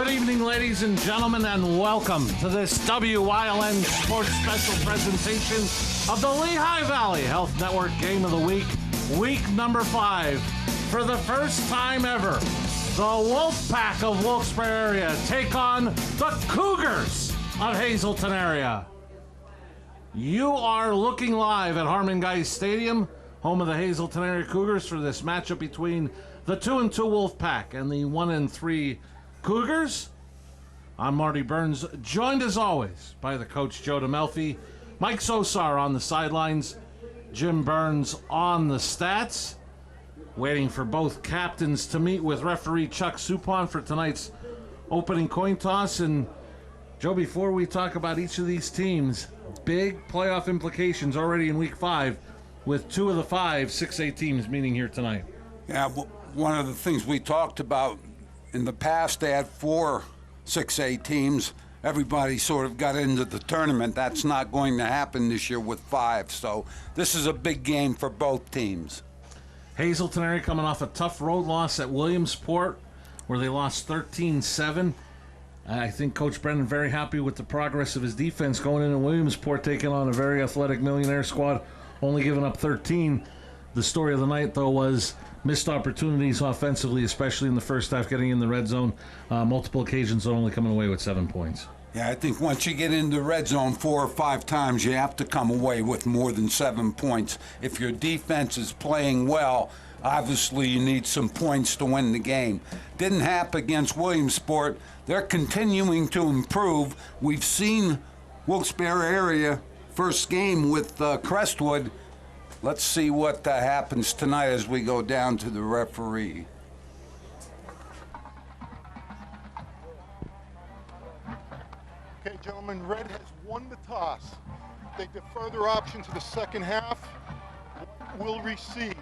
Good evening, ladies and gentlemen, and welcome to this WYLN Sports Special presentation of the Lehigh Valley Health Network Game of the Week, week number 5. For the first time ever, the Wolfpack of Wilkes-Barre area take on the Cougars of Hazleton area. You are looking live at Harmon Guys Stadium, home of the Hazleton area Cougars, for this matchup between the 2-2 Wolfpack and the 1-3 Cougars. I'm Marty Burns, joined as always by the coach Joe DeMelfi, Mike Sosar on the sidelines, Jim Burns on the stats. Waiting for both captains to meet with referee Chuck Supon for tonight's opening coin toss. And Joe, before we talk about each of these teams, big playoff implications already in week 5 with 2 of the 5 6A teams meeting here tonight. Yeah, one of the things we talked about in the past, they had 4 6A teams. Everybody sort of got into the tournament. That's not going to happen this year with 5. So this is a big game for both teams. Hazleton area coming off a tough road loss at Williamsport, where they lost 13-7. I think Coach Brennan very happy with the progress of his defense going into Williamsport, taking on a very athletic Millionaire squad, only giving up 13. The story of the night, though, was missed opportunities offensively, especially in the first half, getting in the red zone. Multiple occasions, only coming away with 7 points. Yeah, I think once you get into the red zone 4 or 5 times, you have to come away with more than 7 points. If your defense is playing well, obviously you need some points to win the game. Didn't happen against Williamsport. They're continuing to improve. We've seen Wilkes-Barre area first game with Crestwood. Let's see what happens tonight as we go down to the referee. Okay, gentlemen, red has won the toss. They defer their option to the second half. Will receive.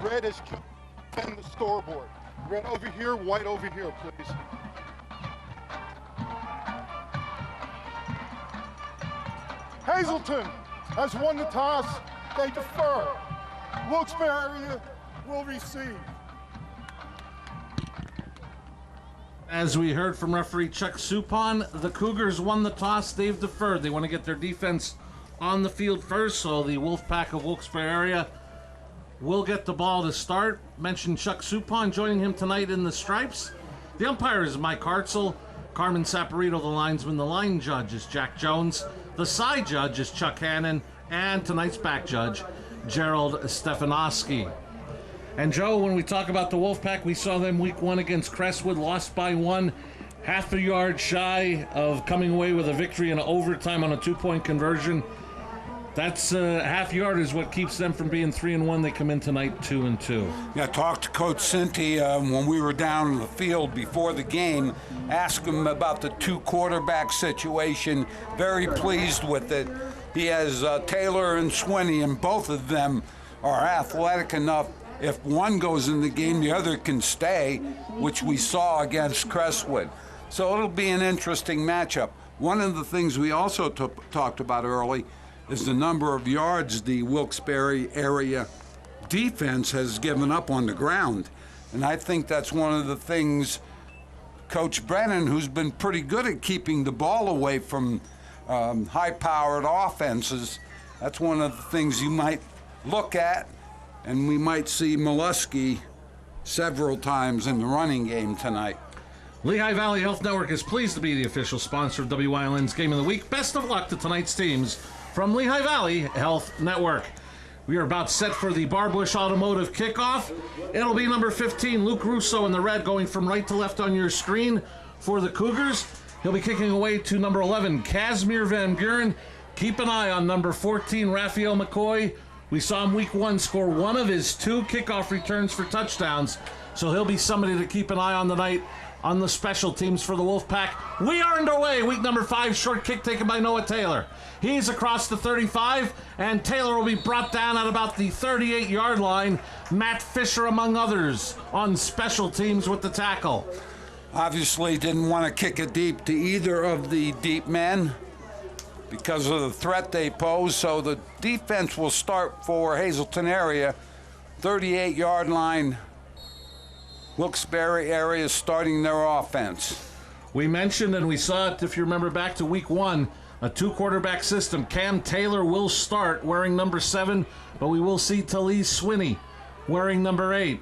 Red has defend the scoreboard. Red over here, white over here, please. Hazleton has won the toss. They defer. Wilkes-Barre area will receive. As we heard from referee Chuck Supon, the Cougars won the toss. They've deferred. They want to get their defense on the field first, so the Wolfpack of Wilkes-Barre area will get the ball to start. Mentioned Chuck Supon joining him tonight in the stripes. The umpire is Mike Hartzell. Carmen Saporito, the linesman. The line judge is Jack Jones. The side judge is Chuck Hannon. And tonight's back judge, Gerald Stefanowski. And Joe, when we talk about the Wolfpack, we saw them week 1 against Crestwood, lost by 1, half a yard shy of coming away with a victory in overtime on a 2-point conversion. That's half yard is what keeps them from being 3-1. They come in tonight 2-2. Yeah, talked to Coach Cinti when we were down in the field before the game, asked him about the 2 quarterback situation. Very pleased with it. He has Taylor and Swinney, and both of them are athletic enough. If one goes in the game, the other can stay, which we saw against Crestwood. So it'll be an interesting matchup. One of the things we also talked about early is the number of yards the Wilkes-Barre area defense has given up on the ground. And I think that's one of the things Coach Brennan, who's been pretty good at keeping the ball away from high-powered offenses, that's one of the things you might look at, and we might see Molesky several times in the running game tonight. Lehigh Valley Health Network is pleased to be the official sponsor of WYLN's Game of the Week. Best of luck to tonight's teams from Lehigh Valley Health Network. We are about set for the Barbush Automotive kickoff. It'll be number 15, Luke Russo in the red, going from right to left on your screen for the Cougars. He'll be kicking away to number 11, Casimir Van Buren. Keep an eye on number 14, Raphael McCoy. We saw him week 1 score 1 of his 2 kickoff returns for touchdowns, so he'll be somebody to keep an eye on tonight on the special teams for the Wolfpack. We are underway. Week number 5, short kick taken by Noah Taylor. He's across the 35, and Taylor will be brought down at about the 38-yard line. Matt Fisher, among others, on special teams with the tackle. Obviously didn't want to kick it deep to either of the deep men because of the threat they pose, so the defense will start for Hazleton area. 38-yard line, Wilkes-Barre area starting their offense. We mentioned, and we saw it, if you remember back to week 1, a 2-quarterback system. Cam Taylor will start wearing number 7, but we will see Talise Swinney wearing number 8.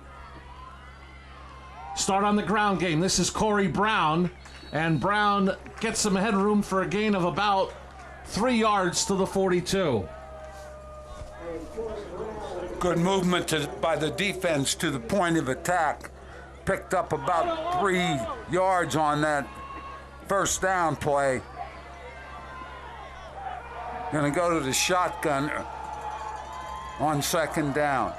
Start on the ground game. This is Corey Brown, and Brown gets some headroom for a gain of about 3 yards to the 42. Good movement by the defense to the point of attack. Picked up about 3 yards on that first down play. Going to go to the shotgun on second down.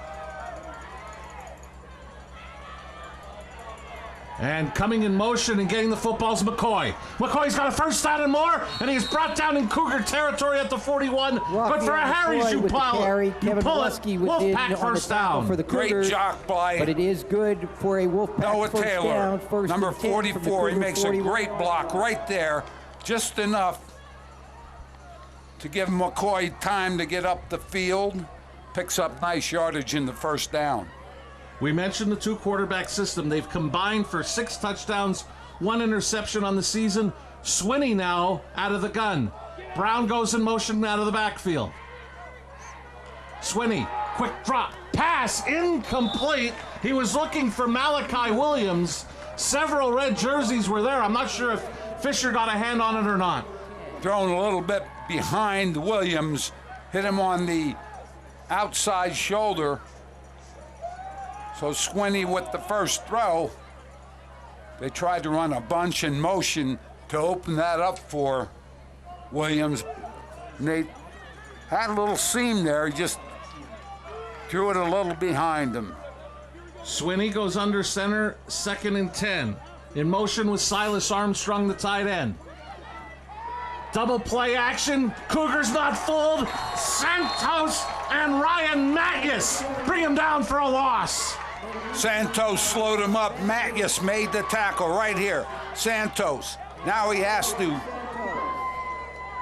And coming in motion and getting the football is McCoy. McCoy's got a first down and more, and he's brought down in Cougar territory at the 41. But for a Harry's, you pull it. Wolfpack first down. For the Cougars, great jock by but it is good for a Wolfpack Noah first Taylor. down. First Number 44, he makes 41. A great block right there. Just enough to give McCoy time to get up the field. Picks up nice yardage in the first down. We mentioned the 2-quarterback system. They've combined for 6 touchdowns, 1 interception on the season. Swinney now out of the gun. Brown goes in motion out of the backfield. Swinney, quick drop, pass, incomplete. He was looking for Malachi Williams. Several red jerseys were there. I'm not sure if Fisher got a hand on it or not. Thrown a little bit behind Williams, hit him on the outside shoulder. So Swinney with the first throw. They tried to run a bunch in motion to open that up for Williams. And they had a little seam there. He just threw it a little behind him. Swinney goes under center, 2nd and 10. In motion with Silas Armstrong, the tight end. Double play action. Cougars not fooled. Santos and Ryan Matthews bring him down for a loss. Santos slowed him up. Matthews made the tackle right here. Santos. Now he has to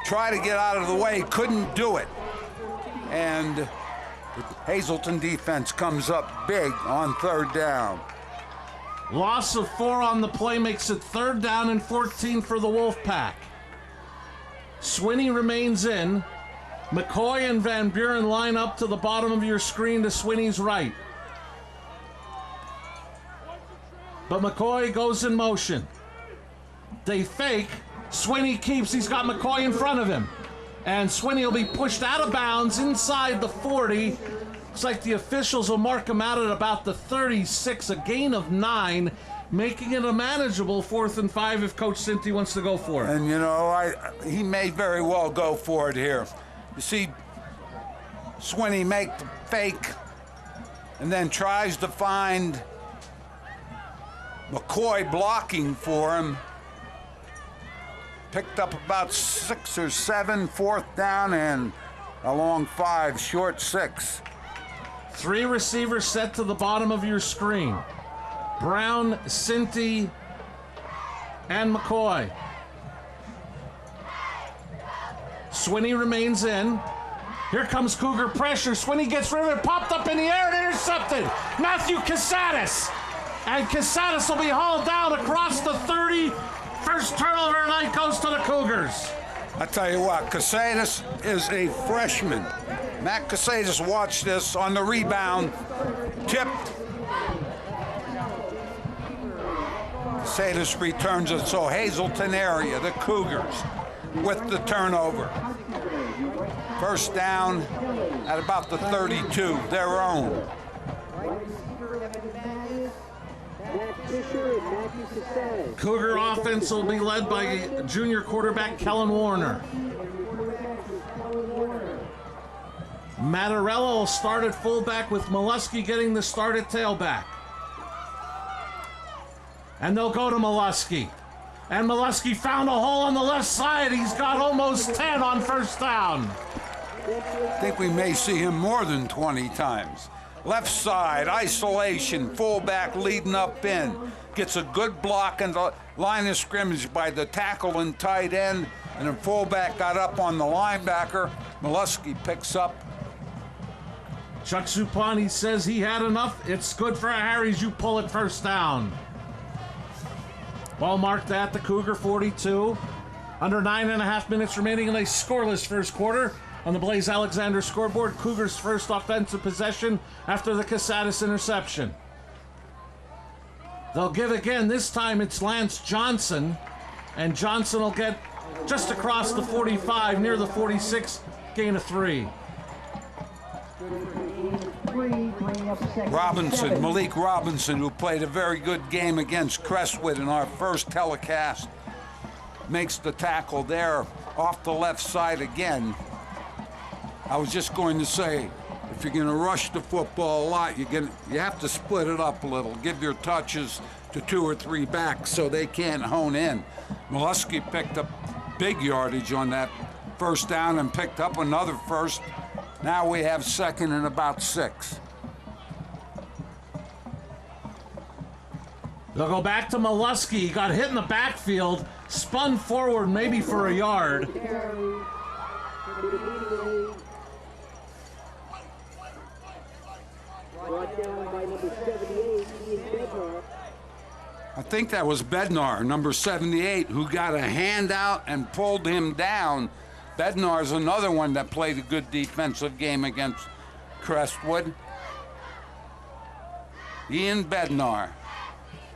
try to get out of the way. Couldn't do it. And the Hazleton defense comes up big on 3rd down. Loss of 4 on the play makes it 3rd down and 14 for the Wolfpack. Swinney remains in. McCoy and Van Buren line up to the bottom of your screen to Swinney's right. But McCoy goes in motion. They fake. Swinney keeps. He's got McCoy in front of him. And Swinney will be pushed out of bounds inside the 40. Looks like the officials will mark him out at about the 36, a gain of 9, making it a manageable 4th and 5 if Coach Cinti wants to go for it. And, you know, he may very well go for it here. You see Swinney make the fake and then tries to find McCoy blocking for him. Picked up about 6 or 7, 4th down and a long 5, short 6. 3 receivers set to the bottom of your screen. Brown, Cinti, and McCoy. Swinney remains in. Here comes Cougar pressure. Swinney gets rid of it, popped up in the air and intercepted. Matthew Casadas. And Casadas will be hauled down across the 30. First turnover of the night goes to the Cougars. I tell you what, Casadas is a freshman. Matt Casadas watched this on the rebound. Tipped. Casadas returns it, so Hazleton area, the Cougars with the turnover. First down at about the 32, their own. Cougar offense will be led by junior quarterback Kellen Warner. Mattarella will start at fullback with Molesky getting the start at tailback. And they'll go to Molesky. And Molesky found a hole on the left side. He's got almost 10 on first down. I think we may see him more than 20 times. Left side, isolation, fullback leading up in. Gets a good block in the line of scrimmage by the tackle and tight end. And then fullback got up on the linebacker. Molesky picks up. Chuck Supani says he had enough. It's good for a Harry's. You pull it first down. Ball marked at the Cougar 42. Under 9.5 minutes remaining in a scoreless first quarter. On the Blaze Alexander scoreboard, Cougars' first offensive possession after the Casadas interception. They'll give again. This time it's Lance Johnson. And Johnson will get just across the 45, near the 46, gain of 3. Robinson, Malik Robinson, who played a very good game against Crestwood in our first telecast, makes the tackle there off the left side again. I was just going to say, if you're going to rush the football a lot, you have to split it up a little. Give your touches to 2 or 3 backs so they can't hone in. Molesky picked up big yardage on that first down and picked up another first. Now we have second and about 6. They'll go back to Molesky. He got hit in the backfield, spun forward maybe for a yard. I think that was Bednar, number 78, who got a handout and pulled him down. Bednar's another one that played a good defensive game against Crestwood. Ian Bednar.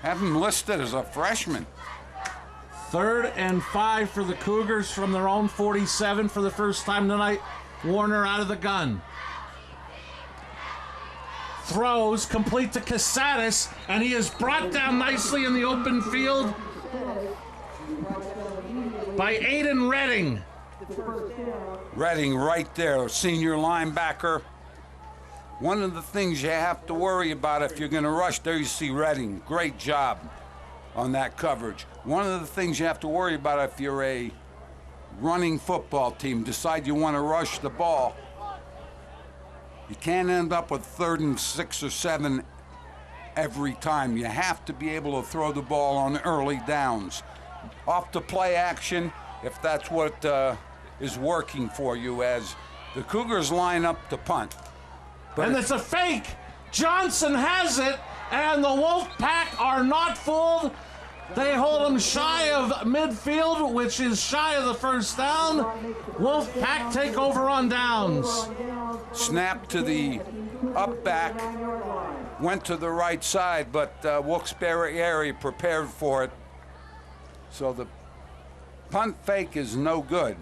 Have him listed as a freshman. 3rd and 5 for the Cougars from their own 47 for the first time tonight. Warner out of the gun. Throws complete to Casadas, and he is brought down nicely in the open field by Aiden Redding. Redding right there, senior linebacker. One of the things you have to worry about if you're going to rush, there you see Redding. Great job on that coverage. One of the things you have to worry about if you're a running football team, decide you want to rush the ball, you can't end up with 3rd and 6 or 7 every time. You have to be able to throw the ball on early downs. Off the play action, if that's what is working for you, as the Cougars line up to punt. And it's a fake. Johnson has it, and the Wolfpack are not fooled. They hold him shy of midfield, which is shy of the first down. Wolfpack take over on downs. Snap to the up back, went to the right side, but Wilkes-Barre area prepared for it. So the punt fake is no good.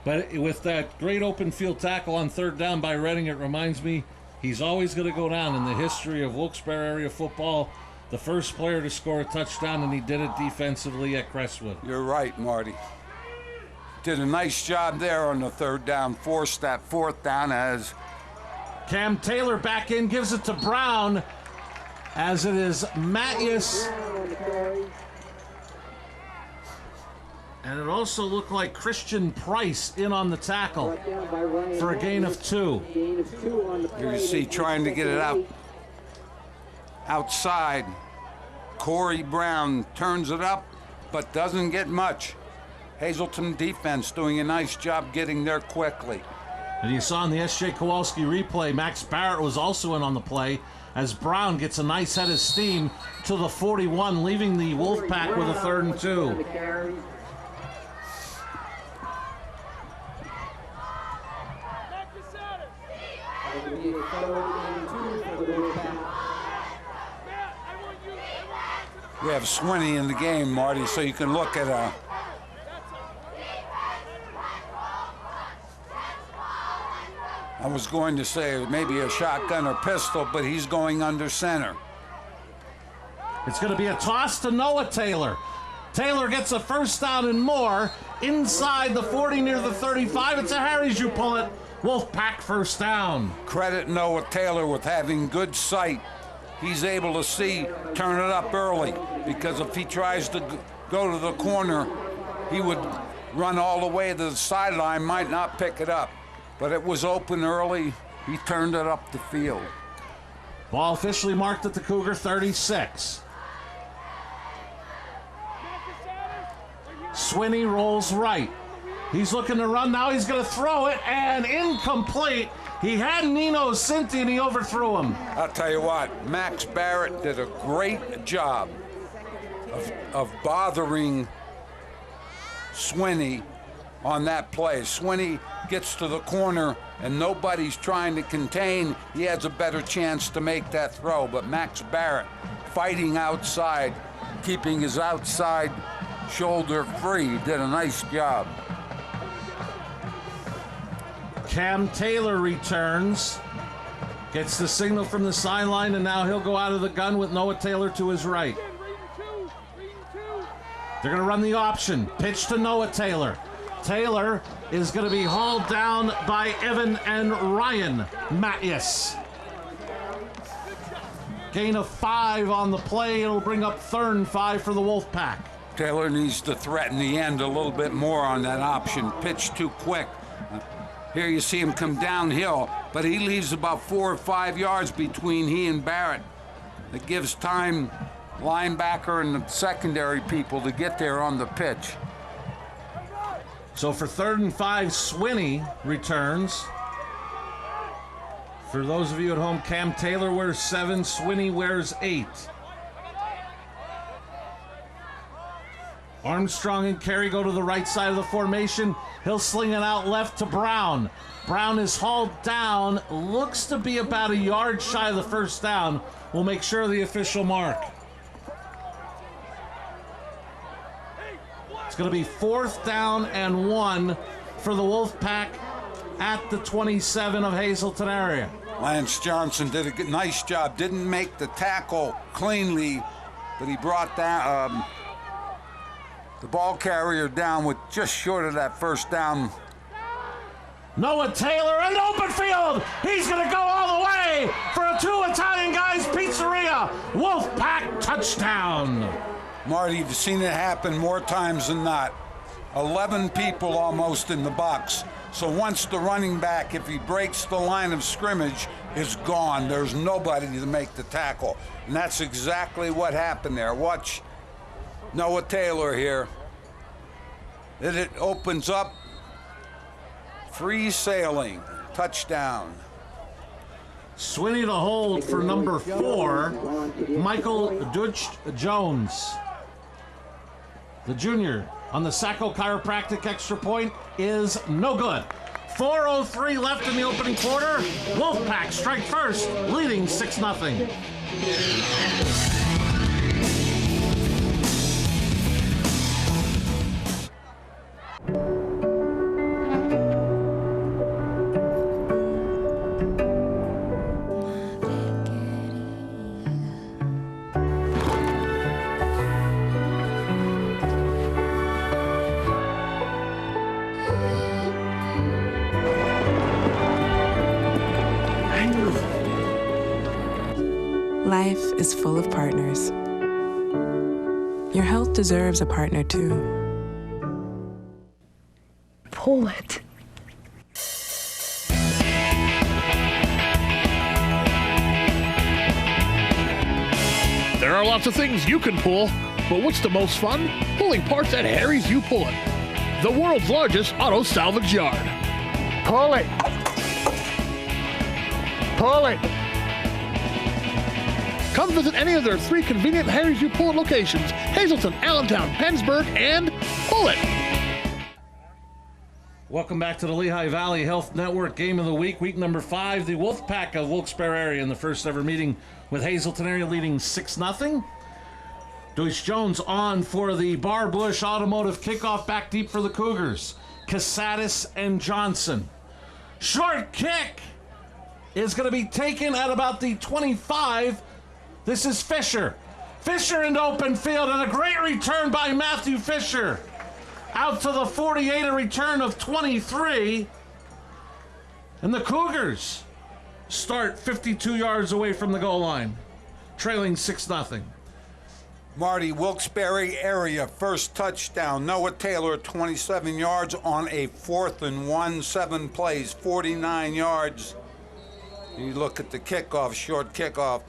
But with that great open field tackle on 3rd down by Redding, it reminds me he's always going to go down in the history of Wilkes-Barre area football. The first player to score a touchdown, and he did it defensively at Crestwood. You're right, Marty. Did a nice job there on the 3rd down, forced that 4th down as Cam Taylor back in, gives it to Brown, as it is Mattias. And it also looked like Christian Price in on the tackle for a gain of 2. Here you see trying to get it outside. Corey Brown turns it up, but doesn't get much. Hazleton defense doing a nice job getting there quickly. And you saw in the S.J. Kowalski replay, Max Barrett was also in on the play, as Brown gets a nice head of steam to the 41, leaving the Wolfpack with a 3rd and 2. We have Swinney in the game, Marty, so you can look at I was going to say maybe a shotgun or pistol, but he's going under center. It's going to be a toss to Noah Taylor. Taylor gets a 1st down and more inside the 40 near the 35. It's a Harry's, you pull it. Wolfpack 1st down. Credit Noah Taylor with having good sight. He's able to see, turn it up early, because if he tries to go to the corner, he would run all the way to the sideline, might not pick it up. But it was open early. He turned it up the field. Ball officially marked at the Cougar 36. Swinney rolls right. He's looking to run now. He's going to throw it, and incomplete. He had Nino Cinti, and he overthrew him. I'll tell you what, Max Barrett did a great job of bothering Swinney on that play. Swinney gets to the corner and nobody's trying to contain. He has a better chance to make that throw, but Max Barrett fighting outside, keeping his outside shoulder free, did a nice job. Cam Taylor returns, gets the signal from the sideline, and now he'll go out of the gun with Noah Taylor to his right. They're going to run the option. Pitch to Noah Taylor. Taylor is going to be hauled down by Evan and Ryan Mattis. Gain of 5 on the play. It'll bring up 3rd and 5 for the Wolfpack. Taylor needs to threaten the end a little bit more on that option. Pitch too quick. Here you see him come downhill, but he leaves about 4 or 5 yards between he and Barrett. It gives time, linebacker and the secondary people, to get there on the pitch. So for 3rd and 5, Swinney returns. For those of you at home, Cam Taylor wears 7, Swinney wears 8. Armstrong and Carey go to the right side of the formation. He'll sling it out left to Brown. Brown is hauled down, looks to be about a yard shy of the first down. We'll make sure of the official mark. It's going to be 4th down and 1 for the Wolfpack at the 27 of Hazleton area. Lance Johnson did a nice job. Didn't make the tackle cleanly, but he brought that the ball carrier down with just short of that first down. Noah Taylor in open field. He's going to go all the way for a 2 Italian Guys Pizzeria. Wolfpack touchdown. Marty, you've seen it happen more times than not. 11 people almost in the box. So once the running back, if he breaks the line of scrimmage, is gone. There's nobody to make the tackle. And that's exactly what happened there. Watch Noah Taylor here. It opens up. Free sailing. Touchdown. Swinney to hold for number 4, Michael Dutch-Jones. The junior on the Sacco Chiropractic extra point is no good. 4:03 left in the opening quarter. Wolfpack strike first, leading 6-0. Life is full of partners. Your health deserves a partner too. Pull it. There are lots of things you can pull, but what's the most fun? Pulling parts at Harry's You Pull It, the world's largest auto salvage yard. Pull it. Pull it. Come visit any of their 3 convenient Harry's You Pull It locations: Hazleton, Allentown, Pennsburg, and Pull It. Welcome back to the Lehigh Valley Health Network Game of the Week, week number 5. The Wolfpack of Wilkes-Barre area in the first ever meeting with Hazleton area leading 6-0. Deutsch-Jones on for the Bar Bush Automotive kickoff, back deep for the Cougars. Casatis and Johnson. Short kick is going to be taken at about the 25. This is Fisher. Fisher into open field, and a great return by Matthew Fisher. Out to the 48, a return of 23. And the Cougars start 52 yards away from the goal line, trailing 6-0. Marty, Wilkes-Barre area, first touchdown. Noah Taylor, 27 yards on a 4th and 1, 7 plays, 49 yards. You look at the kickoff, short kickoff,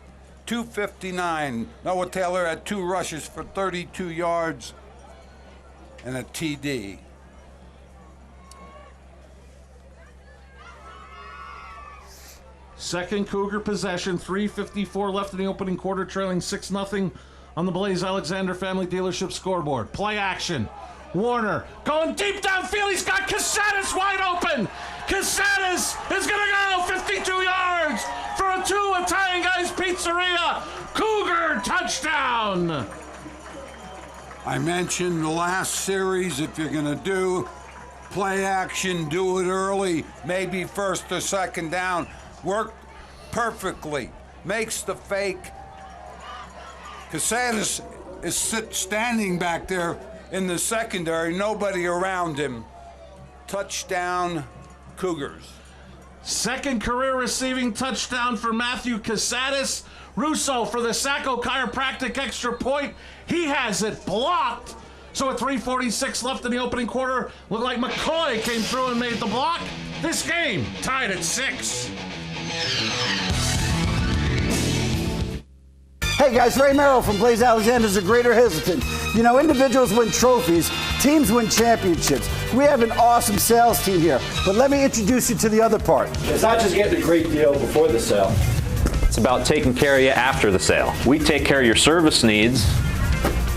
2:59. Noah Taylor had 2 rushes for 32 yards and a TD. Second Cougar possession, 3:54 left in the opening quarter, trailing 6-0. on the Blaze Alexander Family Dealership scoreboard. Play action. Warner going deep downfield. He's got Casadas wide open. Casadas is going to go 52 yards for a 2 Italian Guys Pizzeria. Cougar touchdown. I mentioned the last series, if you're going to do play action, do it early, maybe first or second down. Worked perfectly. Makes the fake. Casadas is standing back there in the secondary, nobody around him. Touchdown, Cougars. Second career receiving touchdown for Matthew Casadas. Russo for the Sacco Chiropractic extra point. He has it blocked. So at 3:46 left in the opening quarter, looked like McCoy came through and made the block. This game tied at 6. Hey guys, Ray Merrill from Blaze Alexander's of Greater Hazleton. You know, individuals win trophies, teams win championships. We have an awesome sales team here, but let me introduce you to the other part. It's not just getting a great deal before the sale. It's about taking care of you after the sale. We take care of your service needs,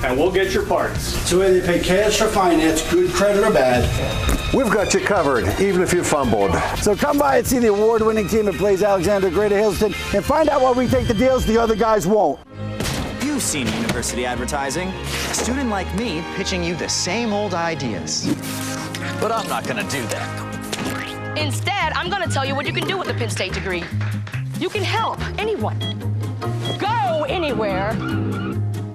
and we'll get your parts. So whether you pay cash or finance, good credit or bad, we've got you covered, even if you fumbled. So come by and see the award-winning team at Blaze Alexander of Greater Hazleton and find out why we take the deals the other guys won't. You've seen university advertising. A student like me pitching you the same old ideas. But I'm not gonna do that. Instead, I'm gonna tell you what you can do with a Penn State degree. You can help anyone. Go anywhere.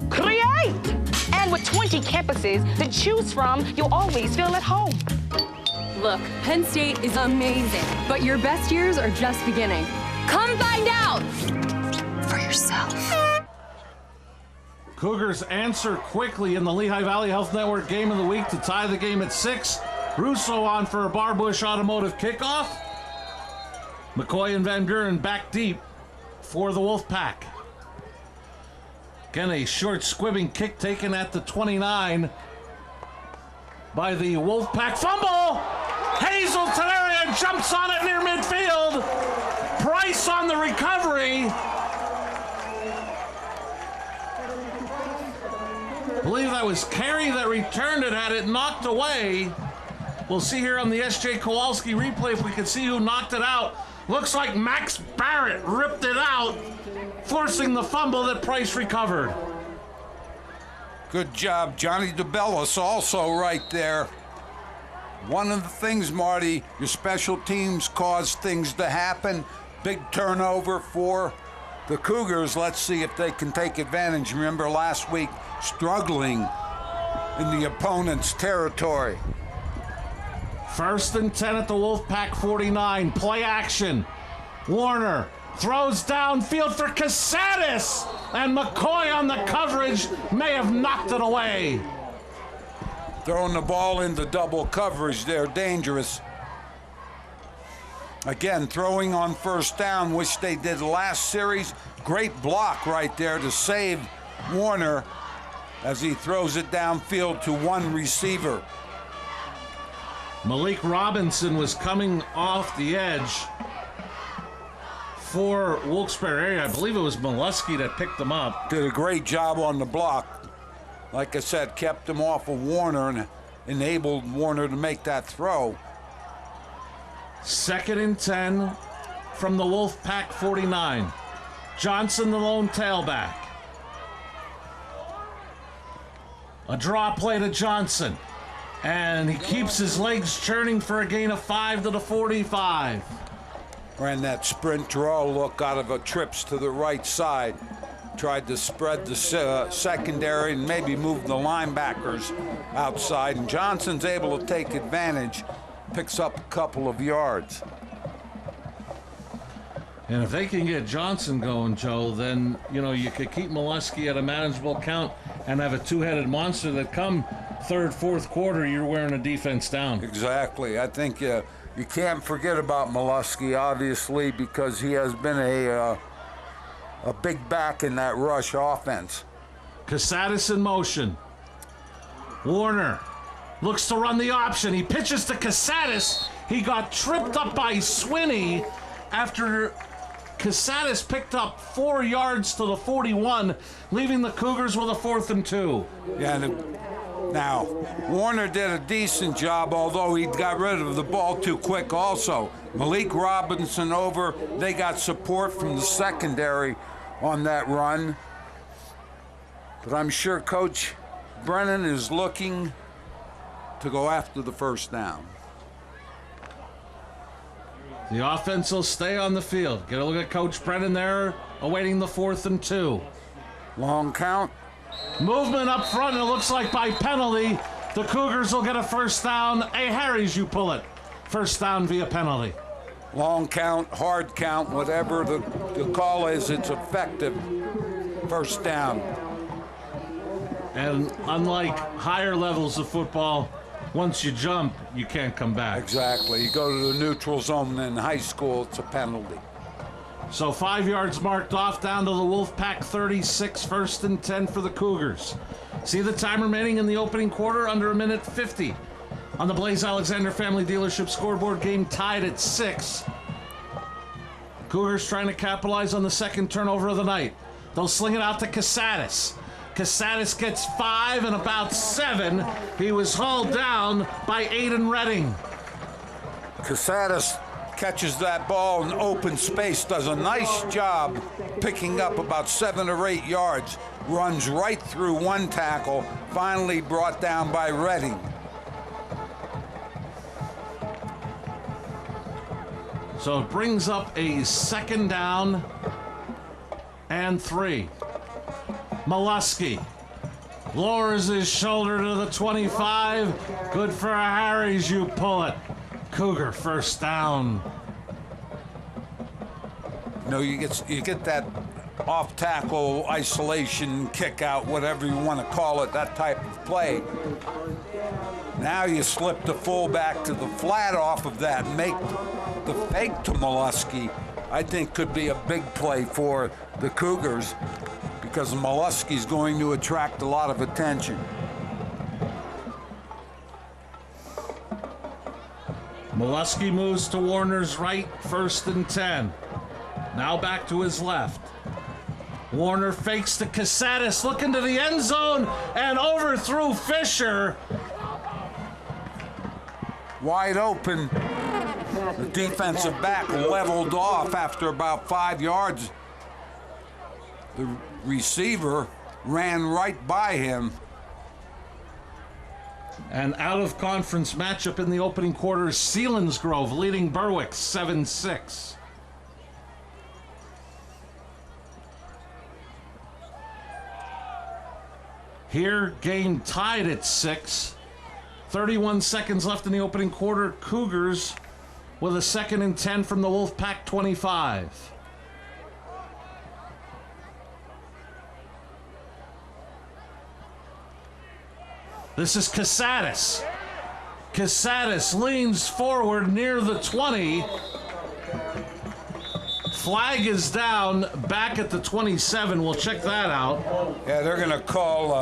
Create! And with 20 campuses to choose from, you'll always feel at home. Look, Penn State is amazing, but your best years are just beginning. Come find out for yourself. Cougars answer quickly in the Lehigh Valley Health Network Game of the Week to tie the game at 6. Russo on for a Barbush Automotive kickoff. McCoy and Van Buren back deep for the Wolfpack. Again, a short squibbing kick taken at the 29 by the Wolfpack. Fumble! Hazleton area jumps on it near midfield. Price on the recovery. I believe that was Carey that returned it, had it knocked away. We'll see here on the S.J. Kowalski replay if we can see who knocked it out. Looks like Max Barrett ripped it out, forcing the fumble that Price recovered. Good job. Johnny DeBellis also right there. One of the things, Marty, your special teams cause things to happen. Big turnover for the Cougars. Let's see if they can take advantage. Remember last week, struggling in the opponent's territory. 1st and 10 at the Wolfpack 49. Play action. Warner throws downfield for Casadas, and McCoy on the coverage may have knocked it away. Throwing the ball into double coverage there, dangerous. Again, throwing on first down, which they did last series. Great block right there to save Warner as he throws it downfield to one receiver. Malik Robinson was coming off the edge for Wilkes-Barre area. I believe it was Molesky that picked him up. Did a great job on the block. Like I said, kept him off of Warner and enabled Warner to make that throw. 2nd and 10 from the Wolfpack 49. Johnson, the lone tailback. A draw play to Johnson. And he keeps his legs churning for a gain of 5 to the 45. Ran that sprint draw look out of a trips to the right side. Tried to spread the secondary and maybe move the linebackers outside. And Johnson's able to take advantage. Picks up a couple of yards. And if they can get Johnson going, Joe, then, you know, you could keep Molesky at a manageable count and have a two-headed monster that come third, fourth quarter, you're wearing a defense down. Exactly. I think you can't forget about Molesky, obviously, because he has been a big back in that rush offense. Casadas in motion. Warner looks to run the option. He pitches to Casadas. He got tripped up by Swinney after Casares picked up 4 yards to the 41, leaving the Cougars with a 4th and 2. Yeah, now, Warner did a decent job, although he got rid of the ball too quick also. Malik Robinson over. They got support from the secondary on that run. But I'm sure Coach Brennan is looking to go after the first down. The offense will stay on the field. Get a look at Coach Brennan there, awaiting the 4th and 2. Long count. Movement up front, and it looks like by penalty, the Cougars will get a first down. A Harry's, you pull it. First down via penalty. Long count, hard count, whatever the call is, it's effective. First down. And unlike higher levels of football, once you jump, you can't come back. Exactly. You go to the neutral zone in high school, it's a penalty. So 5 yards marked off down to the Wolfpack 36, 1st and 10 for the Cougars. See the time remaining in the opening quarter, under 1:50. On the Blaze Alexander Family Dealership scoreboard, game tied at 6. Cougars trying to capitalize on the second turnover of the night. They'll sling it out to Casares. Casares gets 5 and about 7. He was hauled down by Aiden Redding. Casares catches that ball in open space, does a nice job picking up about 7 or 8 yards, runs right through one tackle, finally brought down by Redding. So it brings up a 2nd down and 3. Molesky lowers his shoulder to the 25. Good for a Harry's, you pull it. Cougar first down. No, you get that off tackle isolation kick out, whatever you want to call it, that type of play. Now you slip the fullback to the flat off of that, make the fake to Molesky. I think could be a big play for the Cougars because Molesky's going to attract a lot of attention. Molesky moves to Warner's right, 1st and 10. Now back to his left. Warner fakes to Casares, looking to the end zone, and overthrew Fisher. Wide open. The defensive back leveled off after about 5 yards. The receiver ran right by him. An out-of-conference matchup in the opening quarter, Selinsgrove leading Berwick 7-6. Here, game tied at 6. 31 seconds left in the opening quarter. Cougars with a 2nd and 10 from the Wolfpack 25. This is Casares. Casares leans forward near the 20. Flag is down back at the 27. We'll check that out. Yeah, they're going to call,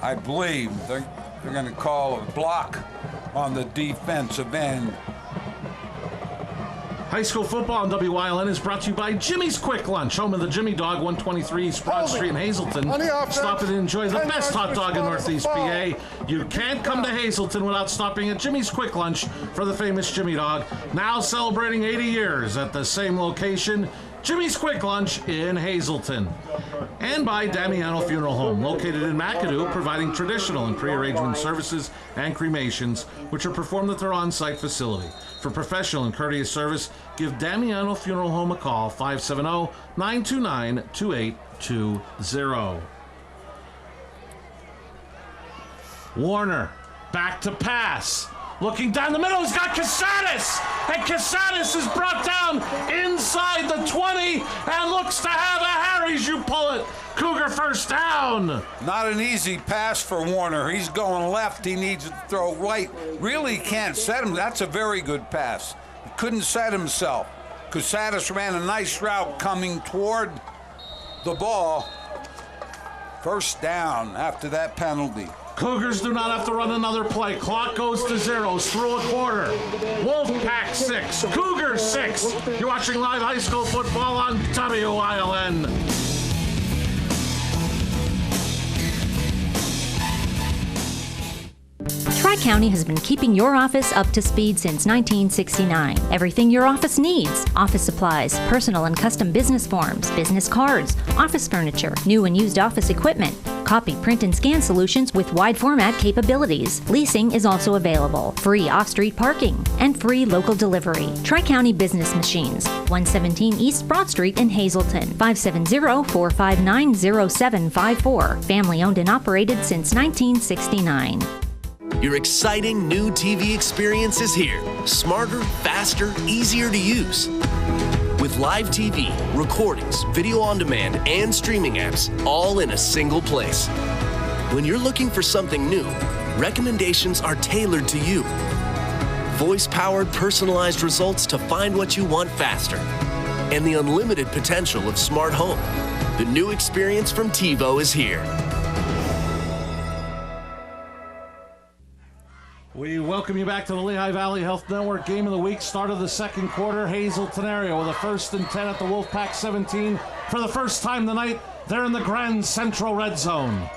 I believe, they're going to call a block on the defensive end. High school football on WYLN is brought to you by Jimmy's Quick Lunch, home of the Jimmy Dog, 123 East Broad Street in Hazleton. Stop and enjoy the best hot dog in Northeast PA. You can't come to Hazleton without stopping at Jimmy's Quick Lunch for the famous Jimmy Dog, now celebrating 80 years at the same location. Jimmy's Quick Lunch in Hazleton. And by Damiano Funeral Home, located in McAdoo, providing traditional and pre-arrangement services and cremations, which are performed at their on-site facility. For professional and courteous service, give Damiano Funeral Home a call, 570-929-2820. Warner, back to pass. Looking down the middle, he's got Casares! And Casares is brought down inside the 20 and looks to have a Harry's, you pull it. Cougar first down. Not an easy pass for Warner. He's going left. He needs to throw right. Really can't set him. That's a very good pass. He couldn't set himself. Casares ran a nice route coming toward the ball. First down after that penalty. Cougars do not have to run another play. Clock goes to zeros through a quarter. Wolfpack 6, Cougars 6. You're watching live high school football on WILN. Tri-County has been keeping your office up to speed since 1969. Everything your office needs: office supplies, personal and custom business forms, business cards, office furniture, new and used office equipment, copy, print, and scan solutions with wide format capabilities. Leasing is also available, free off-street parking, and free local delivery. Tri-County Business Machines, 117 East Broad Street in Hazleton, 570-459-0754. Family owned and operated since 1969. Your exciting new TV experience is here. Smarter, faster, easier to use. With live TV, recordings, video on demand, and streaming apps, all in a single place. When you're looking for something new, recommendations are tailored to you. Voice-powered, personalized results to find what you want faster. And the unlimited potential of smart home. The new experience from TiVo is here. We welcome you back to the Lehigh Valley Health Network Game of the Week. Start of the second quarter, Hazleton area with a 1st and 10 at the Wolfpack 17. For the first time tonight, they're in the Grand Central Red Zone.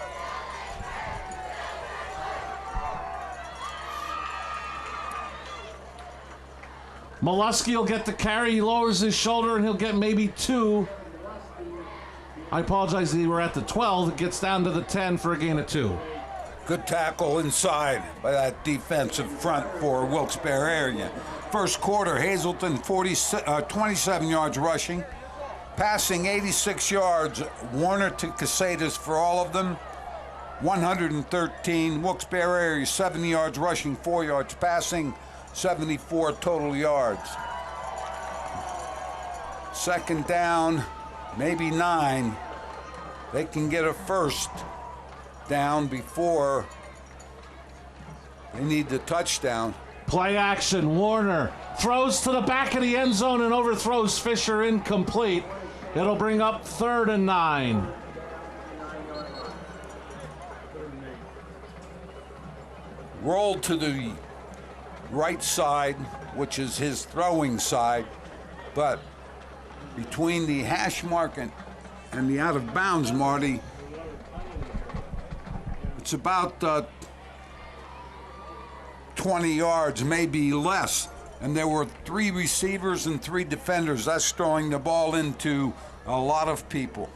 Mollusky will get the carry. He lowers his shoulder and he'll get maybe 2. I apologize, they were at the 12. It gets down to the 10 for a gain of 2. Good tackle inside by that defensive front for Wilkes-Barre area. First quarter, Hazleton 27 yards rushing. Passing 86 yards. Warner to Casadas for all of them. 113. Wilkes-Barre area 70 yards rushing, 4 yards passing, 74 total yards. Second down, maybe 9. They can get a first down before they need the touchdown. Play action. Warner throws to the back of the end zone and overthrows Fisher, incomplete. It'll bring up 3rd and 9. Roll to the right side, which is his throwing side, but between the hash mark and the out of bounds, Marty, it's about 20 yards, maybe less. And there were 3 receivers and 3 defenders. That's throwing the ball into a lot of people.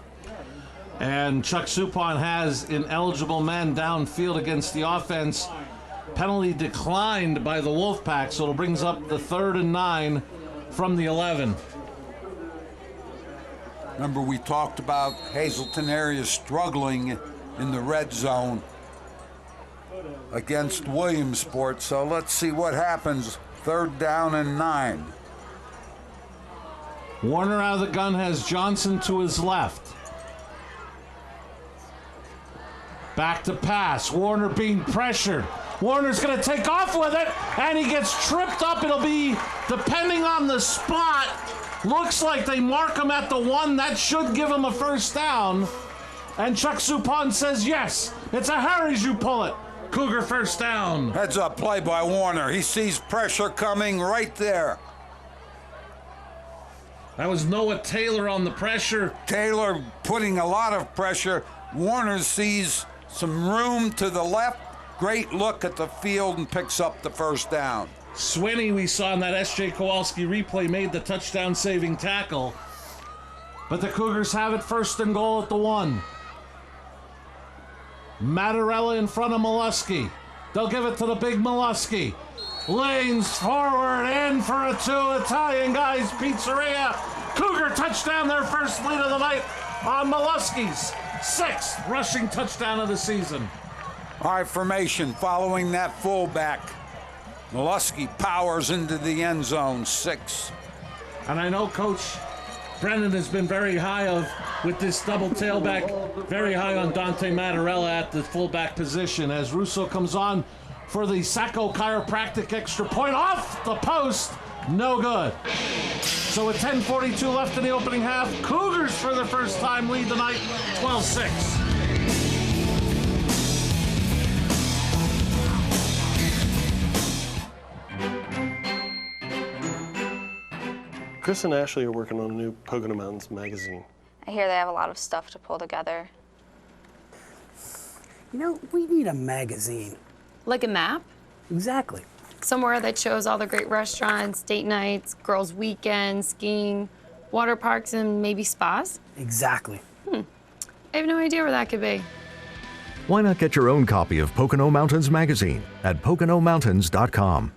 And Chuck Suppan has ineligible men downfield against the offense. Penalty declined by the Wolfpack, so it brings up the 3rd and 9 from the 11. Remember, we talked about Hazleton area struggling in the red zone against Williamsport, so let's see what happens. 3rd down and 9. Warner out of the gun has Johnson to his left. Back to pass. Warner being pressured. Warner's going to take off with it, and he gets tripped up. It'll be, depending on the spot, looks like they mark him at the 1. That should give him a first down. And Chuck Suppan says, yes, it's a Harry's, you pull it. Cougar first down. Heads up play by Warner. He sees pressure coming right there. That was Noah Taylor on the pressure. Taylor putting a lot of pressure. Warner sees some room to the left. Great look at the field and picks up the first down. Swinney, we saw in that S.J. Kowalski replay, made the touchdown-saving tackle. But the Cougars have it 1st and goal at the 1. Mattarella in front of Mollusky. They'll give it to the big Mollusky. Lanes forward, in for a 2. Italian Guys Pizzeria. Cougar touchdown, their first lead of the night on Mollusky's 6th rushing touchdown of the season. High formation following that fullback. Mollusky powers into the end zone, 6. And I know Coach Brennan has been very high with this double tailback, very high on Dante Mattarella at the fullback position as Russo comes on for the Sacco Chiropractic extra point off the post. No good. So with 10:42 left in the opening half, Cougars for the first time lead tonight 12-6. Chris and Ashley are working on a new Pocono Mountains magazine. I hear they have a lot of stuff to pull together. You know, we need a magazine. Like a map? Exactly. Somewhere that shows all the great restaurants, date nights, girls' weekends, skiing, water parks, and maybe spas? Exactly. I have no idea where that could be. Why not get your own copy of Pocono Mountains magazine at PoconoMountains.com.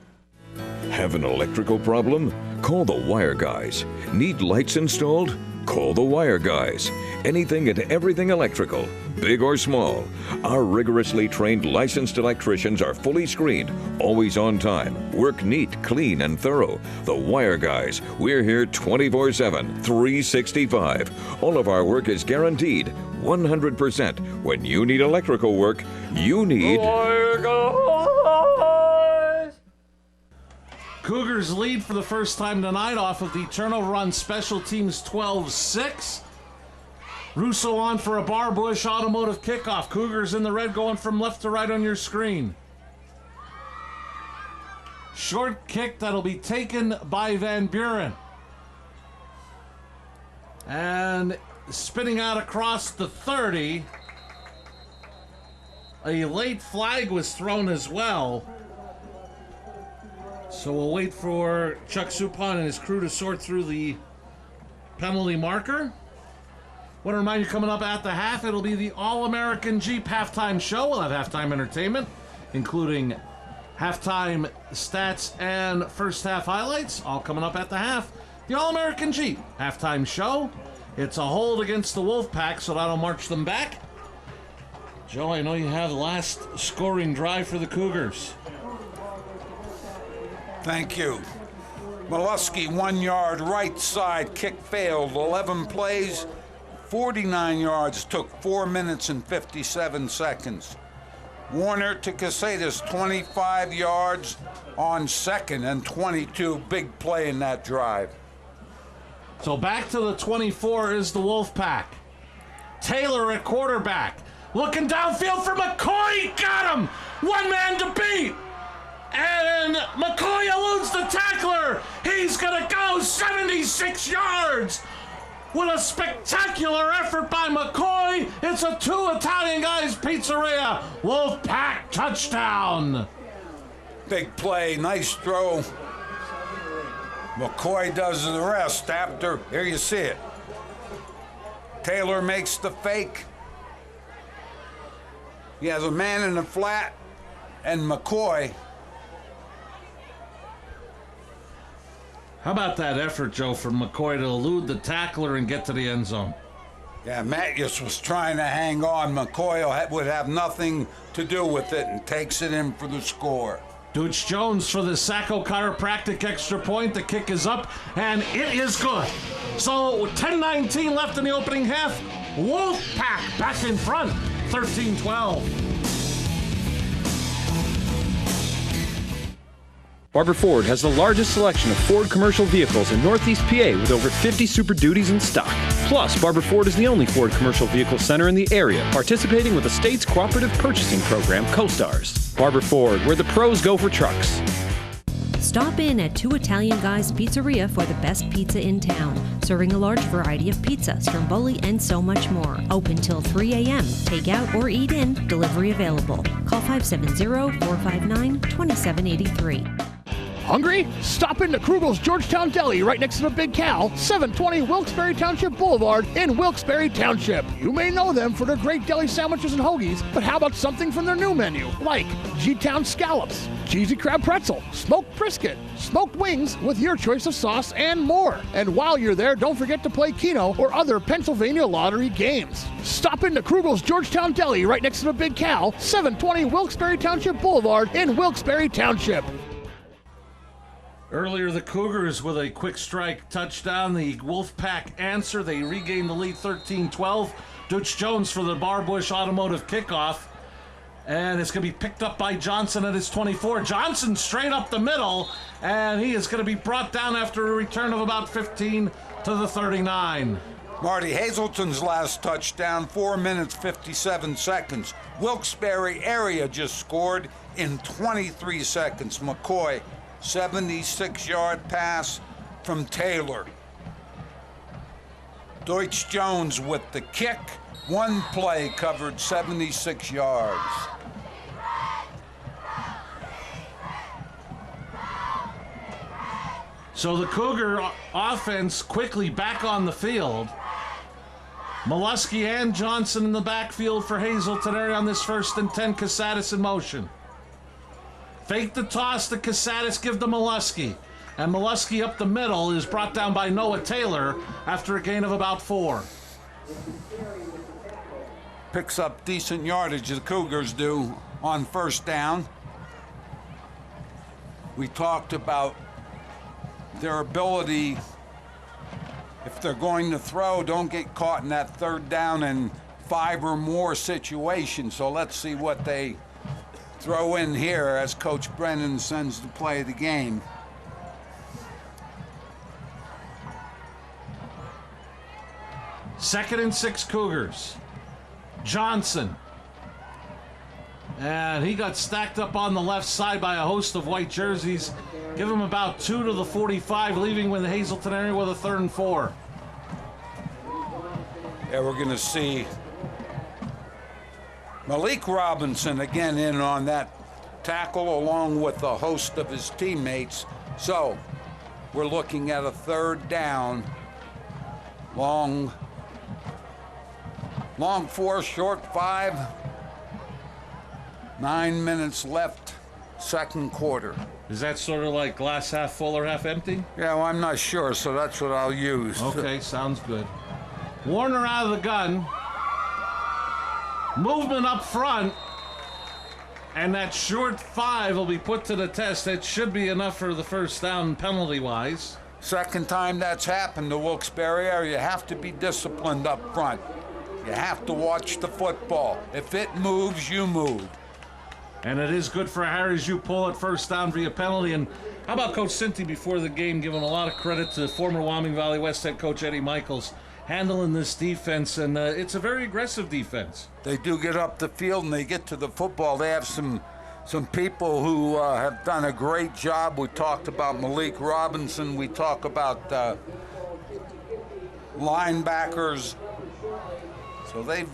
Have an electrical problem? Call the Wire Guys. Need lights installed? Call the Wire Guys. Anything and everything electrical, big or small. Our rigorously trained licensed electricians are fully screened, always on time, work neat, clean, and thorough. The Wire Guys. We're here 24/7, 365. All of our work is guaranteed 100%. When you need electrical work, you need Wire Guys. Cougars lead for the first time tonight off of the turnover on special teams 12-6. Russo on for a Barbush automotive kickoff. Cougars in the red going from left to right on your screen. Short kick that'll be taken by Van Buren. And spinning out across the 30. A late flag was thrown as well. So we'll wait for Chuck Supon and his crew to sort through the penalty marker. Want to remind you, coming up at the half, it'll be the All-American Jeep halftime show. We'll have halftime entertainment, including halftime stats and first half highlights, all coming up at the half. The All-American Jeep halftime show. It's a hold against the Wolfpack, so that'll march them back. Joe, I know you have the last scoring drive for the Cougars. Thank you. Molesky, 1 yard, right side, kick failed, 11 plays, 49 yards, took 4 minutes and 57 seconds. Warner to Casadas, 25 yards on second and 22, big play in that drive. So back to the 24 is the Wolfpack. Taylor at quarterback. Looking downfield for McCoy, got him! One man to beat! And McCoy eludes the tackler. He's going to go 76 yards. What a spectacular effort by McCoy. It's a Two Italian Guys Pizzeria. Wolfpack touchdown. Big play, nice throw. McCoy does the rest after. Here you see it. Taylor makes the fake. He has a man in the flat, and McCoy. How about that effort, Joe, from McCoy to elude the tackler and get to the end zone? Yeah, Matthews was trying to hang on. McCoy would have nothing to do with it and takes it in for the score. Dooch Jones for the Sacco Chiropractic extra point. The kick is up, and it is good. So 10:19 left in the opening half. Wolfpack back in front, 13-12. Barber Ford has the largest selection of Ford commercial vehicles in Northeast PA with over 50 Super Duties in stock. Plus, Barber Ford is the only Ford commercial vehicle center in the area participating with the state's cooperative purchasing program, CoStars. Barber Ford, where the pros go for trucks. Stop in at Two Italian Guys Pizzeria for the best pizza in town, serving a large variety of pizza, stromboli, and so much more. Open till 3 a.m. Take out or eat in. Delivery available. Call 570-459-2783. Hungry? Stop into Krugel's Georgetown Deli right next to the Big Cow, 720 Wilkes-Barre Township Boulevard in Wilkes-Barre Township. You may know them for their great deli sandwiches and hoagies, but how about something from their new menu, like G-Town Scallops, Cheesy Crab Pretzel, Smoked Brisket, Smoked Wings with your choice of sauce, and more. And while you're there, don't forget to play Keno or other Pennsylvania lottery games. Stop into Krugel's Georgetown Deli right next to the Big Cow, 720 Wilkes-Barre Township Boulevard in Wilkes-Barre Township. Earlier, the Cougars with a quick strike touchdown. The Wolfpack answer. They regain the lead 13-12. Dooch Jones for the Barbush automotive kickoff. And it's going to be picked up by Johnson at his 24. Johnson straight up the middle. And he is going to be brought down after a return of about 15 to the 39. Marty Hazleton's last touchdown, 4 minutes, 57 seconds. Wilkes-Barre area just scored in 23 seconds. McCoy, 76-yard pass from Taylor. Deutsch Jones with the kick. One play covered 76 yards. So the Cougar offense quickly back on the field. Molesky and Johnson in the backfield for Hazleton area on this 1st and 10. Casadas in motion. Fake the toss to Casadas, give to Molesky. And Molesky up the middle is brought down by Noah Taylor after a gain of about 4. Picks up decent yardage, the Cougars do, on 1st down. We talked about their ability, if they're going to throw, don't get caught in that 3rd down and 5 or more situation. So let's see what they throw in here as Coach Brennan sends the play of the game. Second and 6 Cougars. Johnson. And he got stacked up on the left side by a host of white jerseys. Give him about 2 to the 45, leaving with the Hazleton area with a 3rd and 4. Yeah, we're going to see Malik Robinson again in on that tackle along with a host of his teammates. So we're looking at a 3rd down. Long 4, short 5. 9 minutes left, 2nd quarter. Is that sort of like glass half full or half empty? Yeah, well, I'm not sure, so that's what I'll use. Okay, sounds good. Warner out of the gun. Movement up front. And that short 5 will be put to the test. That should be enough for the 1st down penalty-wise. Second time that's happened to Wilkes-Barre area. You have to be disciplined up front. You have to watch the football. If it moves, you move. And it is good for Harris. You pull it 1st down via penalty. And how about Coach Cinti before the game, giving a lot of credit to former Wyoming Valley West head coach Eddie Michaels, handling this defense, and it's a very aggressive defense. They do get up the field and they get to the football. They have some people who have done a great job. We talked about Malik Robinson. We talk about linebackers. So they've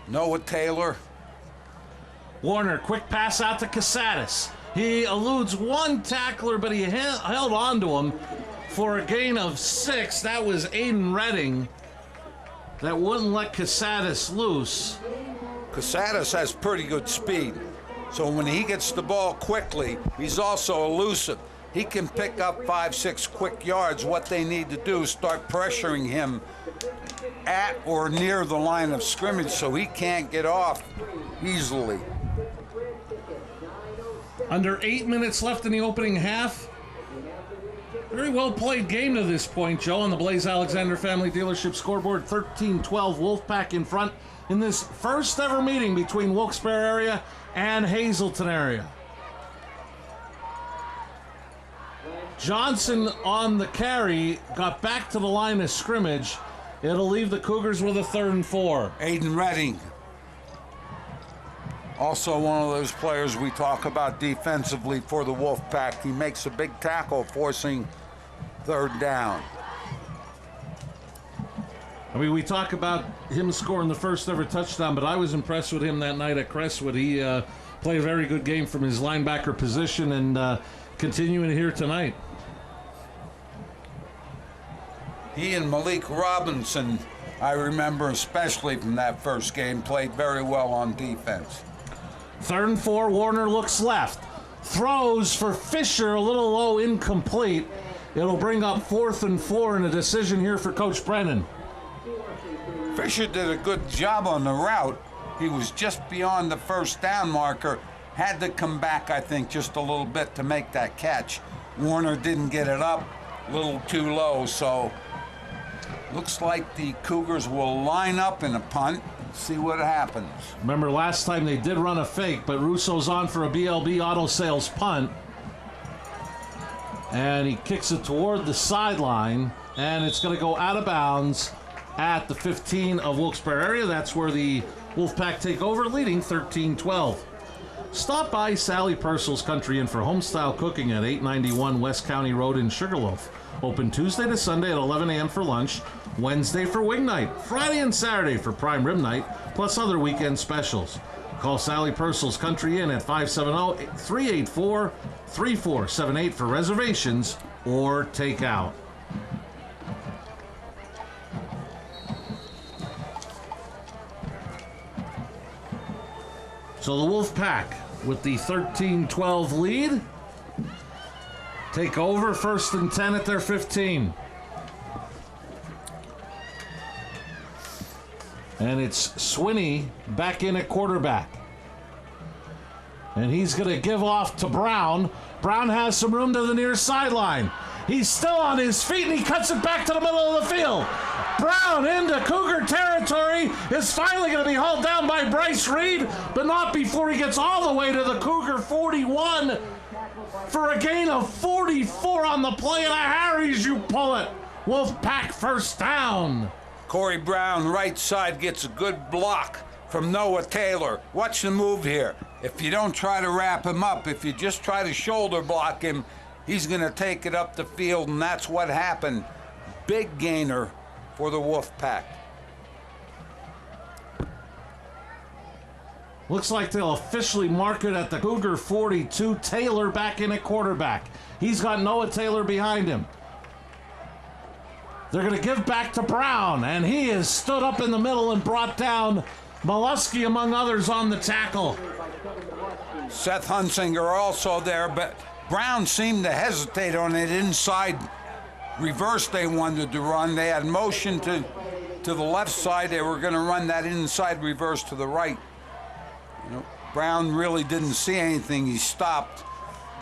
Noah Taylor. Warner, quick pass out to Casadas. He eludes one tackler, but he held on to him for a gain of 6. That was Aiden Redding that wouldn't let Casadas loose. Casadas has pretty good speed. So when he gets the ball quickly, he's also elusive. He can pick up 5-6 quick yards. What they need to do is start pressuring him at or near the line of scrimmage so he can't get off easily. Under 8 minutes left in the opening half. Very well played game to this point, Joe, on the Blaze Alexander Family Dealership scoreboard. 13-12 Wolfpack in front in this first ever meeting between Wilkes-Barre area and Hazleton area. Johnson on the carry, got back to the line of scrimmage. It'll leave the Cougars with a 3rd and 4. Aiden Redding, also one of those players we talk about defensively for the Wolfpack. He makes a big tackle, forcing 3rd down. I mean, we talk about him scoring the first ever touchdown, but I was impressed with him that night at Crestwood. He played a very good game from his linebacker position, and continuing here tonight. He and Malik Robinson, I remember especially from that first game, played very well on defense. 3rd and 4, Warner looks left. Throws for Fisher, a little low, incomplete. It'll bring up 4th and 4 and a decision here for Coach Brennan. Fisher did a good job on the route. He was just beyond the 1st down marker. Had to come back, I think, just a little bit to make that catch. Warner didn't get it up, a little too low, so looks like the Cougars will line up in a punt, see what happens. Remember last time they did run a fake, but Russo's on for a BLB auto sales punt. And he kicks it toward the sideline, and it's going to go out of bounds at the 15 of Wilkes-Barre area. That's where the Wolfpack take over, leading 13-12. stop by Sally Purcell's Country Inn for homestyle cooking at 891 West County Road in Sugarloaf. Open Tuesday to Sunday at 11 a.m. for lunch, Wednesday for wing night, Friday and Saturday for prime rib night, plus other weekend specials. Call Sally Purcell's Country Inn at 570-384-3478 for reservations or takeout. So the Wolfpack with the 13-12 lead take over, 1st and 10 at their 15. And it's Swinney back in at quarterback. And he's going to give off to Brown. Brown has some room to the near sideline. He's still on his feet, and he cuts it back to the middle of the field. Brown into Cougar territory is finally going to be hauled down by Bryce Reed, but not before he gets all the way to the Cougar 41 for a gain of 44 on the play, and a Harry's you pull it. Wolfpack first down. Corey Brown, right side, gets a good block from Noah Taylor. Watch the move here. If you don't try to wrap him up, if you just try to shoulder block him, he's going to take it up the field, and that's what happened. Big gainer for the Wolfpack. Looks like they'll officially mark it at the Cougar 42. Taylor back in at quarterback. He's got Noah Taylor behind him. They're going to give back to Brown, and he is stood up in the middle and brought down. Molesky, among others, on the tackle. Seth Hunsinger also there, but Brown seemed to hesitate on it inside reverse they wanted to run. They had motion to the left side. They were going to run that inside reverse to the right. You know, Brown really didn't see anything. He stopped,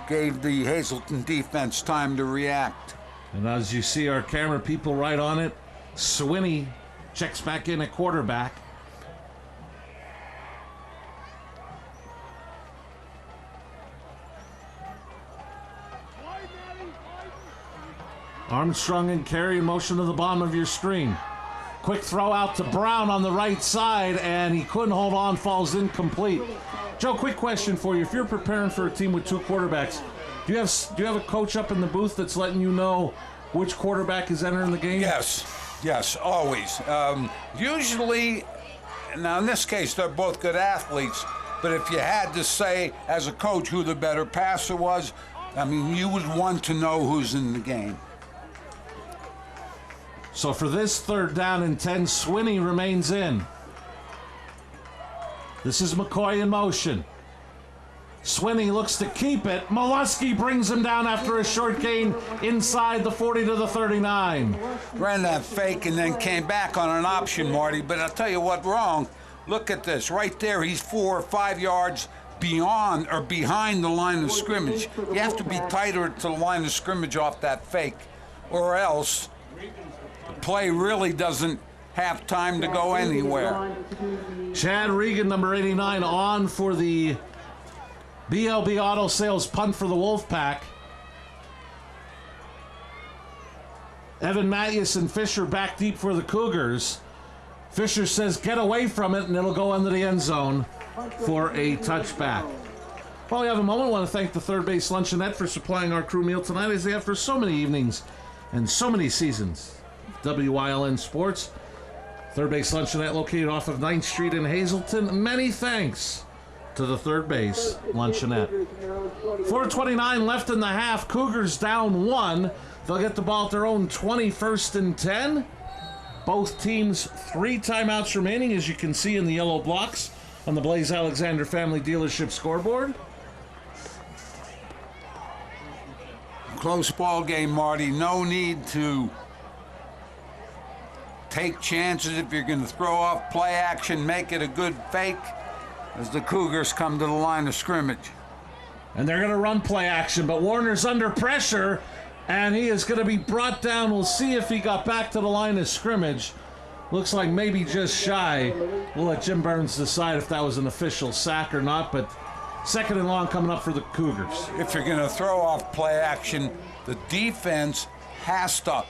gave the Hazleton defense time to react. And as you see our camera people right on it, Swinney checks back in at quarterback. Armstrong and Carey in motion to the bottom of your screen. Quick throw out to Brown on the right side, and he couldn't hold on, falls incomplete. Joe, quick question for you. If you're preparing for a team with 2 quarterbacks, do you have a coach up in the booth that's letting you know which quarterback is entering the game? Yes, always. Usually, now in this case, they're both good athletes, but if you had to say as a coach who the better passer was, I mean, you would want to know who's in the game. So for this 3rd down and 10, Swinney remains in. This is McCoy in motion. Swinney looks to keep it. Molesky brings him down after a short gain inside the 40 to the 39. Ran that fake and then came back on an option, Marty, but I'll tell you what wrong. Look at this. Right there, he's 4 or 5 yards beyond or behind the line of scrimmage. You have to be tighter to the line of scrimmage off that fake, or else the play really doesn't have time to go anywhere. Chad Regan, number 89, on for the BLB Auto Sales punt for the Wolfpack. Evan Matthews and Fisher back deep for the Cougars. Fisher says get away from it, and it'll go into the end zone for a touchback. While we have a moment, I want to thank the Third Base Luncheonette for supplying our crew meal tonight, as they have for so many evenings and so many seasons. WYLN Sports. Third Base Luncheonette located off of 9th Street in Hazleton. Many thanks to the Third Base Luncheonette. 4:29 left in the half. Cougars down 1. They'll get the ball at their own 21st and 10. Both teams 3 timeouts remaining, as you can see in the yellow blocks on the Blaze Alexander Family Dealership scoreboard. Close ball game, Marty. No need to take chances. If you're going to throw off play action, make it a good fake as the Cougars come to the line of scrimmage. And they're going to run play action, but Warner's under pressure, and he is going to be brought down. We'll see if he got back to the line of scrimmage. Looks like maybe just shy. We'll let Jim Burns decide if that was an official sack or not, but 2nd and long coming up for the Cougars. If you're going to throw off play action, the defense has to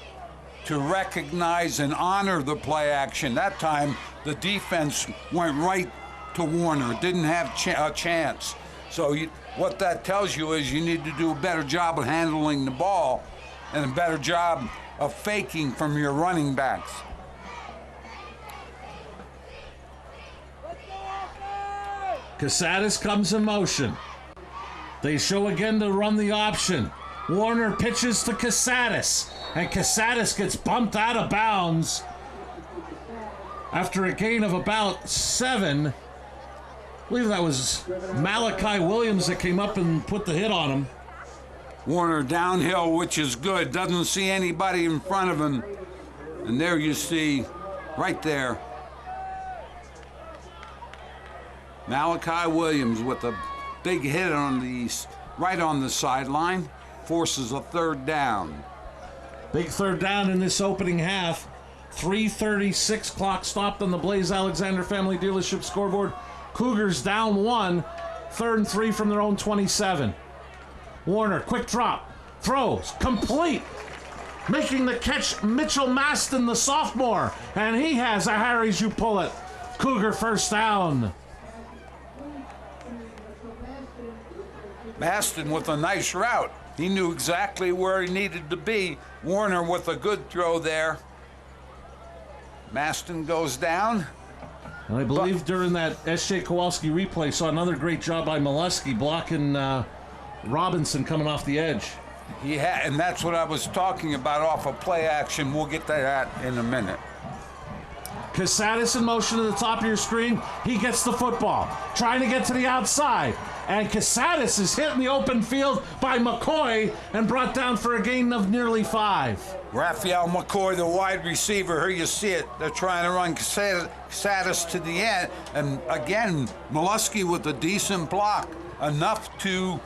recognize and honor the play action. That time, the defense went right to Warner, didn't have a chance. So what that tells you is you need to do a better job of handling the ball and a better job of faking from your running backs. Casadas comes in motion. They show again to run the option. Warner pitches to Casadas, and Casadas gets bumped out of bounds after a gain of about 7. I believe that was Malachi Williams that came up and put the hit on him. Warner downhill, which is good. Doesn't see anybody in front of him. And there you see, right there, Malachi Williams with a big hit on right on the sideline, forces a third down. Big third down in this opening half. 3:36 clock stopped on the Blaze Alexander Family Dealership scoreboard. Cougars down 1, 3rd and 3 from their own 27. Warner, quick drop, throws, complete. Making the catch, Mitchell Maston, the sophomore, and he has a Harry's You Pull It. Cougar first down. Maston with a nice route. He knew exactly where he needed to be. Warner with a good throw there. Maston goes down. And I believe during that S.J. Kowalski replay, saw another great job by Molesky blocking Robinson coming off the edge. And that's what I was talking about off of play action. We'll get to that in a minute. Casadas in motion to the top of your screen. He gets the football, trying to get to the outside. And Casadas is hit in the open field by McCoy and brought down for a gain of nearly 5. Raphael McCoy, the wide receiver. Here you see it. They're trying to run Casadas to the end. And again, Molesky with a decent block. Enough to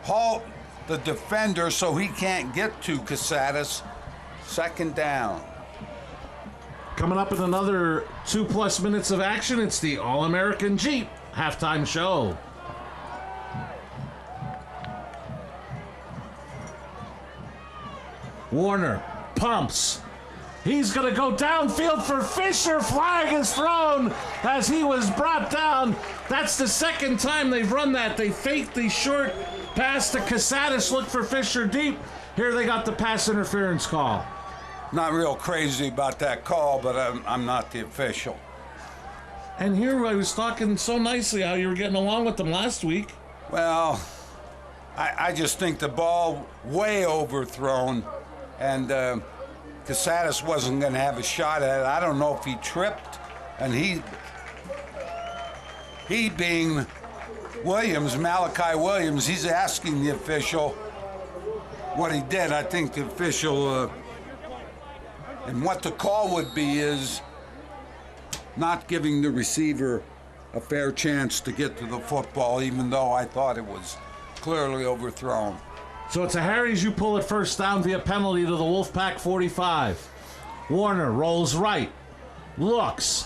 halt the defender so he can't get to Casadas. Second down. Coming up in another 2+ minutes of action, it's the All-American Jeep halftime show. Warner pumps. He's going to go downfield for Fisher. Flag is thrown as he was brought down. That's the second time they've run that. They faked the short pass to Casadas, look for Fisher deep. Here they got the pass interference call. Not real crazy about that call, but I'm not the official. And here I was talking so nicely how you were getting along with them last week. Well, I just think the ball way overthrown, and Casadas wasn't going to have a shot at it. I don't know if he tripped, and he being Williams, Malachi Williams, he's asking the official what he did. I think the official, and what the call would be is not giving the receiver a fair chance to get to the football, even though I thought it was clearly overthrown. So it's a Harry's You Pull It first down via penalty to the Wolfpack 45. Warner rolls right, looks,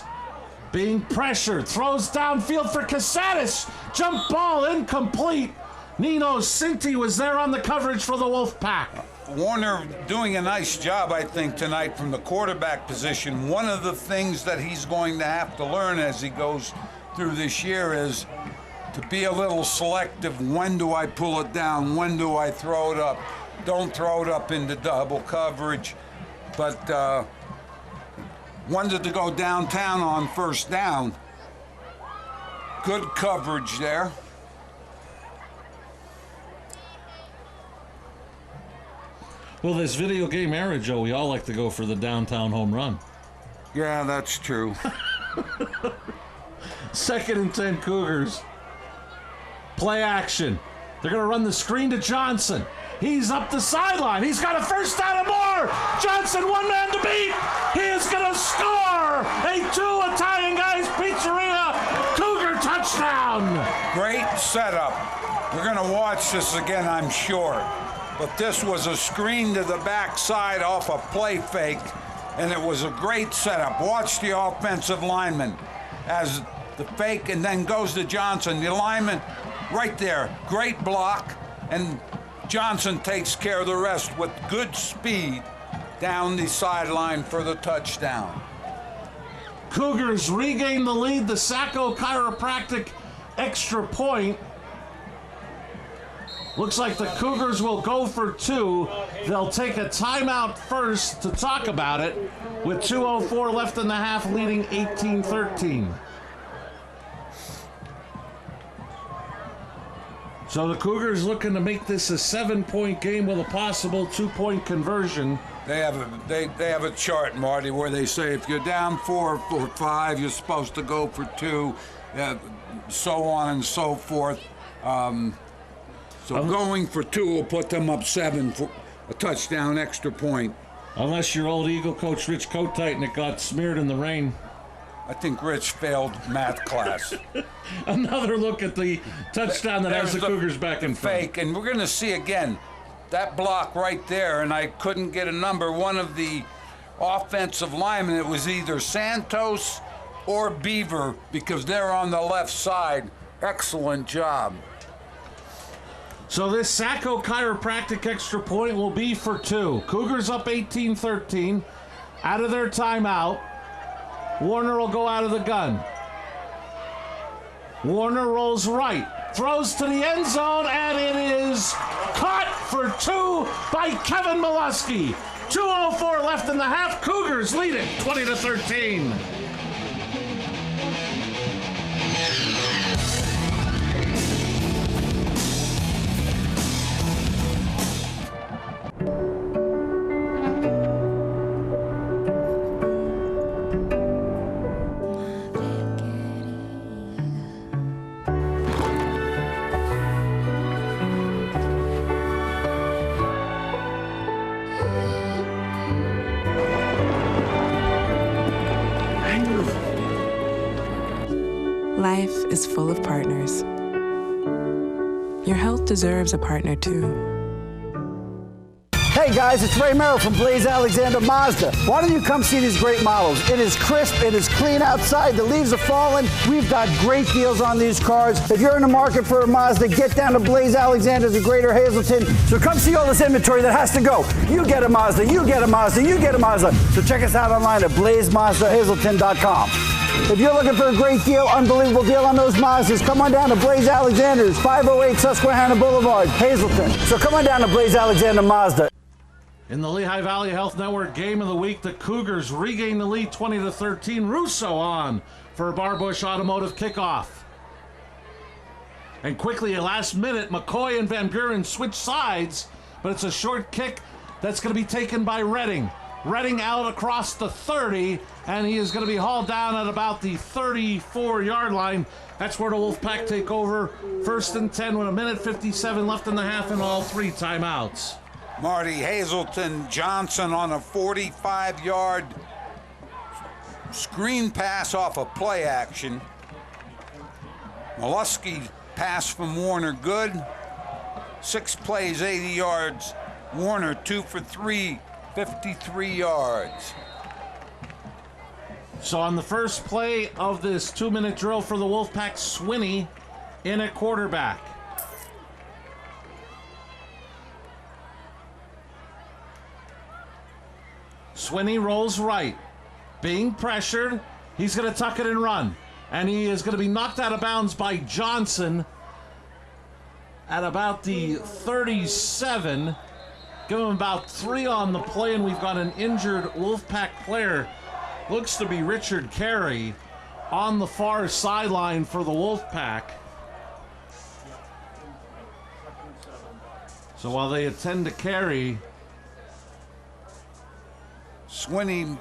being pressured, throws downfield for Casadas. Jump ball incomplete. Nino Cinti was there on the coverage for the Wolfpack. Warner doing a nice job, I think, tonight from the quarterback position. One of the things that he's going to have to learn as he goes through this year is to be a little selective. When do I pull it down? When do I throw it up? Don't throw it up into double coverage. But wanted to go downtown on first down. Good coverage there. Well, this video game era, Joe, we all like to go for the downtown home run. Yeah, that's true. 2nd and 10 Cougars. Play action. They're going to run the screen to Johnson. He's up the sideline. He's got a first down and more. Johnson, one man to beat. He is going to score. A 2 Italian Guys Pizzeria Cougar touchdown. Great setup. We're going to watch this again, I'm sure. But this was a screen to the backside off a play fake, and it was a great setup. Watch the offensive lineman as the fake and then goes to Johnson. The lineman right there, great block, and Johnson takes care of the rest with good speed down the sideline for the touchdown. Cougars regain the lead. The Sacco Chiropractic extra point. Looks like the Cougars will go for 2. They'll take a timeout first to talk about it, with 2:04 left in the half, leading 18-13. So the Cougars looking to make this a 7-point game with a possible 2-point conversion. They have a chart, Marty, where they say if you're down 4 or 5, you're supposed to go for 2, so on and so forth. So going for 2 will put them up 7 for a touchdown extra point. Unless your old Eagle coach, Rich Kotite, and it got smeared in the rain. I think Rich failed math class. Another look at the touchdown that has the Cougars back in front. Fake, and we're going to see again that block right there, and I couldn't get a number. One of the offensive linemen, it was either Santos or Beaver, because they're on the left side. Excellent job. So this Sacco Chiropractic extra point will be for 2. Cougars up 18-13. Out of their timeout. Warner will go out of the gun. Warner rolls right. Throws to the end zone, and it is caught for 2 by Kevin Molesky. 2:04 left in the half. Cougars lead it 20-13. Life is full of partners. Your health deserves a partner too. Hey guys, it's Ray Merrill from Blaze Alexander Mazda. Why don't you come see these great models? It is crisp, it is clean outside, the leaves are falling. We've got great deals on these cars. If you're in the market for a Mazda, get down to Blaze Alexander's in Greater Hazleton. So come see all this inventory that has to go. You get a Mazda, you get a Mazda, you get a Mazda. So check us out online at blazemazdahazleton.com. If you're looking for a great deal, unbelievable deal on those Mazdas, come on down to Blaze Alexander's, 508 Susquehanna Boulevard, Hazleton. So come on down to Blaze Alexander Mazda. In the Lehigh Valley Health Network Game of the Week, the Cougars regain the lead 20-13. Russo on for a Barbush Automotive kickoff. And quickly, at last minute, McCoy and Van Buren switch sides, but it's a short kick that's going to be taken by Redding. Redding out across the 30, and he is going to be hauled down at about the 34-yard line. That's where the Wolfpack take over. 1st and 10 with 1:57 left in the half and all 3 timeouts. Marty, Hazleton Johnson on a 45-yard screen pass off of play action. Molesky pass from Warner, good. 6 plays, 80 yards. Warner 2 for 3, 53 yards. So on the first play of this 2-minute drill for the Wolfpack, Swinney in at quarterback. Swinney rolls right. Being pressured, he's going to tuck it and run. And he is going to be knocked out of bounds by Johnson at about the 37. Give him about 3 on the play, and we've got an injured Wolfpack player. Looks to be Richard Carey on the far sideline for the Wolfpack. So while they attend to Carey, Swinney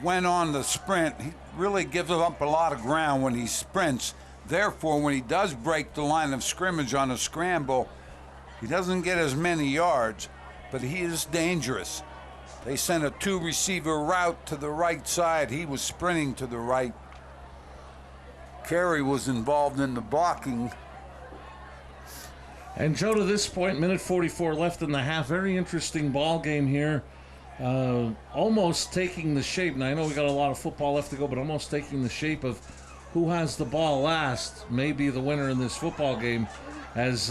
went on the sprint. He really gives up a lot of ground when he sprints. Therefore, when he does break the line of scrimmage on a scramble, he doesn't get as many yards, but he is dangerous. They sent a 2-receiver route to the right side. He was sprinting to the right. Carey was involved in the blocking. And Joe, to this point, 1:44 left in the half. Very interesting ball game here. Almost taking the shape. Now, I know we got a lot of football left to go, but almost taking the shape of who has the ball last may be the winner in this football game, as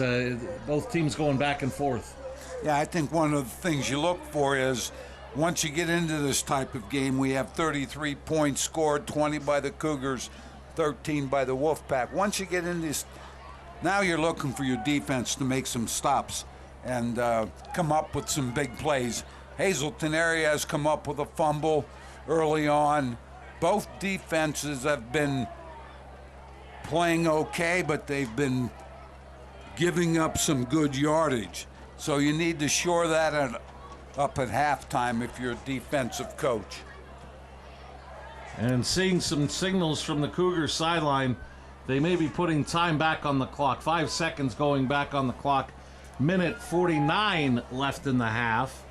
both teams going back and forth. Yeah, I think one of the things you look for is once you get into this type of game, we have 33 points scored, 20 by the Cougars, 13 by the Wolfpack. Once you get in this, now you're looking for your defense to make some stops and come up with some big plays. Hazleton area has come up with a fumble early on. Both defenses have been playing okay, but they've been giving up some good yardage. So you need to shore that up at halftime if you're a defensive coach. And seeing some signals from the Cougars sideline, they may be putting time back on the clock. 5 seconds going back on the clock. Minute 49 left in the half.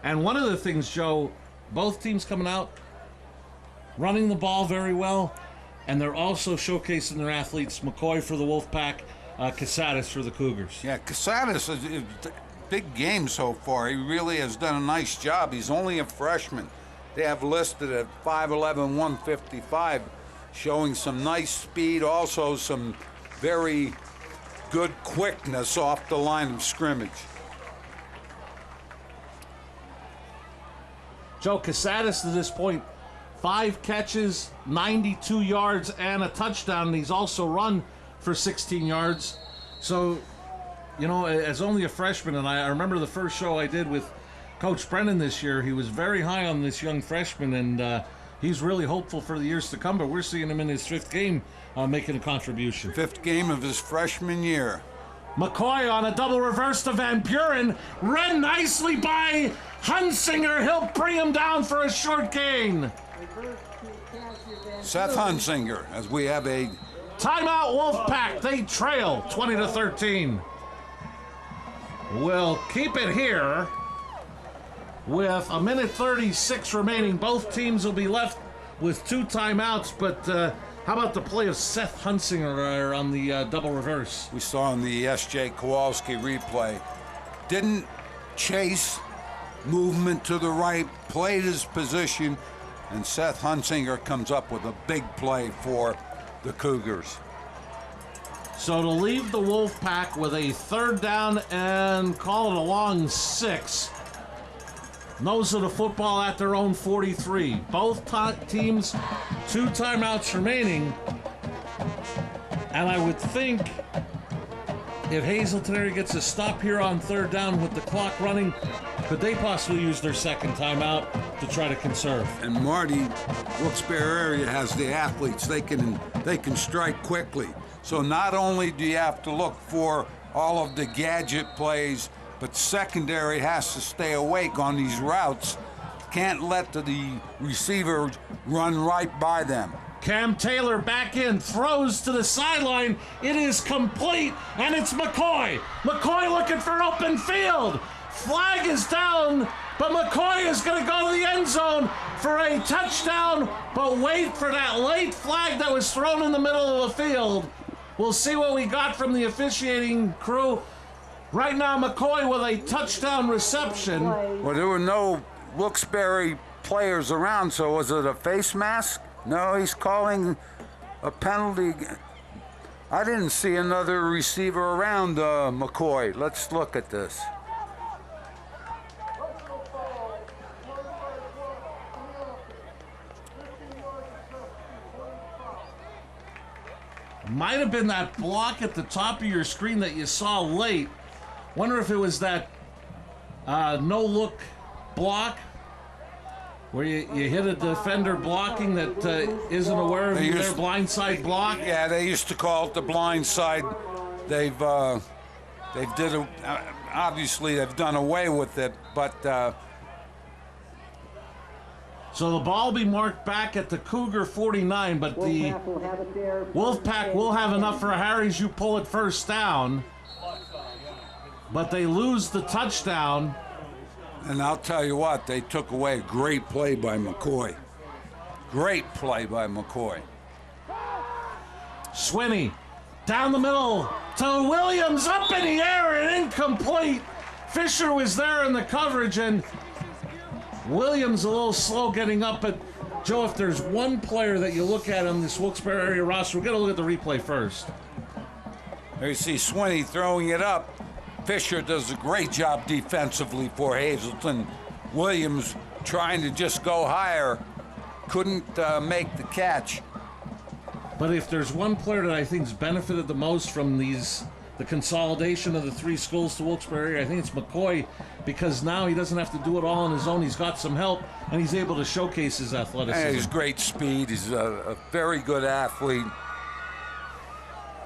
And one of the things, Joe, both teams coming out, running the ball very well, and they're also showcasing their athletes. McCoy for the Wolfpack, Casadas for the Cougars. Yeah, Casadas is a big game so far. He really has done a nice job. He's only a freshman. They have listed at 5'11", 155, showing some nice speed, also some very good quickness off the line of scrimmage. Joe, Casadas to this point, 5 catches, 92 yards, and a touchdown. And he's also run for 16 yards. So, you know, as only a freshman, and I remember the first show I did with Coach Brennan this year, he was very high on this young freshman, and he's really hopeful for the years to come, but we're seeing him in his 5th game making a contribution. 5th game of his freshman year. McCoy on a double reverse to Van Buren, run nicely by Hunsinger. He'll bring him down for a short gain. Seth Hunsinger, as we have a timeout. Wolfpack, they trail 20-13. We'll keep it here with a minute 36 remaining. Both teams will be left with 2 timeouts, but how about the play of Seth Hunsinger on the double reverse? We saw in the S.J. Kowalski replay. Didn't chase, movement to the right, played his position, and Seth Hunsinger comes up with a big play for the Cougars. So to leave the Wolfpack with a 3rd down and call it a long 6. Nose of the football at their own 43. Both teams, 2 timeouts remaining. And I would think if Hazleton area gets a stop here on 3rd down with the clock running, could they possibly use their 2nd timeout to try to conserve? And Marty, Wilkes-Barre area has the athletes. They can strike quickly. So not only do you have to look for all of the gadget plays, but secondary has to stay awake on these routes. Can't let the receiver run right by them. Cam Taylor back in, throws to the sideline. It is complete, and it's McCoy. McCoy looking for open field. Flag is down, but McCoy is going to go to the end zone for a touchdown. But wait for that late flag that was thrown in the middle of the field. We'll see what we got from the officiating crew. Right now, McCoy with a touchdown reception. Well, there were no Wilkes-Barre players around, so was it a face mask? No, he's calling a penalty. I didn't see another receiver around McCoy. Let's look at this. Might have been that block at the top of your screen that you saw late. Wonder if it was that no-look block where you hit a defender blocking that isn't aware of their blindside block. Yeah, they used to call it the blindside. Obviously they've done away with it, but. So the ball will be marked back at the Cougar 49, but the Wolfpack will have enough for Harry's. You pull it 1st down, but they lose the touchdown. And I'll tell you what, they took away a great play by McCoy. Great play by McCoy. Swinney down the middle to Williams, up in the air and incomplete. Fisher was there in the coverage, and Williams a little slow getting up. But Joe, if there's one player that you look at on this Wilkes-Barre area roster, we're going to look at the replay first. There you see Swinney throwing it up. Fisher does a great job defensively for Hazleton. Williams trying to just go higher, couldn't make the catch. But if there's one player that I think's benefited the most from the consolidation of the three schools to Wilkes-Barre, I think it's McCoy, because now he doesn't have to do it all on his own. He's got some help, and he's able to showcase his athleticism. He's great speed. He's a very good athlete.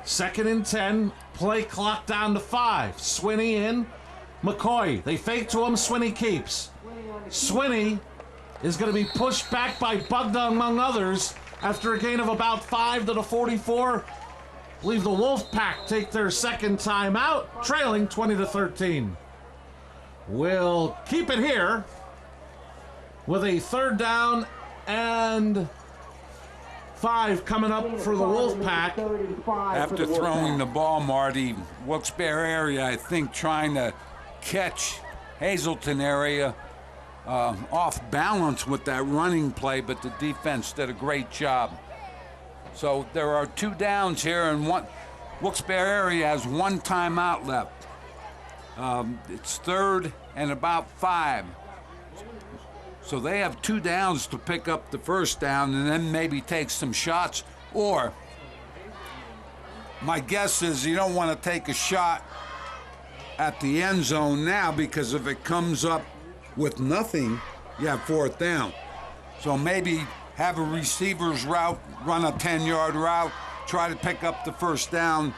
2nd and 10, play clock down to 5. Swinney in, McCoy. They fake to him, Swinney keeps. Swinney is going to be pushed back by Bugda, among others, after a gain of about 5 to the 44. I believe the Wolfpack take their second timeout, trailing 20-13. We'll keep it here with a 3rd down and 5 coming up for the Wolfpack. After throwing the ball, Marty, Wilkes-Barre area, I think, trying to catch Hazleton area off balance with that running play, but the defense did a great job. So there are 2 downs here, and Wilkes-Barre area has 1 timeout left. It's 3rd and about 5. So they have 2 downs to pick up the 1st down and then maybe take some shots. Or my guess is you don't want to take a shot at the end zone now, because if it comes up with nothing, you have 4th down. So maybe have a receiver's route, run a 10-yard route, try to pick up the 1st down,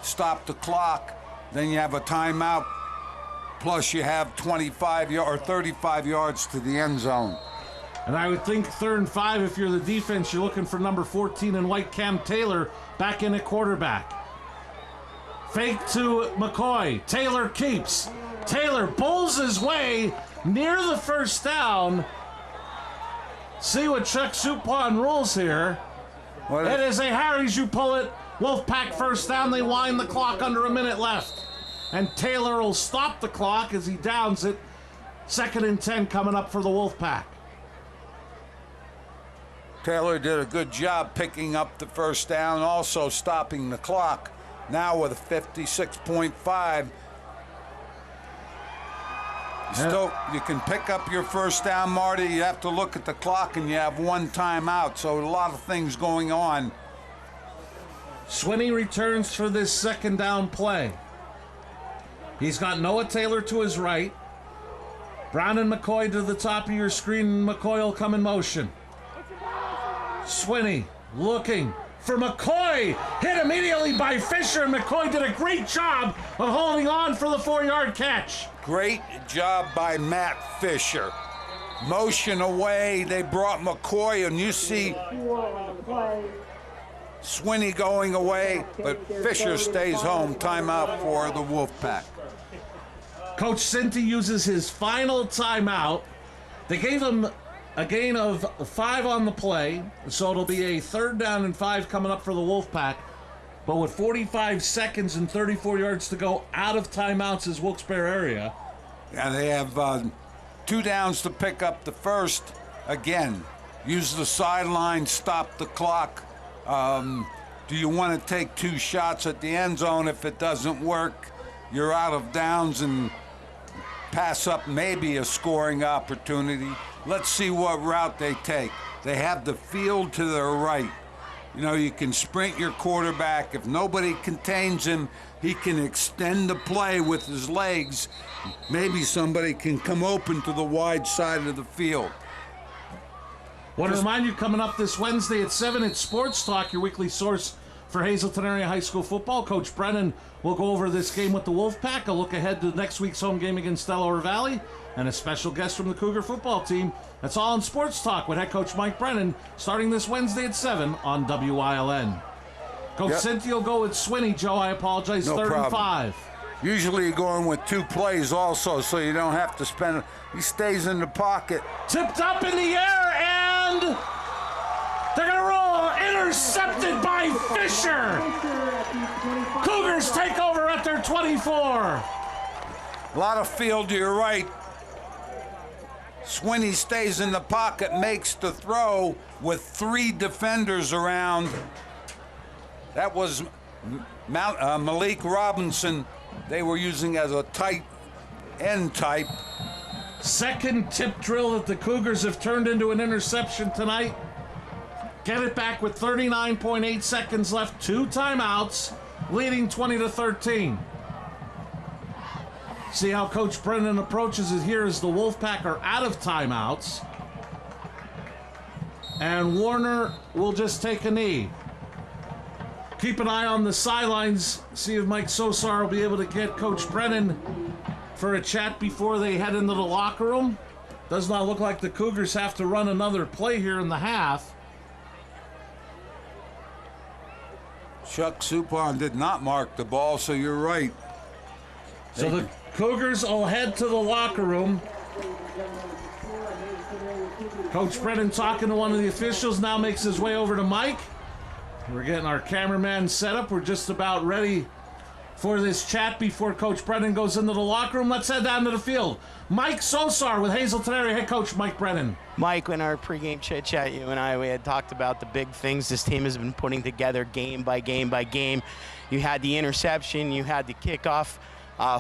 stop the clock, then you have a timeout, plus you have 25 or 35 yards to the end zone. And I would think 3rd and 5, if you're the defense, you're looking for number 14 in white, Cam Taylor, back in at quarterback. Fake to McCoy. Taylor keeps. Taylor bowls his way near the 1st down. See what Chuck Supon rules here. It is a Harry's you pull it. Wolfpack 1st down. They wind the clock under a minute left. And Taylor will stop the clock as he downs it. 2nd and 10 coming up for the Wolfpack. Taylor did a good job picking up the 1st down, also stopping the clock. Now with a 56.5. You can pick up your 1st down, Marty. You have to look at the clock, and you have 1 timeout, so a lot of things going on. Swinney returns for this 2nd down play. He's got Noah Taylor to his right. Brown and McCoy to the top of your screen. McCoy will come in motion. Swinney looking for McCoy. Hit immediately by Fisher, and McCoy did a great job of holding on for the 4-yard catch. Great job by Matt Fisher. Motion away. They brought McCoy, and you see Swinney going away, but Fisher stays home. Timeout for the Wolfpack. Coach Cinti uses his final timeout. They gave him a gain of 5 on the play, so it'll be a 3rd down and 5 coming up for the Wolfpack. But with 45 seconds and 34 yards to go out of timeouts is Wilkes-Barre area. Yeah, they have 2 downs to pick up the 1st. Again, use the sideline, stop the clock. Do you want to take 2 shots at the end zone? If it doesn't work, you're out of downs and pass up maybe a scoring opportunity. Let's see what route they take. They have the field to their right. You know, you can sprint your quarterback. If nobody contains him, he can extend the play with his legs. Maybe somebody can come open to the wide side of the field. Want to remind you, coming up this Wednesday at 7, it's Sports Talk, your weekly source for Hazleton area high school football. Coach Brennan will go over this game with the Wolfpack, a look ahead to next week's home game against Delaware Valley, and a special guest from the Cougar football team. That's all in Sports Talk with head coach Mike Brennan, starting this Wednesday at 7 on WILN. Coach Cinti will go with Swinney. Joe, I apologize, No 3rd problem. and 5. Usually you're going with 2 plays also, so you don't have to spend. He stays in the pocket. Tipped up in the air, and they're going to roll. Intercepted by Fisher. Cougars take over at their 24. A lot of field to your right. Swinney stays in the pocket, makes the throw with 3 defenders around. That was Malik Robinson. They were using as a tight end type. Second tip drill that the Cougars have turned into an interception tonight. get it back with 39.8 seconds left, 2 timeouts, leading 20-13. See how Coach Brennan approaches it here as the Wolfpack are out of timeouts. And Warner will just take a knee. Keep an eye on the sidelines, see if Mike Sosar will be able to get Coach Brennan for a chat before they head into the locker room. Does not look like the Cougars have to run another play here in the half. Chuck Supon did not mark the ball, so you're right. So the Cougars will head to the locker room. Coach Brennan talking to one of the officials, now makes his way over to Mike. We're getting our cameraman set up. We're just about ready for this chat before Coach Brennan goes into the locker room. Let's head down to the field. Mike Sosar with Hazleton area head coach Mike Brennan. Mike, in our pregame chit-chat, you and I, we had talked about the big things this team has been putting together game by game by game. You had the interception, you had the kickoff,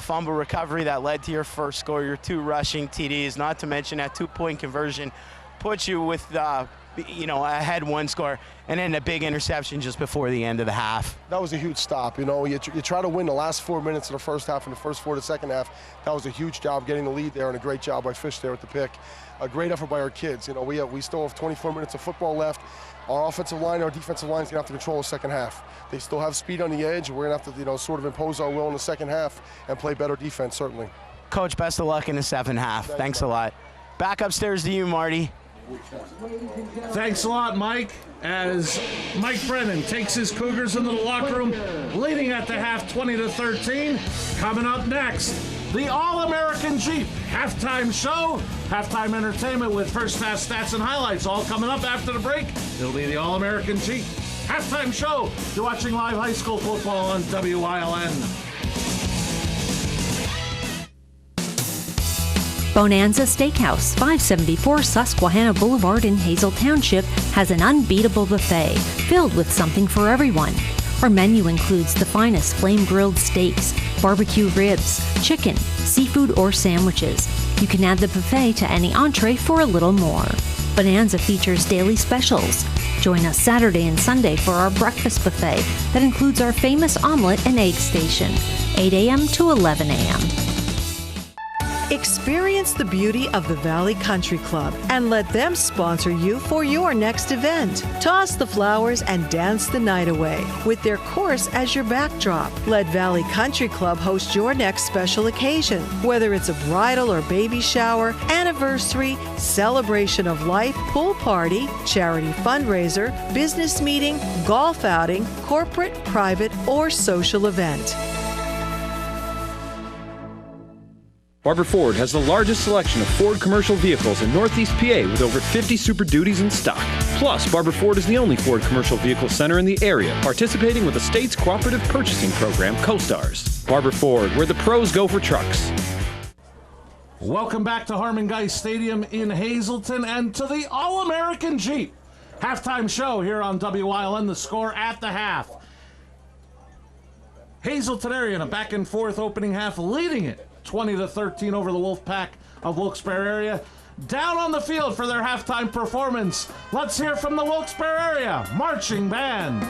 fumble recovery that led to your first score, your 2 rushing TDs, not to mention that 2-point conversion puts you with ahead 1 score, and then a big interception just before the end of the half. That was a huge stop. You try to win the last 4 minutes of the first half and the first 4 of the second half. That was a huge job getting the lead there, and a great job by Fish there with the pick. A great effort by our kids. We still have 24 minutes of football left. Our offensive line, our defensive line is going to have to control the second half. They still have speed on the edge. We're going to have to, sort of impose our will in the second half and play better defense, certainly. Coach, best of luck in the second half. Thanks a lot. Back upstairs to you, Marty. Thanks a lot, Mike, as Mike Brennan takes his Cougars into the locker room, leading at the half 20-13. Coming up next, the All-American Jeep halftime show, halftime entertainment with first half stats and highlights, all coming up after the break. It'll be the All-American Jeep halftime show. You're watching live high school football on WYLN. Bonanza Steakhouse, 574 Susquehanna Boulevard in Hazel Township, has an unbeatable buffet filled with something for everyone. Our menu includes the finest flame-grilled steaks, barbecue ribs, chicken, seafood, or sandwiches. You can add the buffet to any entree for a little more. Bonanza features daily specials. Join us Saturday and Sunday for our breakfast buffet that includes our famous omelet and egg station, 8 a.m. to 11 a.m. Experience the beauty of the Valley Country Club and let them sponsor you for your next event. Toss the flowers and dance the night away with their course as your backdrop. Let Valley Country Club host your next special occasion, whether it's a bridal or baby shower, anniversary, celebration of life, pool party, charity fundraiser, business meeting, golf outing, corporate, private, or social event. Barber Ford has the largest selection of Ford commercial vehicles in Northeast PA with over 50 Super Duties in stock. Plus, Barber Ford is the only Ford commercial vehicle center in the area, participating with the state's cooperative purchasing program, CoStars. Barber Ford, where the pros go for trucks. Welcome back to Harmon Geist Stadium in Hazleton and to the All-American Jeep halftime show here on WYLN. The score at the half. Hazleton area in a back and forth opening half, leading it 20-13 over the Wolfpack of Wilkes-Barre area. Down on the field for their halftime performance, let's hear from the Wilkes-Barre area marching band.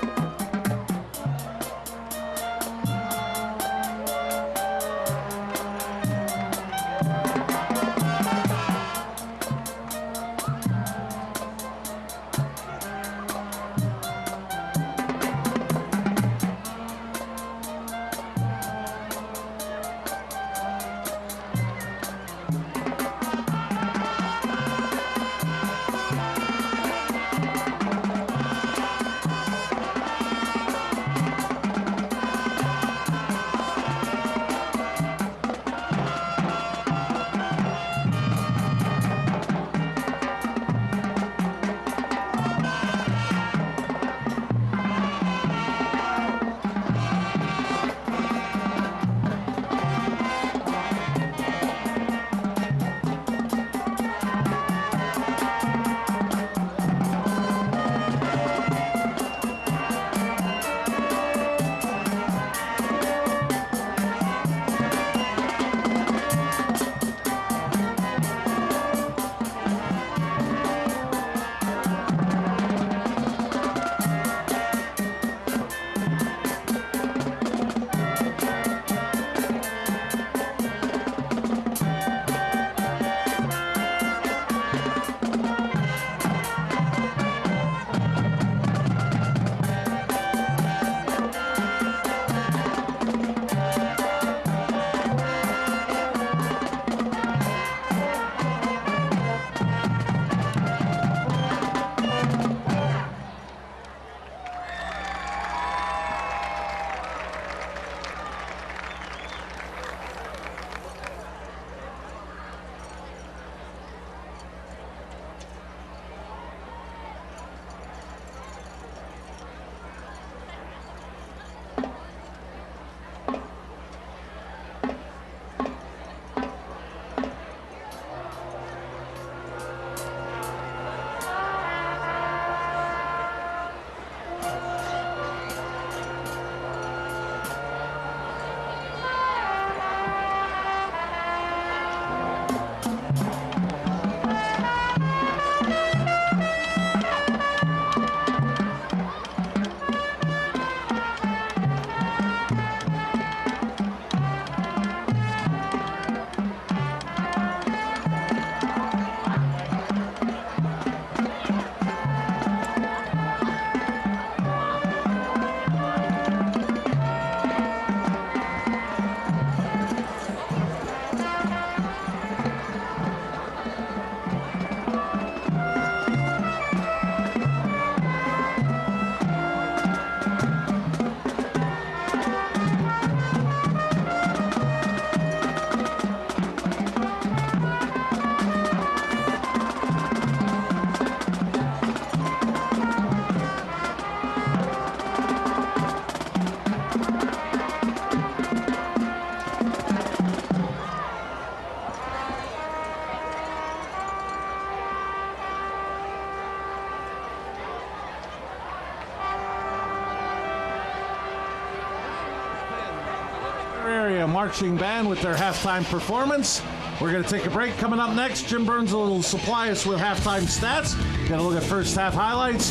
marching band with their halftime performance. We're going to take a break. Coming up next, Jim Burns will supply us with halftime stats. Going to look at first half highlights.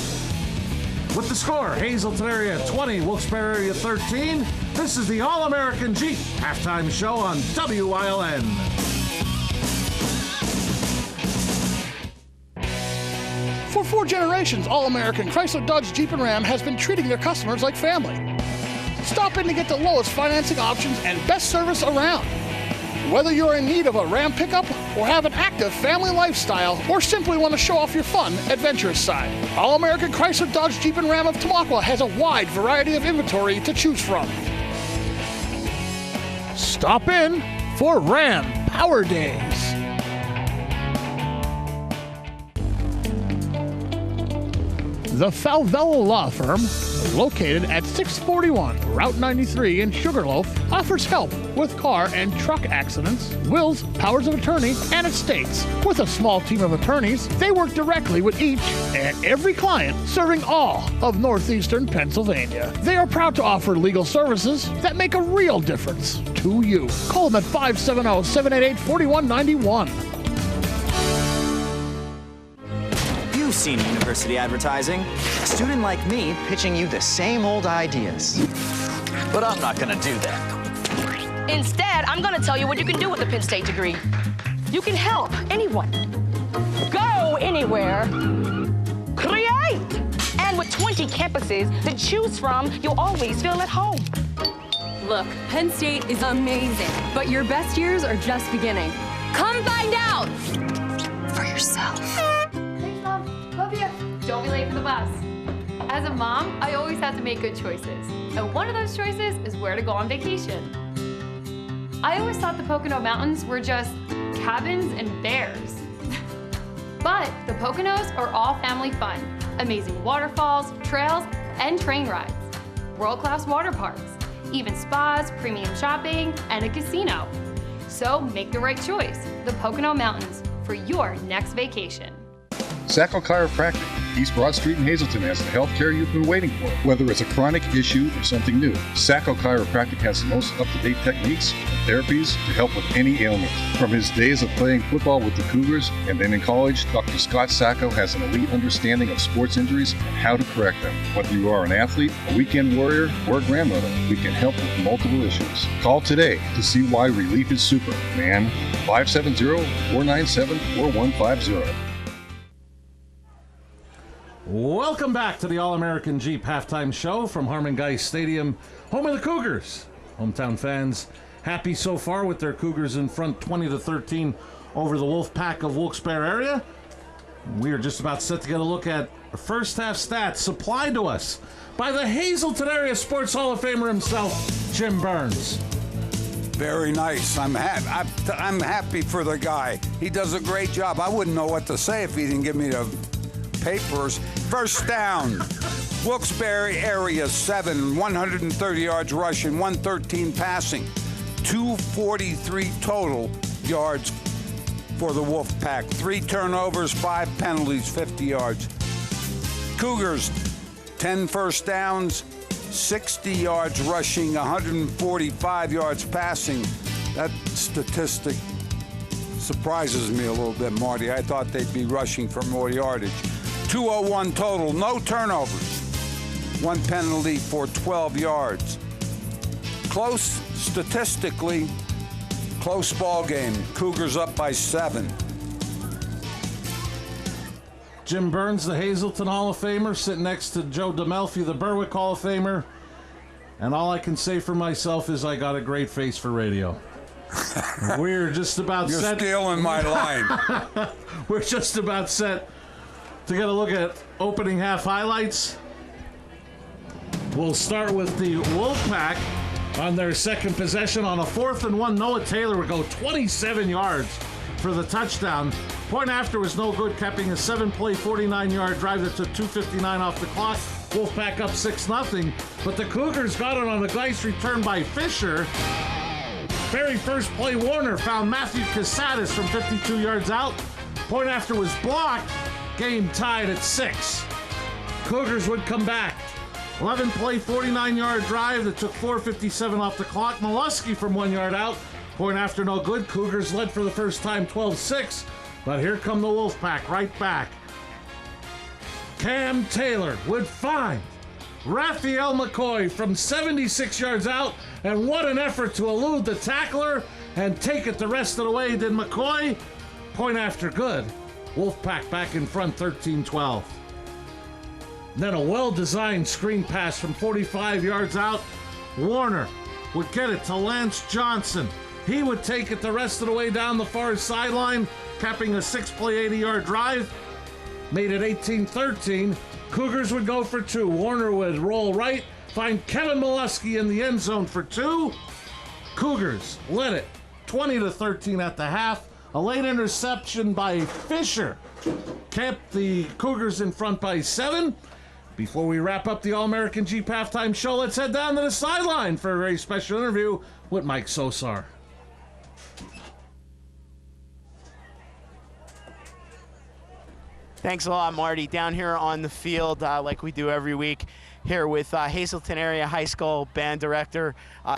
With the score, Hazleton area 20, Wilkes-Barre area 13. This is the All-American Jeep halftime show on WILN. For 4 generations, All-American Chrysler, Dodge, Jeep, and Ram has been treating their customers like family. Stop in to get the lowest financing options and best service around. Whether you're in need of a Ram pickup or have an active family lifestyle or simply want to show off your fun, adventurous side, All-American Chrysler, Dodge, Jeep, and Ram of Tamaqua has a wide variety of inventory to choose from. Stop in for Ram Power Days. The Falvella Law Firm, located at 641 Route 93 in Sugarloaf, offers help with car and truck accidents, wills, powers of attorney, and estates. With a small team of attorneys, they work directly with each and every client, serving all of northeastern Pennsylvania. They are proud to offer legal services that make a real difference to you. Call them at 570-788-4191. You've seen university advertising. A student like me pitching you the same old ideas. But I'm not gonna do that. Instead, I'm gonna tell you what you can do with a Penn State degree. You can help anyone. Go anywhere. Create! And with 20 campuses to choose from, you'll always feel at home. Look, Penn State is amazing, but your best years are just beginning. Come find out for yourself. Love you. Don't be late for the bus. As a mom, I always have to make good choices. And one of those choices is where to go on vacation. I always thought the Pocono Mountains were just cabins and bears. But the Poconos are all family fun. Amazing waterfalls, trails, and train rides. World-class water parks, even spas, premium shopping, and a casino. So make the right choice. The Pocono Mountains for your next vacation. Sacco Chiropractic, East Broad Street in Hazleton has the healthcare you've been waiting for. Whether it's a chronic issue or something new, Sacco Chiropractic has the most up-to-date techniques and therapies to help with any ailment. From his days of playing football with the Cougars and then in college, Dr. Scott Sacco has an elite understanding of sports injuries and how to correct them. Whether you are an athlete, a weekend warrior, or a grandmother, we can help with multiple issues. Call today to see why relief is super, man. 570-497-4150. Welcome back to the All-American Jeep halftime show from Harmon Geist Stadium, home of the Cougars. Hometown fans happy so far with their Cougars in front 20-13 over the Wolfpack of Wilkes-Barre area. We are just about set to get a look at first half stats supplied to us by the Hazleton area Sports Hall of Famer himself, Jim Burns. Very nice. I'm happy for the guy. He does a great job. I wouldn't know what to say if he didn't give me the papers. First down, Wilkes-Barre area 7, 130 yards rushing, 113 passing, 243 total yards for the Wolfpack. 3 turnovers, 5 penalties, 50 yards. Cougars, 10 first downs, 60 yards rushing, 145 yards passing. That statistic surprises me a little bit, Marty. I thought they'd be rushing for more yardage. 201 total, no turnovers. 1 penalty for 12 yards. Close, statistically, close ball game. Cougars up by 7. Jim Burns, the Hazleton Hall of Famer, sitting next to Joe DeMelfi, the Berwick Hall of Famer. And all I can say for myself is I got a great face for radio. We're just about You're set. You're stealing my line. We're just about set to get a look at opening half highlights. We'll start with the Wolfpack on their second possession on a 4th and 1. Noah Taylor would go 27 yards for the touchdown. Point after was no good, capping a 7-play, 49-yard drive that took 2:59 off the clock. Wolfpack up 6-0, but the Cougars got it on a nice return by Fisher. Very first play, Warner found Matthew Casadas from 52 yards out. Point after was blocked. Game tied at 6. Cougars would come back 11-play, 49-yard drive that took 4:57 off the clock. Molesky from 1 yard out. Point after no good. Cougars led for the first time 12-6. But here come the Wolfpack right back. Cam Taylor would find Raphael McCoy from 76 yards out. And what an effort to elude the tackler and take it the rest of the way did McCoy. Point after good. Wolfpack back in front 13-12. Then a well-designed screen pass from 45 yards out. Warner would get it to Lance Johnson. He would take it the rest of the way down the far sideline, capping a 6-play, 80-yard drive. Made it 18-13. Cougars would go for 2. Warner would roll right, find Kevin Molesky in the end zone for 2. Cougars led it 20-13 at the half. A late interception by Fisher kept the Cougars in front by 7. Before we wrap up the All-American Jeep halftime show, let's head down to the sideline for a very special interview with Mike Sosar. Thanks a lot, Marty. Down here on the field, like we do every week, here with Hazleton Area High School Band Director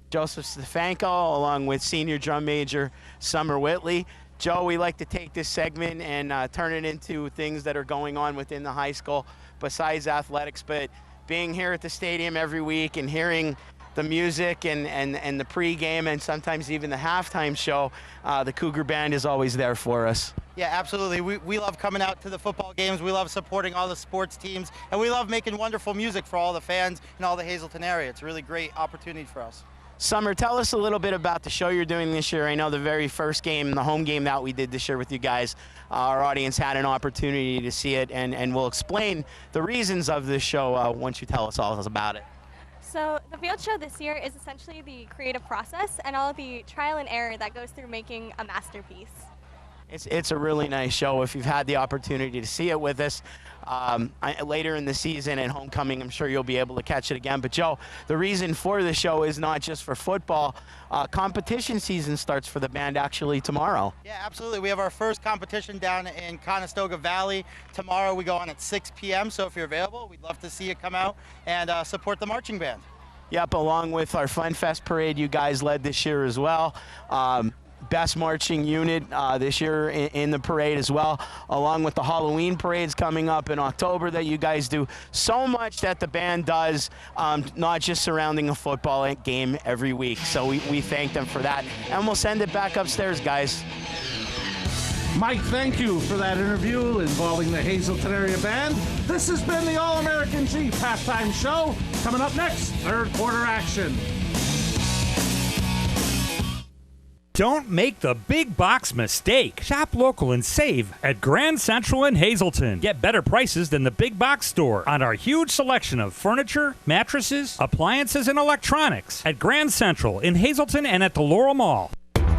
Joseph Stefanko, along with Senior Drum Major Summer Whitley. Joe, we like to take this segment and turn it into things that are going on within the high school besides athletics, but being here at the stadium every week and hearing the music and the pregame and sometimes even the halftime show, the Cougar Band is always there for us. Yeah, absolutely. We love coming out to the football games. We love supporting all the sports teams, and we love making wonderful music for all the fans in all the Hazleton area. It's a really great opportunity for us. Summer, tell us a little bit about the show you're doing this year. I know the very first game, the home game that we did this year with you guys, our audience had an opportunity to see it, and we'll explain the reasons of this show once you tell us all about it. So the field show this year is essentially the creative process and all the trial and error that goes through making a masterpiece. It's a really nice show. If you've had the opportunity to see it with us later in the season and homecoming, I'm sure you'll be able to catch it again. But Joe, the reason for the show is not just for football. Competition season starts for the band actually tomorrow. Yeah, absolutely. We have our first competition down in Conestoga Valley. Tomorrow we go on at 6 p.m. So if you're available, we'd love to see you come out and support the marching band. Yep, along with our Fun Fest parade you guys led this year as well. Best marching unit this year in the parade as well, along with the Halloween parades coming up in October that you guys do. So much that the band does, not just surrounding a football game every week. So we thank them for that. And we'll send it back upstairs, guys. Mike, thank you for that interview involving the Hazleton Area Band. This has been the All-American Jeep halftime show. Coming up next, third quarter action. Don't make the big box mistake. Shop local and save at Grand Central in Hazleton. Get better prices than the big box store on our huge selection of furniture, mattresses, appliances, and electronics at Grand Central in Hazleton and at the Laurel Mall.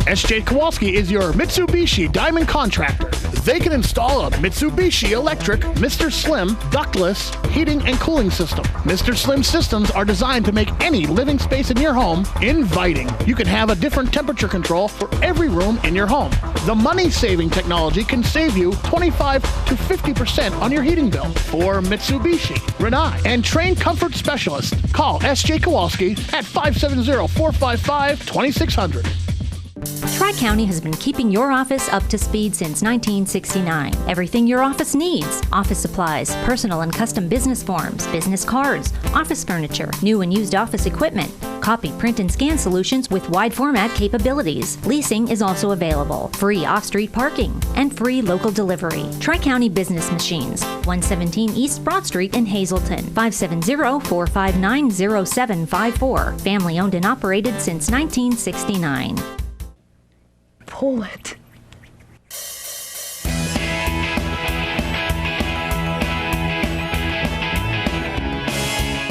S.J. Kowalski is your Mitsubishi Diamond Contractor. They can install a Mitsubishi electric Mr. Slim ductless heating and cooling system. Mr. Slim systems are designed to make any living space in your home inviting. You can have a different temperature control for every room in your home. The money-saving technology can save you 25 to 50% on your heating bill. For Mitsubishi, Rinnai, and trained comfort specialists, call S.J. Kowalski at 570-455-2600. Tri-County has been keeping your office up to speed since 1969. Everything your office needs: office supplies, personal and custom business forms, business cards, office furniture, new and used office equipment, copy, print, and scan solutions with wide format capabilities. Leasing is also available, free off-street parking, and free local delivery. Tri-County Business Machines, 117 East Broad Street in Hazleton, 570-459-0754. Family owned and operated since 1969. Pull it.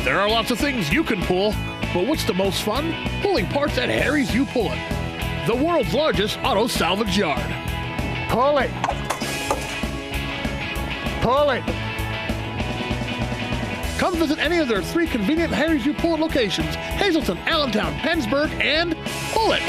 There are lots of things you can pull, but what's the most fun? Pulling parts at Harry's You Pull It, the world's largest auto salvage yard. Pull it. Pull it. Come visit any of their 3 convenient Harry's You Pull It locations: Hazleton, Allentown, Pennsburg, and Pull It.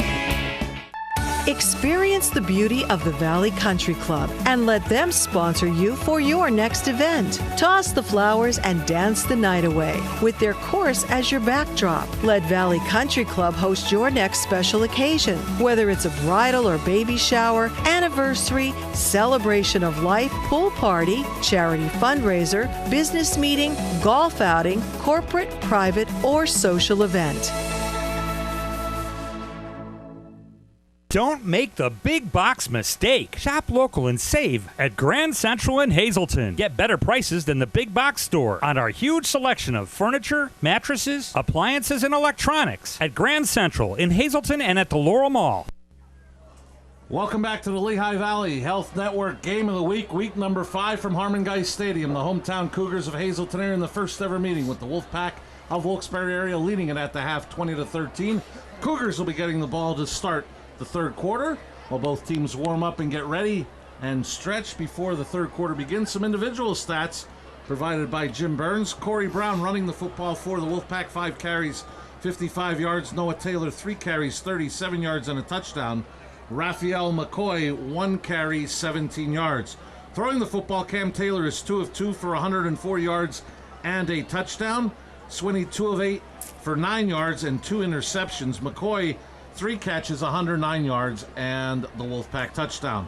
Experience the beauty of the Valley Country Club and let them sponsor you for your next event. Toss the flowers and dance the night away with their course as your backdrop. Let Valley Country Club host your next special occasion, whether it's a bridal or baby shower, anniversary, celebration of life, pool party, charity fundraiser, business meeting, golf outing, corporate, private, or social event. Don't make the big box mistake. Shop local and save at Grand Central in Hazleton. Get better prices than the big box store on our huge selection of furniture, mattresses, appliances, and electronics at Grand Central in Hazleton and at the Laurel Mall. Welcome back to the Lehigh Valley Health Network Game of the Week, week number 5 from Harmon-Geist Stadium. The hometown Cougars of Hazleton are in the first ever meeting with the Wolfpack of Wilkes-Barre area, leading it at the half 20-13. Cougars will be getting the ball to start the third quarter while both teams warm up and get ready and stretch before the third quarter begins. Some individual stats provided by Jim Burns. Corey Brown running the football for the Wolfpack, 5 carries, 55 yards. Noah Taylor, 3 carries, 37 yards and a touchdown. Raphael McCoy, 1 carry, 17 yards. Throwing the football, Cam Taylor is 2 of 2 for 104 yards and a touchdown. Swinney, 2 of 8 for 9 yards and 2 interceptions. McCoy, 3 catches, 109 yards, and the Wolfpack touchdown.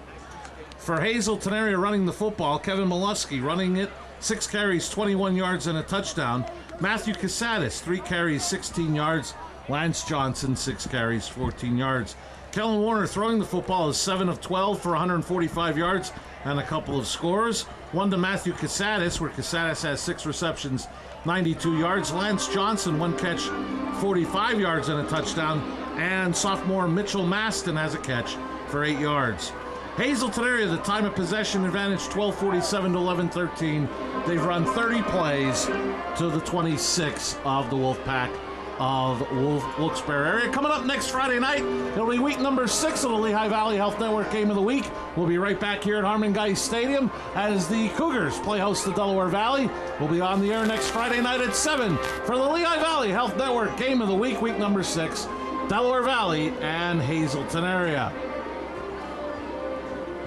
For Hazleton area running the football, Kevin Molesky running it, 6 carries, 21 yards, and a touchdown. Matthew Casadas, 3 carries, 16 yards. Lance Johnson, 6 carries, 14 yards. Kellen Warner throwing the football is 7 of 12 for 145 yards and a couple of scores. 1 to Matthew Casadas, where Casadas has 6 receptions, 92 yards. Lance Johnson, 1 catch, 45 yards and a touchdown. And sophomore Mitchell Maston has a catch for 8 yards. Hazleton area, the time of possession advantage, 12:47 to 11:13. They've run 30 plays to the 26 of the Wolfpack of Wilkes-Barre area. Coming up next Friday night, it'll be week number 6 of the Lehigh Valley Health Network Game of the Week. We'll be right back here at Harmon-Geist Stadium as the Cougars play host to Delaware Valley. We'll be on the air next Friday night at 7 for the Lehigh Valley Health Network Game of the Week, week number 6. Delaware Valley and Hazleton area.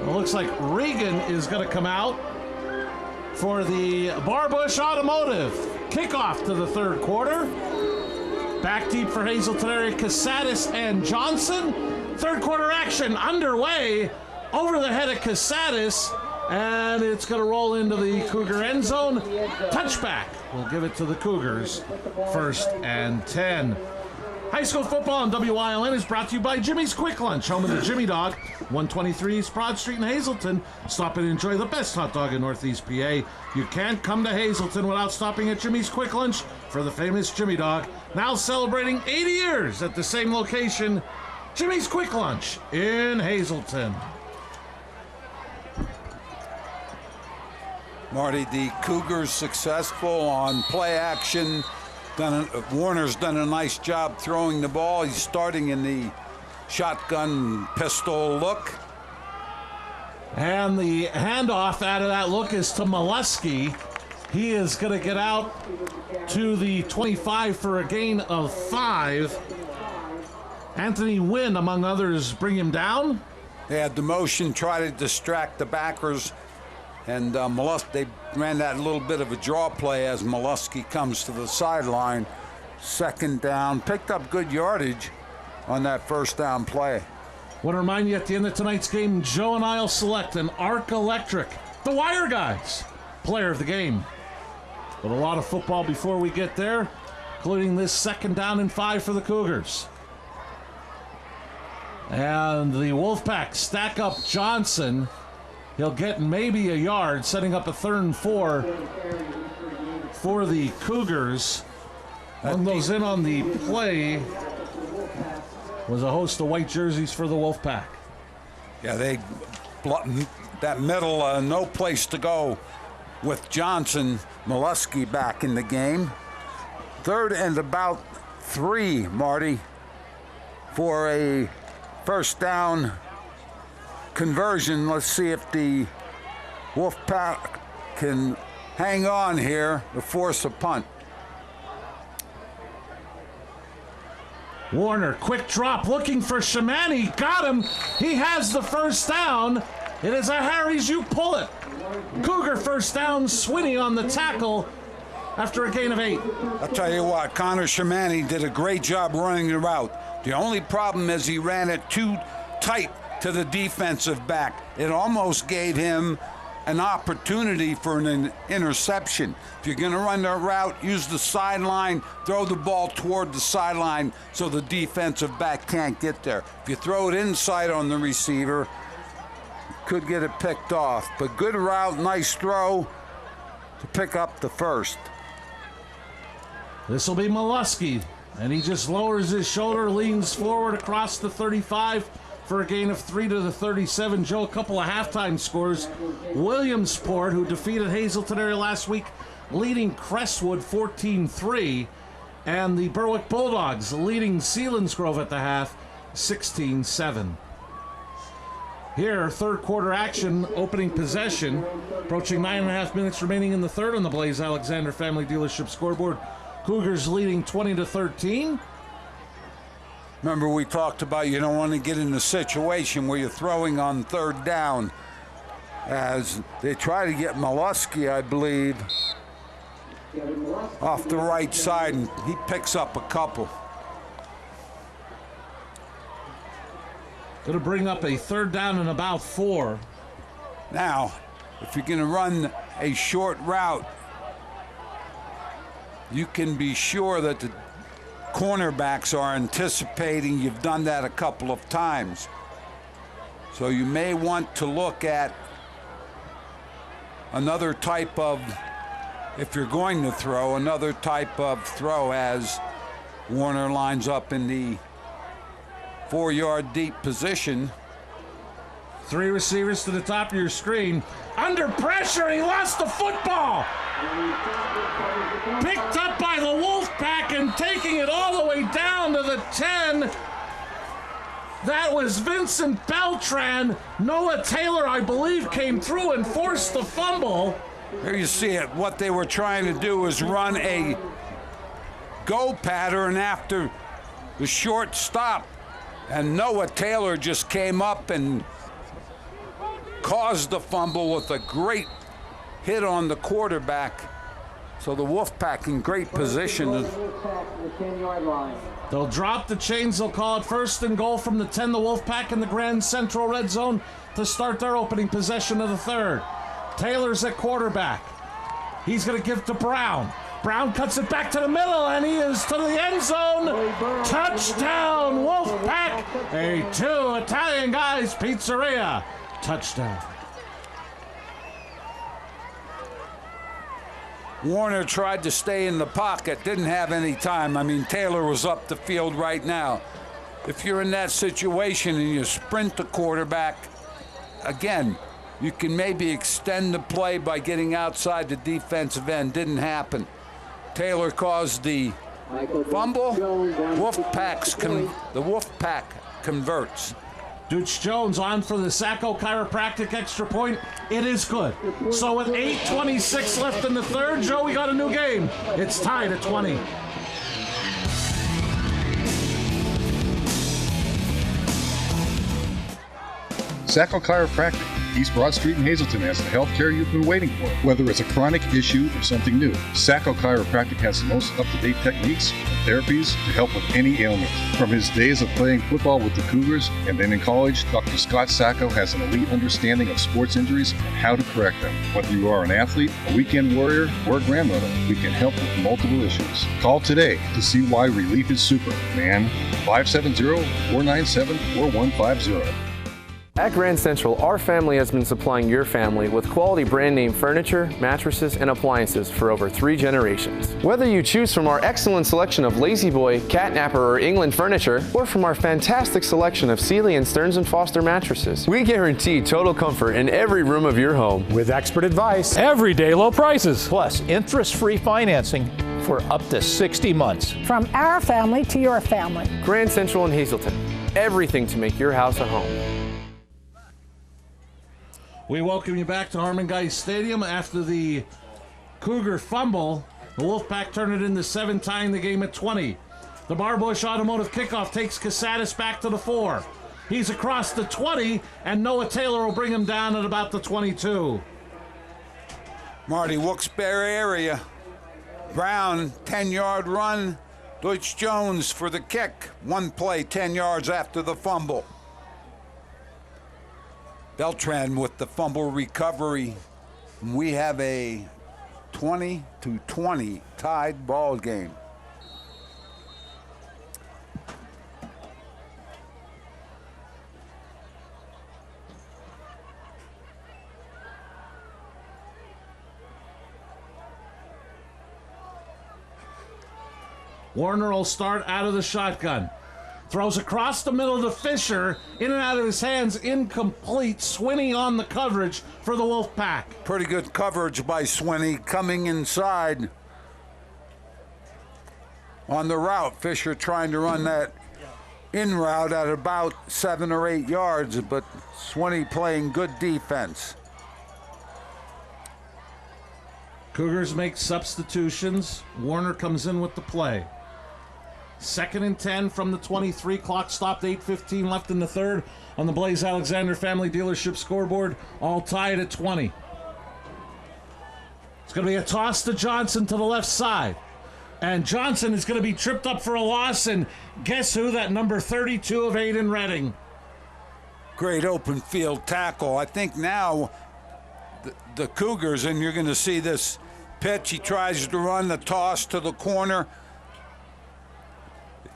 It looks like Regan is going to come out for the Barbush Automotive kickoff to the third quarter. Back deep for Hazleton area, Casadas and Johnson. Third quarter action underway over the head of Casadas, and it's going to roll into the Cougar end zone. Touchback. We'll give it to the Cougars. 1st and 10. High school football on WILN is brought to you by Jimmy's Quick Lunch, home of the Jimmy Dog, 123 East Broad Street in Hazleton. Stop and enjoy the best hot dog in Northeast PA. You can't come to Hazleton without stopping at Jimmy's Quick Lunch for the famous Jimmy Dog. Now celebrating 80 years at the same location, Jimmy's Quick Lunch in Hazleton. Marty, the Cougars successful on play action. Warner's done a nice job throwing the ball. He's starting in the shotgun pistol look. And the handoff out of that look is to Molesky. He is going to get out to the 25 for a gain of 5. Anthony Wynn, among others, bring him down. They had the motion, try to distract the backers. And they ran that little bit of a draw play as Molesky comes to the sideline. 2nd down, picked up good yardage on that 1st down play. Want to remind you at the end of tonight's game, Joe and I will select an Arc Electric, the Wire Guys, player of the game. But a lot of football before we get there, including this 2nd down and 5 for the Cougars. And the Wolfpack stack up Johnson. He'll get maybe a yard, setting up a 3rd and 4 for the Cougars. One goes in on the play was a host of white jerseys for the Wolfpack. Yeah, that middle, no place to go with Johnson. Molesky back in the game. 3rd and about 3, Marty, for a 1st down conversion. Let's see if the Wolfpack can hang on here to force a punt. Warner, quick drop, looking for Shamani. Got him. He has the first down. It is a Harry's, you pull it. Cougar first down, Swinney on the tackle after a gain of 8. I'll tell you what, Connor Shamani did a great job running the route. The only problem is he ran it too tight to the defensive back. It almost gave him an opportunity for an interception. If you're going to run that route, use the sideline, throw the ball toward the sideline so the defensive back can't get there. If you throw it inside on the receiver, could get it picked off. But good route, nice throw to pick up the first. This will be Molesky, and he just lowers his shoulder, leans forward across the 35 for a gain of 3 to the 37. Joe, a couple of halftime scores. Williamsport, who defeated Hazleton area last week, leading Crestwood 14-3. And the Berwick Bulldogs leading Selinsgrove at the half 16-7. Here, third quarter action, opening possession. Approaching 9.5 minutes remaining in the third on the Blaze Alexander Family Dealership scoreboard. Cougars leading 20-13. Remember, we talked about you don't want to get in a situation where you're throwing on third down, as they try to get Molesky, I believe, off the right side, and he picks up a couple. Going to bring up a third down and about 4. Now, if you're going to run a short route, you can be sure that the cornerbacks are anticipating you've done that a couple of times. So you may want to look at another type of, if you're going to throw, another type of throw as Warner lines up in the 4-yard deep position. 3 receivers to the top of your screen. Under pressure, he lost the football. Picked up by the Wolfpack and taking it all the way down to the 10. That was Vincent Beltran. Noah Taylor, I believe, came through and forced the fumble. Here you see it. What they were trying to do is run a go pattern after the short stop. And Noah Taylor just came up and caused the fumble with a great hit on the quarterback. So the Wolfpack in great position. They'll drop the chains. They'll call it first and goal from the 10. The Wolfpack in the Grand Central red zone to start their opening possession of the third. Taylor's at quarterback. He's going to give to Brown. Brown cuts it back to the middle, and he is to the end zone. Touchdown, Wolfpack. A 2 Italian Guys Pizzeria touchdown. Warner tried to stay in the pocket, didn't have any time. I mean, Taylor was up the field right now. If you're in that situation and you sprint the quarterback, again, you can maybe extend the play by getting outside the defensive end. Didn't happen. Taylor caused the fumble. The Wolfpack converts. Dutch Jones on for the Sacco Chiropractic extra point. It is good. So with 8:26 left in the third, Joe, we got a new game. It's tied at 20. Sacco Chiropractic, East Broad Street in Hazleton, has the health care you've been waiting for. Whether it's a chronic issue or something new, Sacco Chiropractic has the most up-to-date techniques and therapies to help with any ailment. From his days of playing football with the Cougars and then in college, Dr. Scott Sacco has an elite understanding of sports injuries and how to correct them. Whether you are an athlete, a weekend warrior, or a grandmother, we can help with multiple issues. Call today to see why relief is super, man. 570-497-4150. At Grand Central, our family has been supplying your family with quality brand name furniture, mattresses, and appliances for over 3 generations. Whether you choose from our excellent selection of Lazy Boy, Catnapper, or England furniture, or from our fantastic selection of Sealy and Stearns & Foster mattresses, we guarantee total comfort in every room of your home. With expert advice, everyday low prices, plus interest-free financing for up to 60 months. From our family to your family. Grand Central in Hazleton. Everything to make your house a home. We welcome you back to Harmon Guys Stadium after the Cougar fumble. The Wolfpack turned it into 7, tying the game at 20. The Barbush Automotive kickoff takes Casadas back to the 4. He's across the 20, and Noah Taylor will bring him down at about the 22. Marty, Wilkes-Barre area. Brown, 10-yard run. Deutsch Jones for the kick. One play, 10 yards after the fumble. Beltran with the fumble recovery. We have a 20-20 tied ball game. Warner will start out of the shotgun. Throws across the middle to Fisher. In and out of his hands, incomplete. Swinney on the coverage for the Wolfpack. Pretty good coverage by Swinney coming inside. On the route, Fisher trying to run that in route at about 7 or 8 yards, but Swinney playing good defense. Cougars make substitutions. Warner comes in with the play. 2nd and 10 from the 23. Clock stopped, 8:15 left in the third on the Blaze Alexander Family Dealership scoreboard. All tied at 20. It's going to be a toss to Johnson to the left side. And Johnson is going to be tripped up for a loss. And guess who? That number 32 of Aiden Redding. Great open field tackle. I think now the Cougars, and you're going to see this pitch. He tries to run the toss to the corner.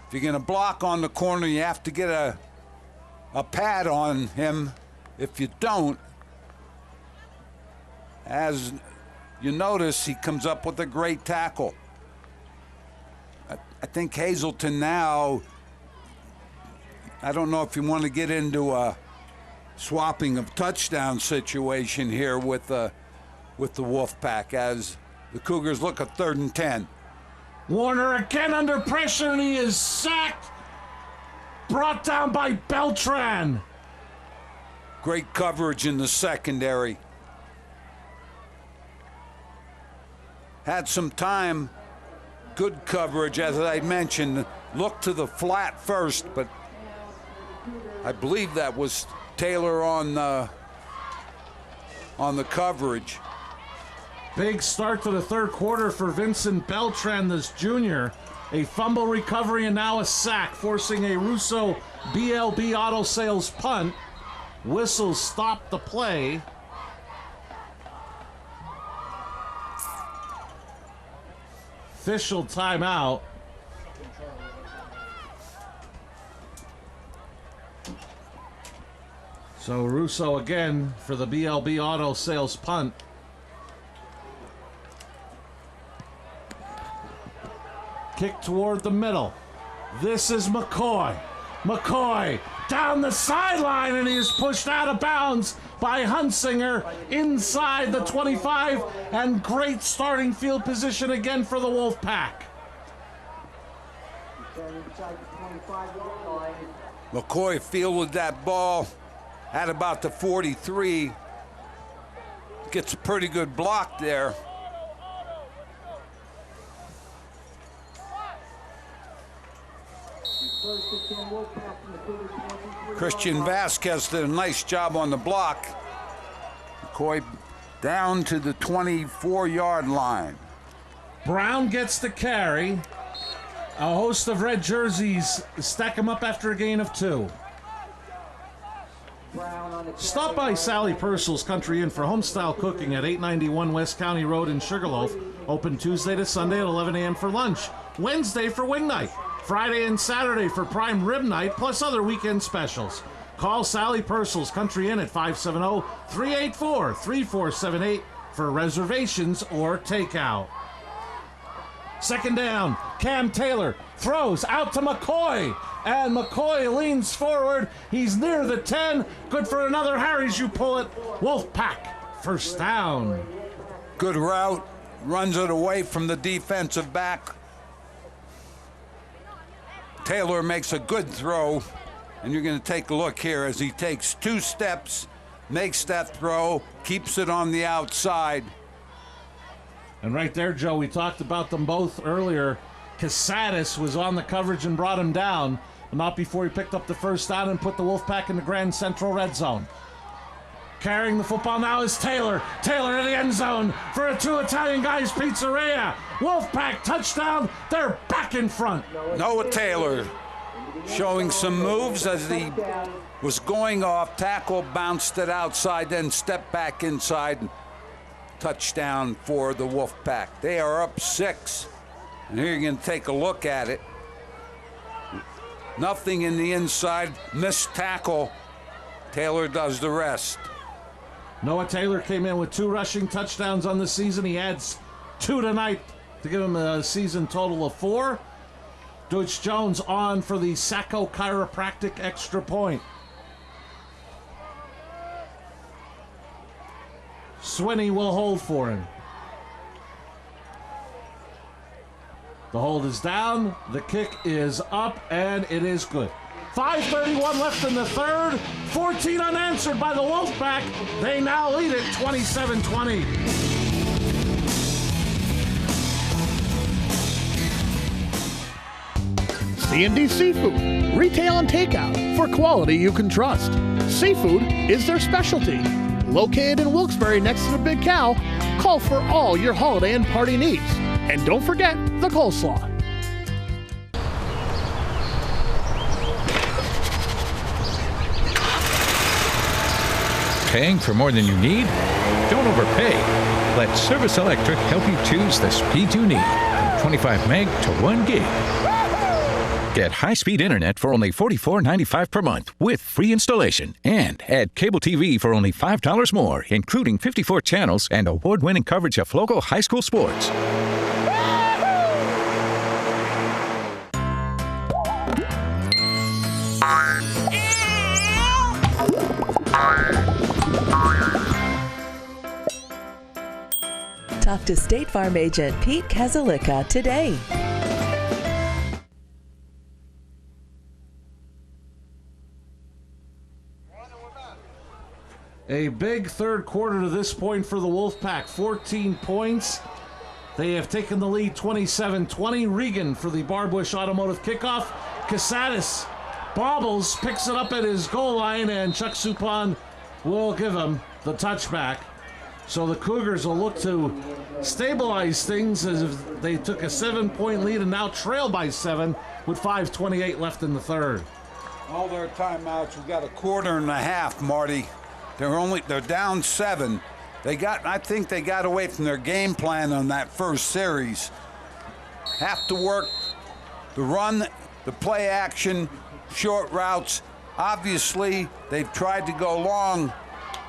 If you're going to block on the corner, you have to get a pad on him. If you don't, as you notice, he comes up with a great tackle. I think Hazleton now, I don't know if you want to get into a swapping of touchdown situation here with the Wolfpack as the Cougars look at 3rd and 10. Warner again under pressure, and he is sacked. Brought down by Beltran. Great coverage in the secondary. Had some time. Good coverage, as I mentioned. Looked to the flat first, but I believe that was Taylor on the coverage. Big start to the third quarter for Vincent Beltran, this junior. A fumble recovery and now a sack, forcing a Russo BLB Auto Sales punt. Whistles stop the play. Official timeout. So Russo again for the BLB Auto Sales punt. Kick toward the middle. This is McCoy. McCoy down the sideline, and he is pushed out of bounds by Hunsinger inside the 25, and great starting field position again for the Wolfpack. McCoy fielded that ball at about the 43. Gets a pretty good block there. Christian Vasquez did a nice job on the block. McCoy down to the 24-yard line. Brown gets the carry. A host of red jerseys stack him up after a gain of 2. Stop by Sally Purcell's Country Inn for homestyle cooking at 891 West County Road in Sugarloaf. Open Tuesday to Sunday at 11 a.m. for lunch. Wednesday for wing night. Friday and Saturday for prime rib night, plus other weekend specials. Call Sally Purcell's Country Inn at 570-384-3478 for reservations or takeout. 2nd down, Cam Taylor throws out to McCoy, and McCoy leans forward. He's near the 10. Good for another Harry's, you pull it. Wolfpack, 1st down. Good route, runs it away from the defensive back. Taylor makes a good throw, and you're going to take a look here as he takes 2 steps, makes that throw, keeps it on the outside. And right there, Joe, we talked about them both earlier. Casadas was on the coverage and brought him down, but not before he picked up the first down and put the Wolfpack in the Grand Central red zone. Carrying the football now is Taylor. Taylor in the end zone for a Two Italian Guys Pizzeria. Wolfpack touchdown. They're back in front. Noah Taylor showing some moves as he was going off. Tackle, bounced it outside, then stepped back inside. Touchdown for the Wolfpack. They are up 6. And here you're going to take a look at it. Nothing in the inside. Missed tackle. Taylor does the rest. Noah Taylor came in with 2 rushing touchdowns on the season. He adds 2 tonight to give him a season total of 4. Deutsch Jones on for the Sacco Chiropractic extra point. Swinney will hold for him. The hold is down, the kick is up, and it is good. 5:31 left in the third. 14 unanswered by the Wolfpack. They now lead it 27-20. C&D Seafood, retail and takeout for quality you can trust. Seafood is their specialty. Located in Wilkes-Barre next to the Big Cow, call for all your holiday and party needs. And don't forget the coleslaw. Paying for more than you need? Don't overpay. Let Service Electric help you choose the speed you need. From 25 meg to 1 gig. Get high-speed internet for only $44.95 per month with free installation. And add cable TV for only $5 more, including 54 channels and award-winning coverage of local high school sports. Talk to State Farm agent Pete Kazalika today. A big third quarter to this point for the Wolfpack. 14 points. They have taken the lead 27-20. Regan for the Barbush Automotive kickoff. Casadas bobbles, picks it up at his goal line, and Chuck Suppan will give him the touchback. So the Cougars will look to stabilize things as if they took a 7-point lead and now trail by 7 with 5:28 left in the third. All their timeouts, we've got a quarter and a half, Marty. They're down 7. I think they got away from their game plan on that first series. Have to work the run, the play action, short routes. Obviously, they've tried to go long.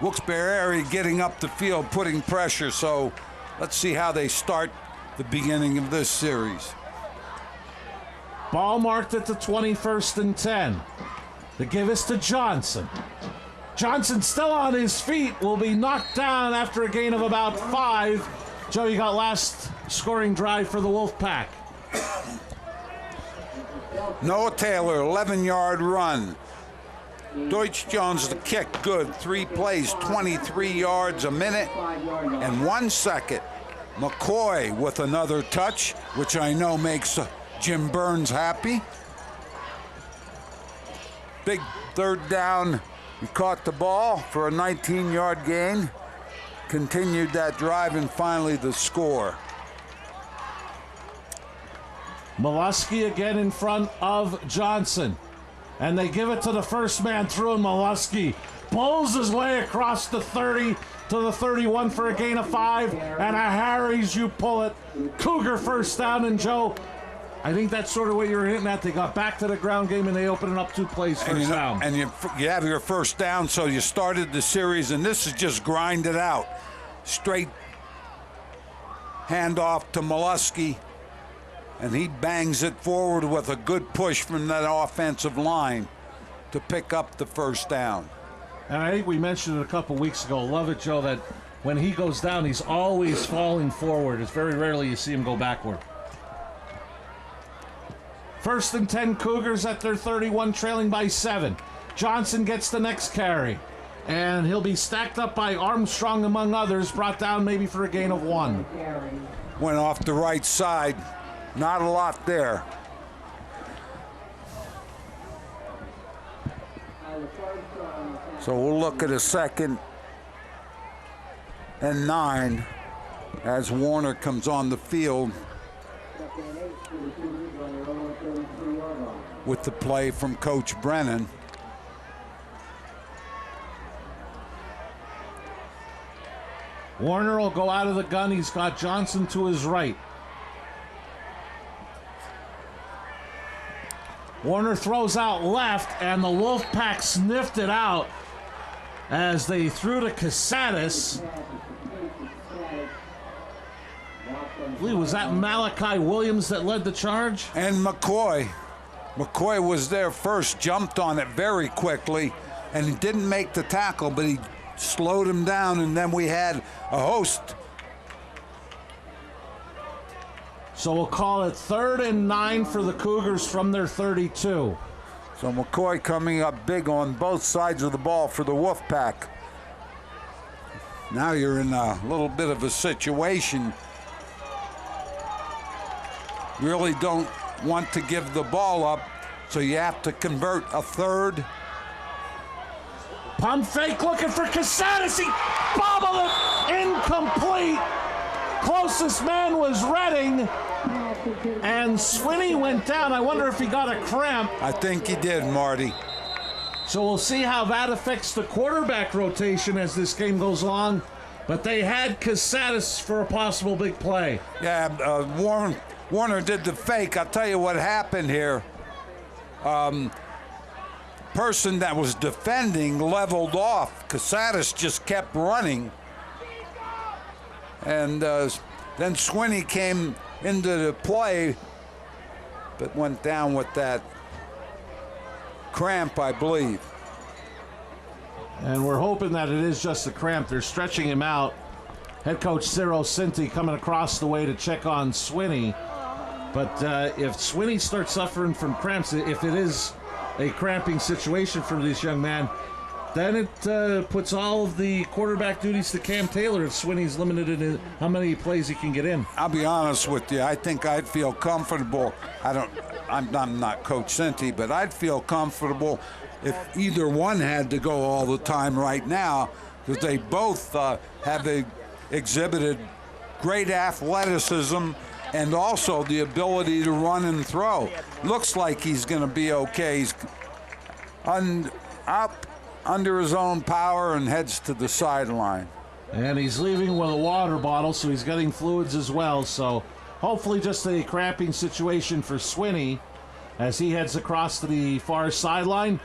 Wilkes-Barre area getting up the field, putting pressure. So let's see how they start the beginning of this series. Ball marked at the 21st and 10. The give is to Johnson. Johnson still on his feet, will be knocked down after a gain of about 5. Joe, you got last scoring drive for the Wolfpack. Noah Taylor, 11-yard run. Deutsch Jones, the kick, good. 3 plays, 23 yards a minute and 1 second. McCoy with another touch, which I know makes Jim Burns happy. Big third down. He caught the ball for a 19-yard gain. Continued that drive, and finally the score. Molesky again in front of Johnson. And they give it to the first man through, and Molesky pulls his way across the 30 to the 31 for a gain of 5. And a Harry's, you pull it. Cougar first down, and Joe, I think that's sort of what you were hitting at. They got back to the ground game, and they opened it up 2 plays first down. And you have your first down, so you started the series, and this is just grind it out. Straight handoff to Molesky, and he bangs it forward with a good push from that offensive line to pick up the first down. And I think we mentioned it a couple weeks ago. Love it, Joe, that when he goes down, he's always falling forward. It's very rarely you see him go backward. First and 10 Cougars at their 31, trailing by 7. Johnson gets the next carry, and he'll be stacked up by Armstrong among others, brought down maybe for a gain of 1. Went off the right side. Not a lot there. So we'll look at a 2nd and 9 as Warner comes on the field with the play from Coach Brennan. Warner will go out of the gun. He's got Johnson to his right. Warner throws out left, and the Wolfpack sniffed it out as they threw to Casadas. I believe, was that Malachi Williams that led the charge? And McCoy. McCoy was there first, jumped on it very quickly, and he didn't make the tackle, but he slowed him down, and then we had a host. So we'll call it 3rd and 9 for the Cougars from their 32. So McCoy coming up big on both sides of the ball for the Wolfpack. Now you're in a little bit of a situation. Really don't want to give the ball up, so you have to convert a 3rd. Pump fake looking for Casadas. He bobbled it incomplete. Closest man was Redding, and Swinney went down. I wonder if he got a cramp. I think he did, Marty. So we'll see how that affects the quarterback rotation as this game goes along. But they had Casadas for a possible big play. Yeah, Warner did the fake. I'll tell you what happened here. Person that was defending leveled off. Casadas just kept running. And then Swinney came into the play, but went down with that cramp, I believe. And we're hoping that it is just a cramp. They're stretching him out. Head coach Ciro Cinti coming across the way to check on Swinney. But if Swinney starts suffering from cramps, if it is a cramping situation for this young man, then it puts all of the quarterback duties to Cam Taylor if Swinney's limited in how many plays he can get in. I'll be honest with you. I think I'd feel comfortable. I'm not Coach Cinti, but I'd feel comfortable if either one had to go all the time right now, because they both have exhibited great athleticism and also the ability to run and throw. Looks like he's going to be okay. He's up under his own power and heads to the sideline. And he's leaving with a water bottle, so he's getting fluids as well. So hopefully just a cramping situation for Swinney as he heads across to the far sideline.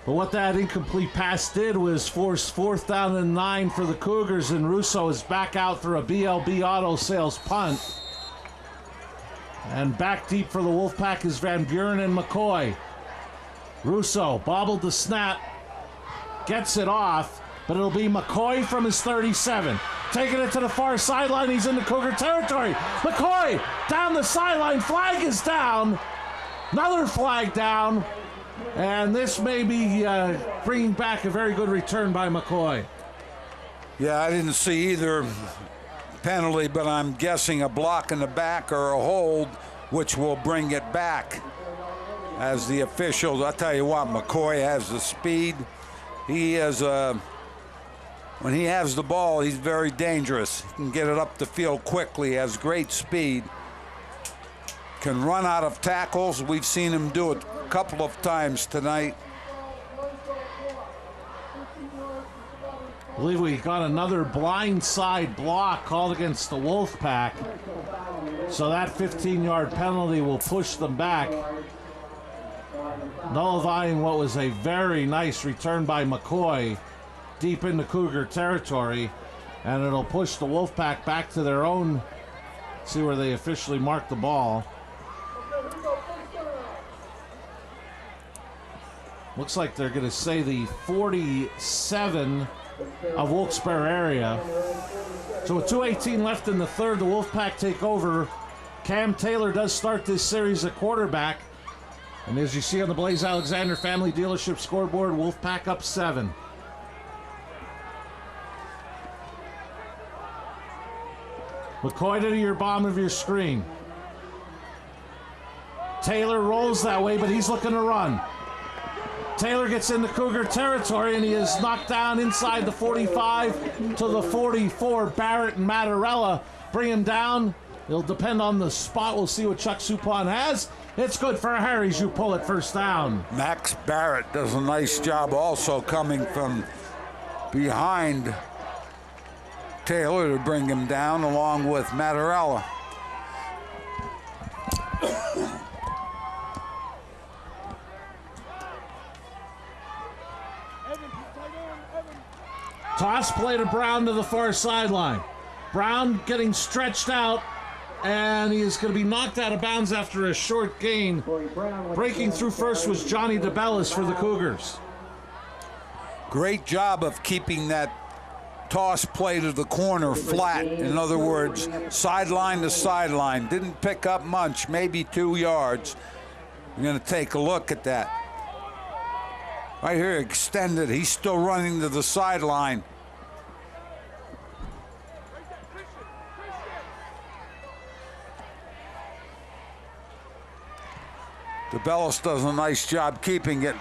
But what that incomplete pass did was force 4th down and 9 for the Cougars, and Russo is back out for a BLB Auto Sales punt. And back deep for the Wolfpack is Van Buren and McCoy. Russo bobbled the snap, gets it off, but it'll be McCoy from his 37. Taking it to the far sideline, he's into Cougar territory. McCoy down the sideline, flag is down. Another flag down. And this may be bringing back a very good return by McCoy. Yeah, I didn't see either penalty, but I'm guessing a block in the back or a hold, which will bring it back. As the officials, I'll tell you what, McCoy has the speed. He has when he has the ball, he's very dangerous. He can get it up the field quickly, has great speed. Can run out of tackles. We've seen him do it a couple of times tonight. I believe we got another blindside block called against the Wolfpack. So that 15-yard penalty will push them back, nullifying what was a very nice return by McCoy deep into Cougar territory, and it'll push the Wolfpack back to their own, see where they officially mark the ball. Looks like they're going to say the 47 of Wilkes-Barre area. So with 2:18 left in the third, the Wolfpack take over. Cam Taylor does start this series at quarterback. And as you see on the Blaze Alexander Family Dealership scoreboard, Wolfpack up 7. McCoy to your bottom of your screen. Taylor rolls that way, but he's looking to run. Taylor gets into Cougar territory, and he is knocked down inside the 45 to the 44. Barrett and Mattarella bring him down. It'll depend on the spot. We'll see what Chuck Supon has. It's good for Harry Jupull at first down. Max Barrett does a nice job also coming from behind Taylor to bring him down, along with Mattarella. Toss play to Brown to the far sideline. Brown getting stretched out, and he is going to be knocked out of bounds after a short gain. Breaking through first was Johnny DeBellis for the Cougars. Great job of keeping that toss play to the corner flat. In other words, sideline to sideline. Didn't pick up much, maybe 2 yards. We're going to take a look at that. Right here, extended. He's still running to the sideline. DeBellis does a nice job keeping it.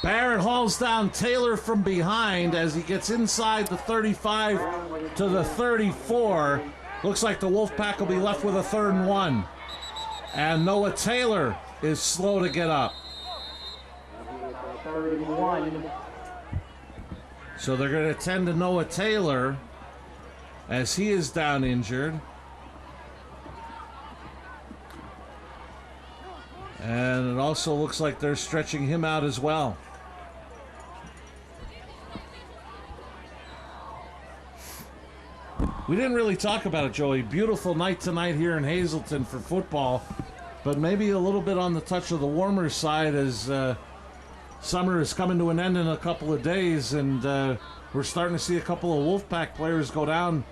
Barrett hauls down Taylor from behind as he gets inside the 35 to the 34. Looks like the Wolfpack will be left with a 3rd and 1. And Noah Taylor is slow to get up. So they're going to tend to Noah Taylor as he is down injured. And it also looks like they're stretching him out as well. We didn't really talk about it, Joey. Beautiful night tonight here in Hazleton for football, but maybe a little bit on the touch of the warmer side as summer is coming to an end in a couple of days, and we're starting to see a couple of Wolfpack players go down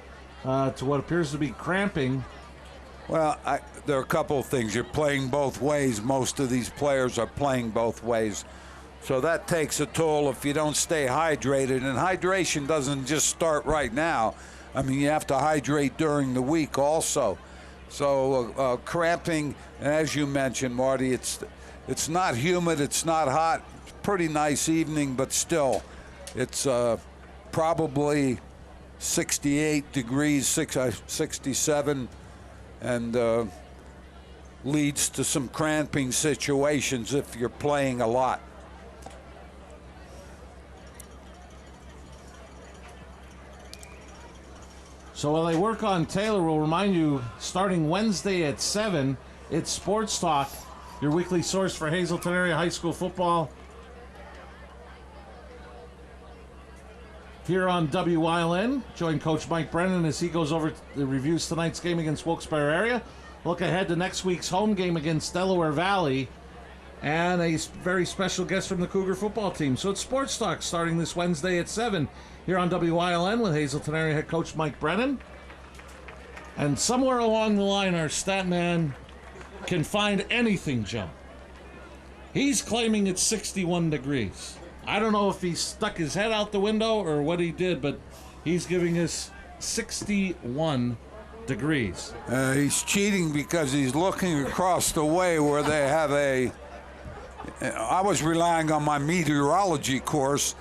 to what appears to be cramping. Well, there are a couple of things. You're playing both ways. Most of these players are playing both ways. So that takes a toll if you don't stay hydrated. And hydration doesn't just start right now. I mean, you have to hydrate during the week also. So cramping, as you mentioned, Marty, it's not humid, it's not hot. It's a pretty nice evening, but still, it's probably 68 degrees, 67, and leads to some cramping situations if you're playing a lot. So while they work on Taylor, we'll remind you, starting Wednesday at 7, it's Sports Talk, your weekly source for Hazleton area high school football. Here on WILN, join Coach Mike Brennan as he goes over the reviews tonight's game against Wilkes-Barre area. Look ahead to next week's home game against Delaware Valley, and a very special guest from the Cougar football team. So it's Sports Talk starting this Wednesday at 7 here on WILN with Hazleton area head coach Mike Brennan. And somewhere along the line, our stat man can find anything, Joe. He's claiming it's 61 degrees. I don't know if he stuck his head out the window or what he did, but he's giving us 61 degrees. He's cheating because he's looking across the way where they have I was relying on my meteorology course.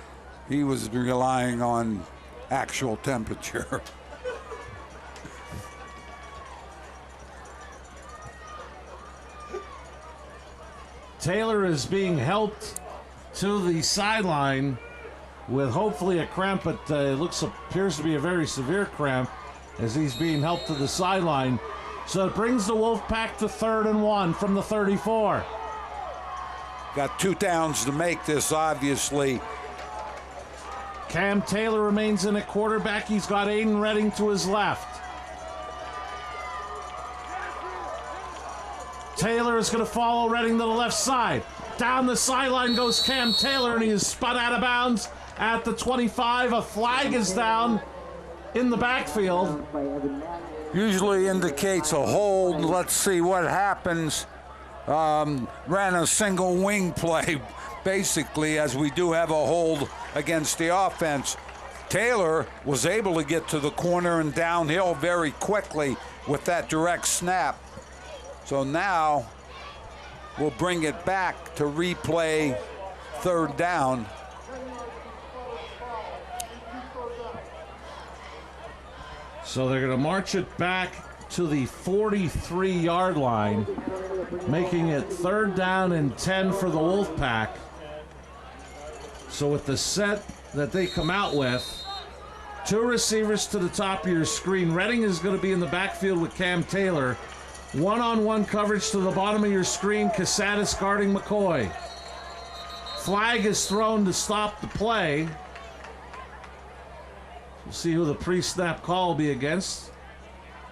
He was relying on actual temperature. Taylor is being helped to the sideline with hopefully a cramp, but it appears to be a very severe cramp as he's being helped to the sideline. So it brings the Wolfpack to 3rd and 1 from the 34. Got 2 downs to make this, obviously. Cam Taylor remains in at quarterback. He's got Aiden Redding to his left. Taylor is going to follow Redding to the left side. Down the sideline goes Cam Taylor, and he is spun out of bounds at the 25. A flag is down in the backfield. Usually indicates a hold. Let's see what happens. Ran a single wing play, basically, as we do have a hold against the offense. Taylor was able to get to the corner and downhill very quickly with that direct snap. So now we'll bring it back to replay third down. So they're going to march it back to the 43-yard line, making it 3rd down and 10 for the Wolfpack. So with the set that they come out with, 2 receivers to the top of your screen. Redding is going to be in the backfield with Cam Taylor. One-on-one coverage to the bottom of your screen, Casadas guarding McCoy. Flag is thrown to stop the play. We'll see who the pre-snap call will be against.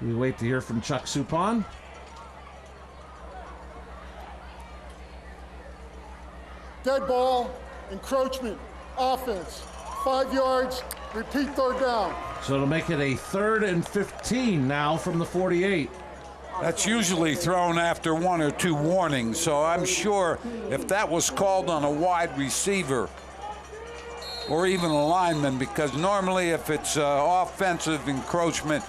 We wait to hear from Chuck Suppan. Dead ball, encroachment, offense, 5 yards, repeat 3rd down. So it'll make it a 3rd and 15 now from the 48. That's usually thrown after 1 or 2 warnings, so I'm sure if that was called on a wide receiver or even a lineman, because normally if it's offensive encroachment,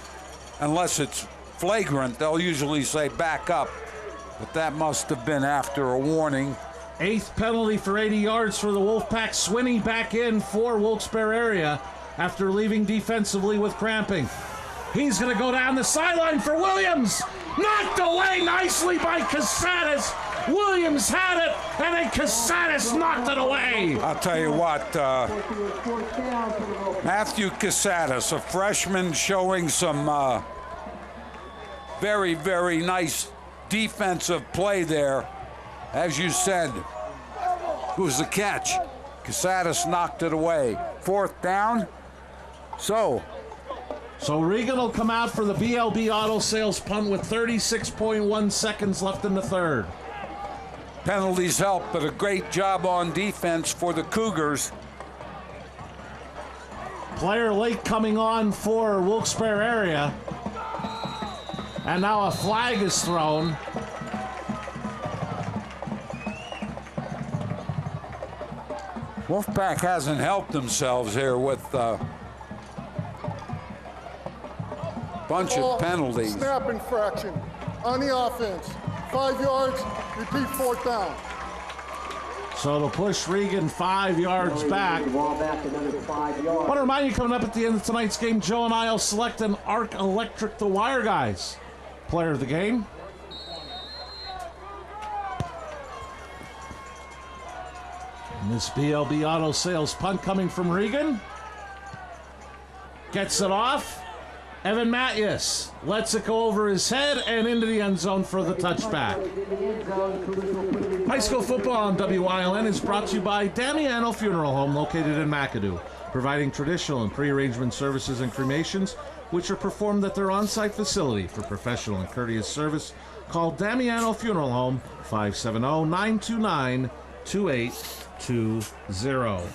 unless it's flagrant, they'll usually say back up, but that must have been after a warning. 8th penalty for 80 yards for the Wolfpack. Swinney back in for Wilkes-Barre area after leaving defensively with cramping. He's going to go down the sideline for Williams. Knocked away nicely by Casadas. Williams had it, and then Casadas knocked it away. I'll tell you what, Matthew Casadas, a freshman, showing some very, very nice defensive play there. As you said, it was a catch. Casadas knocked it away. 4th down. So Regan will come out for the BLB Auto Sales punt with 36.1 seconds left in the 3rd. Penalties help, but a great job on defense for the Cougars. Player late coming on for Wilkes-Barre area. And now a flag is thrown. Wolfpack hasn't helped themselves here with a bunch of penalties. Snap infraction on the offense. 5 yards, repeat 4th down. So it'll push Regan 5 yards back. I want to remind you, coming up at the end of tonight's game, Joe and I will select an Arc Electric The Wire Guys player of the game. And this BLB Auto Sales punt coming from Regan. Gets it off. Evan Matthews lets it go over his head and into the end zone for the touchback. High school football on WILN is brought to you by Damiano Funeral Home, located in McAdoo, providing traditional and pre-arrangement services and cremations, which are performed at their on-site facility. For professional and courteous service, call Damiano Funeral Home, 570-929-2820.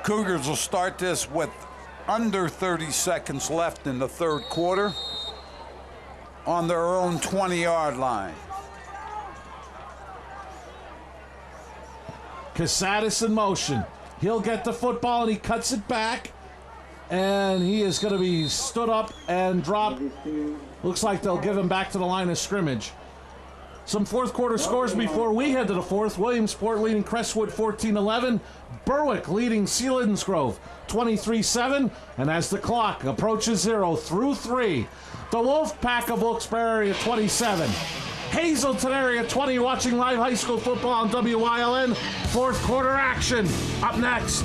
Cougars will start this with under 30 seconds left in the 3rd quarter on their own 20-yard line. Casadas in motion. He'll get the football and he cuts it back. And he is going to be stood up and dropped. Looks like they'll give him back to the line of scrimmage. Some 4th quarter scores before we head to the 4th. Williamsport leading Crestwood 14-11. Berwick leading Sealandsgrove 23-7. And as the clock approaches 0 through 3, the Wolfpack of Wilkes-Barre area 27. Hazleton area 20, watching live high school football on WILN. 4th quarter action up next.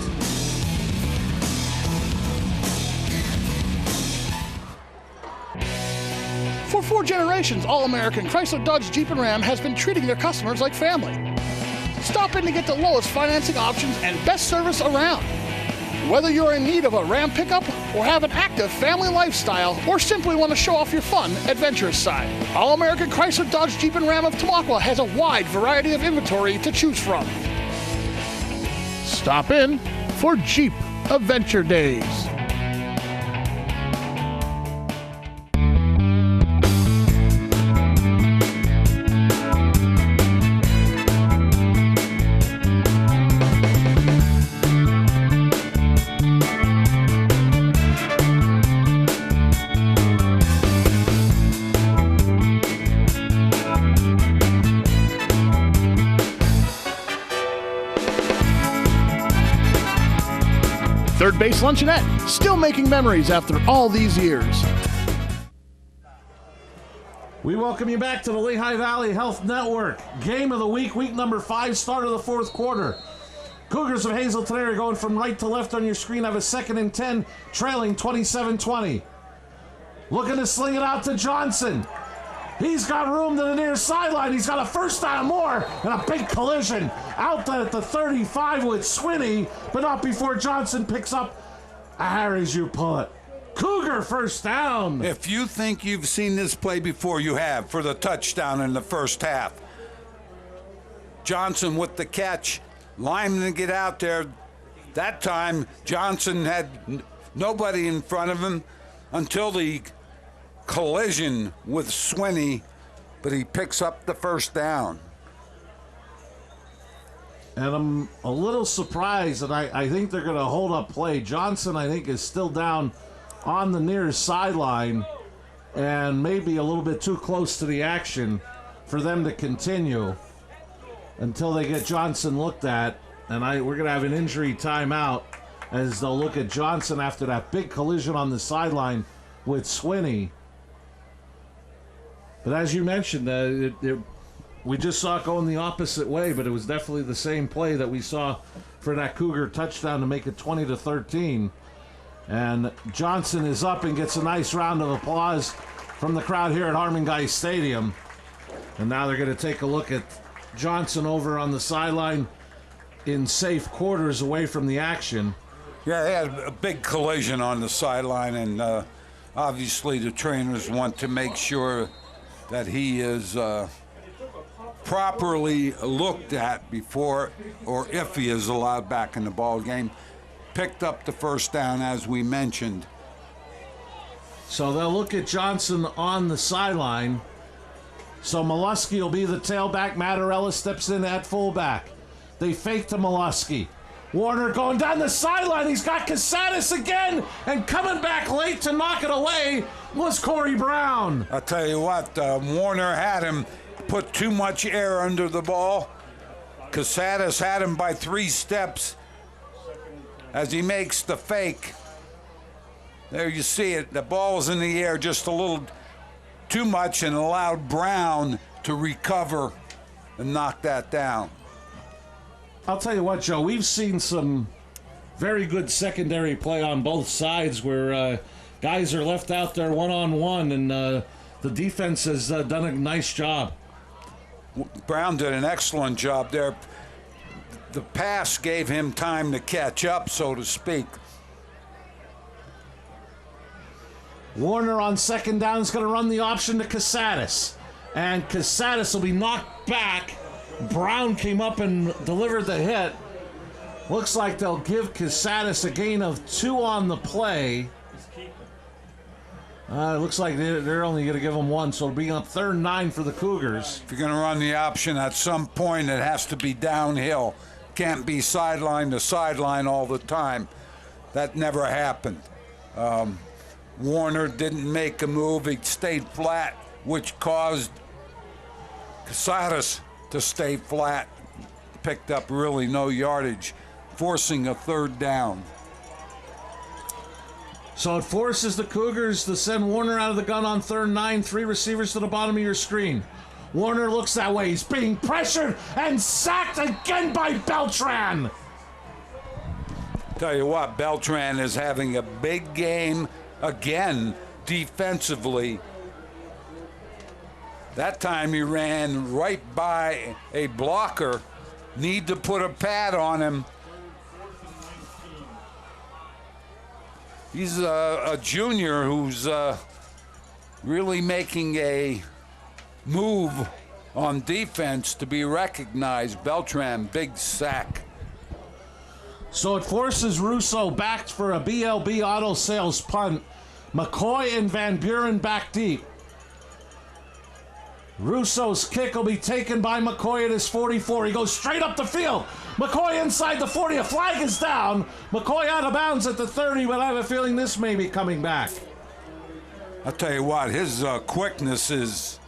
For 4 generations, All-American Chrysler Dodge Jeep and Ram has been treating their customers like family. Stop in to get the lowest financing options and best service around. Whether you're in need of a Ram pickup or have an active family lifestyle or simply want to show off your fun, adventurous side, All-American Chrysler Dodge Jeep and Ram of Tamaqua has a wide variety of inventory to choose from. Stop in for Jeep Adventure Days. Third Base Luncheonette, still making memories after all these years. We welcome you back to the Lehigh Valley Health Network. Game of the week, week number 5, start of the fourth quarter. Cougars of Hazleton area going from right to left on your screen have a 2nd and 10, trailing 27-20. Looking to sling it out to Johnson. He's got room to the near sideline. He's got a first down more and a big collision out at the 35 with Swinney, but not before Johnson picks up a Harry's you pull it. Cougar first down. If you think you've seen this play before, you have, for the touchdown in the first half. Johnson with the catch. Lineman to get out there. That time, Johnson had nobody in front of him until the collision with Swinney, but he picks up the first down. And I'm a little surprised that I think they're going to hold up play. Johnson, I think, is still down on the near sideline and maybe a little bit too close to the action for them to continue until they get Johnson looked at. And we're going to have an injury timeout as they'll look at Johnson after that big collision on the sideline with Swinney. But as you mentioned, we just saw it going the opposite way, but it was definitely the same play that we saw for that Cougar touchdown to make it 20-13. And Johnson is up and gets a nice round of applause from the crowd here at Harmon Guy Stadium. And now they're going to take a look at Johnson over on the sideline in safe quarters away from the action. Yeah, they had a big collision on the sideline, and obviously the trainers want to make sure that he is properly looked at before or if he is allowed back in the ball game. Picked up the first down, as we mentioned. So they'll look at Johnson on the sideline. So Molesky will be the tailback. Mattarella steps in at fullback. They fake to Molesky. Warner going down the sideline. He's got Casadas again, and coming back late to knock it away was Corey Brown. I'll tell you what, Warner had him put too much air under the ball. Casadas had him by 3 steps as he makes the fake. There you see it. The ball's in the air just a little too much and allowed Brown to recover and knock that down. I'll tell you what, Joe, we've seen some very good secondary play on both sides where guys are left out there one-on-one, and the defense has done a nice job. Brown did an excellent job there. The pass gave him time to catch up, so to speak. Warner on second down is going to run the option to Casadas. And Casadas will be knocked back. Brown came up and delivered the hit. Looks like they'll give Casadas a gain of 2 on the play. It looks like they're only going to give him 1, so it'll be up 3rd and 9 for the Cougars. If you're going to run the option, at some point it has to be downhill. Can't be sideline to sideline all the time. That never happened. Warner didn't make a move. He stayed flat, which caused Casadas to stay flat. Picked up really no yardage, forcing a 3rd down. So it forces the Cougars to send Warner out of the gun on 3rd and 9, 3 receivers to the bottom of your screen. Warner looks that way. He's being pressured and sacked again by Beltran. Tell you what, Beltran is having a big game again defensively. That time he ran right by a blocker. Need to put a pad on him. He's a junior who's really making a move on defense to be recognized. Beltran, big sack. So it forces Russo back for a BLB auto sales punt. McCoy and Van Buren back deep. Russo's kick will be taken by McCoy at his 44. He goes straight up the field. McCoy inside the 40. A flag is down. McCoy out of bounds at the 30, but I have a feeling this may be coming back. I'll tell you what, his quickness is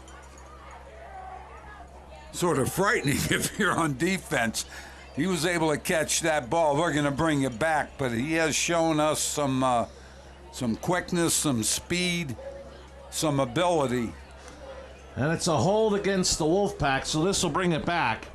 sort of frightening if you're on defense. he was able to catch that ball. We're going to bring it back, but he has shown us some quickness, some speed, some ability. And it's a hold against the Wolfpack, so this will bring it back.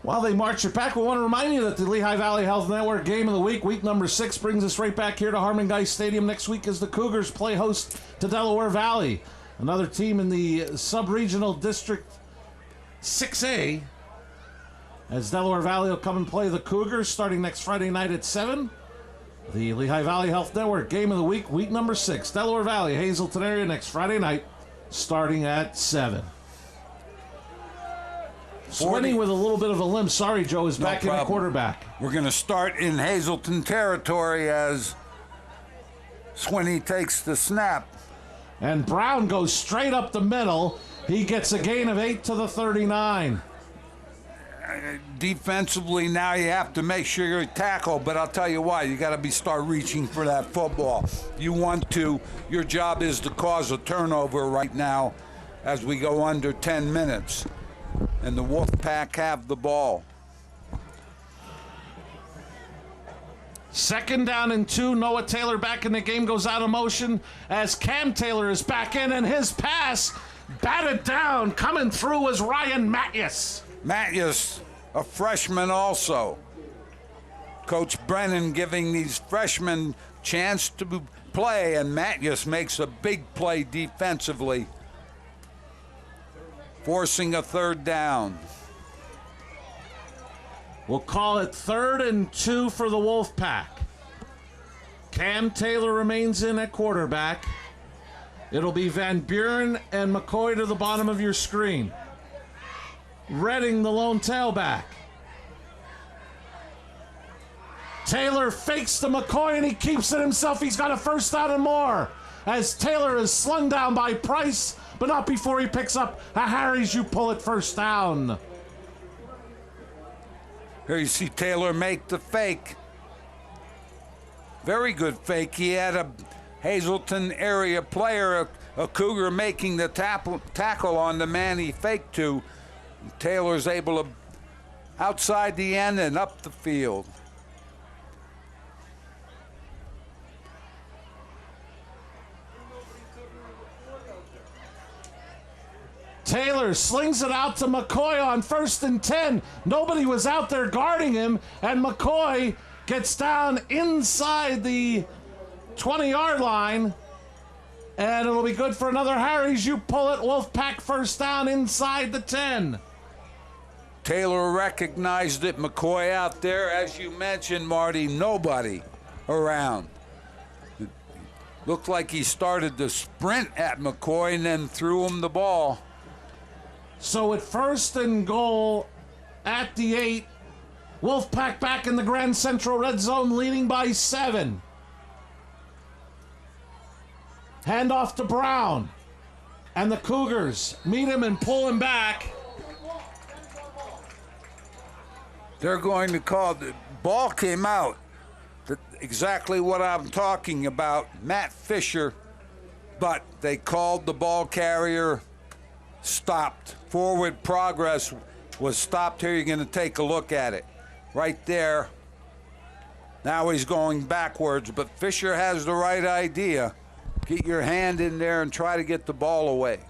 While they march it back, we want to remind you that the Lehigh Valley Health Network Game of the Week, week number 6, brings us right back here to Harmon Guy Stadium next week as the Cougars play host to Delaware Valley, another team in the sub-regional district 6A, as Delaware Valley will come and play the Cougars starting next Friday night at 7. The Lehigh Valley Health Network Game of the Week, week number 6, Delaware Valley, Hazleton area next Friday night starting at 7. Swinney with a little bit of a limp. Sorry, Joe, is back in the quarterback. We're going to start in Hazleton territory as Swinney takes the snap. And Brown goes straight up the middle. He gets a gain of 8 to the 39. Defensively, now you have to make sure you tackle, but I'll tell you why. You got to start reaching for that football. You want to. Your job is to cause a turnover right now as we go under 10 minutes. And the Wolfpack have the ball. 2nd down and 2. Noah Taylor back in the game, goes out of motion as Cam Taylor is back in, and his pass batted down. Coming through was Ryan Matthews. Matthews, a freshman also. Coach Brennan giving these freshmen chance to play, and Matthews makes a big play defensively, forcing a 3rd down. We'll call it 3rd and 2 for the Wolfpack. Cam Taylor remains in at quarterback. It'll be Van Buren and McCoy to the bottom of your screen. Redding the lone tailback. Taylor fakes to McCoy and he keeps it himself. He's got a 1st down and more as Taylor is slung down by Price, but not before he picks up a Harry's You Pull It 1st down. Here you see Taylor make the fake. Very good fake. He had a Hazleton area player, a Cougar, making the tackle on the man he faked to. Taylor's able to outside the end and up the field. Taylor slings it out to McCoy on 1st and 10. Nobody was out there guarding him, and McCoy gets down inside the 20-yard line, and it'll be good for another Harry's You Pull It. Wolfpack 1st down inside the 10. Taylor recognized it. McCoy out there, as you mentioned, Marty, nobody around. It looked like he started to sprint at McCoy and then threw him the ball. So at 1st and goal at the 8, Wolfpack back in the Grand Central red zone, leading by 7. Handoff to Brown, and the Cougars meet him and pull him back. They're going to call, the ball came out. Exactly what I'm talking about, Matt Fisher, but they called the ball carrier stopped. Forward progress was stopped. Here you're going to take a look at it. Right there. Now he's going backwards, but Fisher has the right idea. Get your hand in there and try to get the ball away.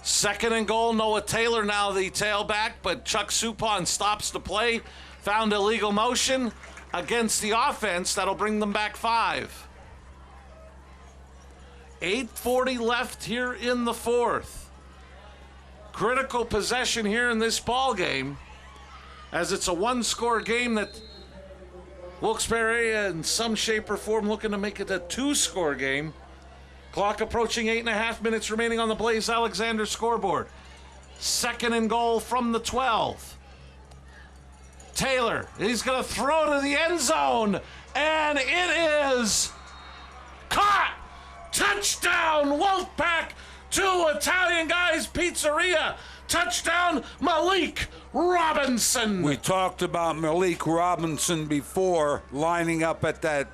2nd and goal, Noah Taylor now the tailback, but Chuck Supon stops the play. Found illegal motion against the offense. That'll bring them back 5. 8:40 left here in the 4th. Critical possession here in this ball game, as it's a 1-score game that Wilkes-Barre in some shape or form looking to make it a 2-score game. Clock approaching 8.5 minutes remaining on the Blaze Alexander scoreboard. 2nd and goal from the 12. Taylor, he's going to throw to the end zone, and it is caught. Touchdown, Wolfpack to Italian Guys Pizzeria. Touchdown, Malik Robinson. We talked about Malik Robinson before, lining up at that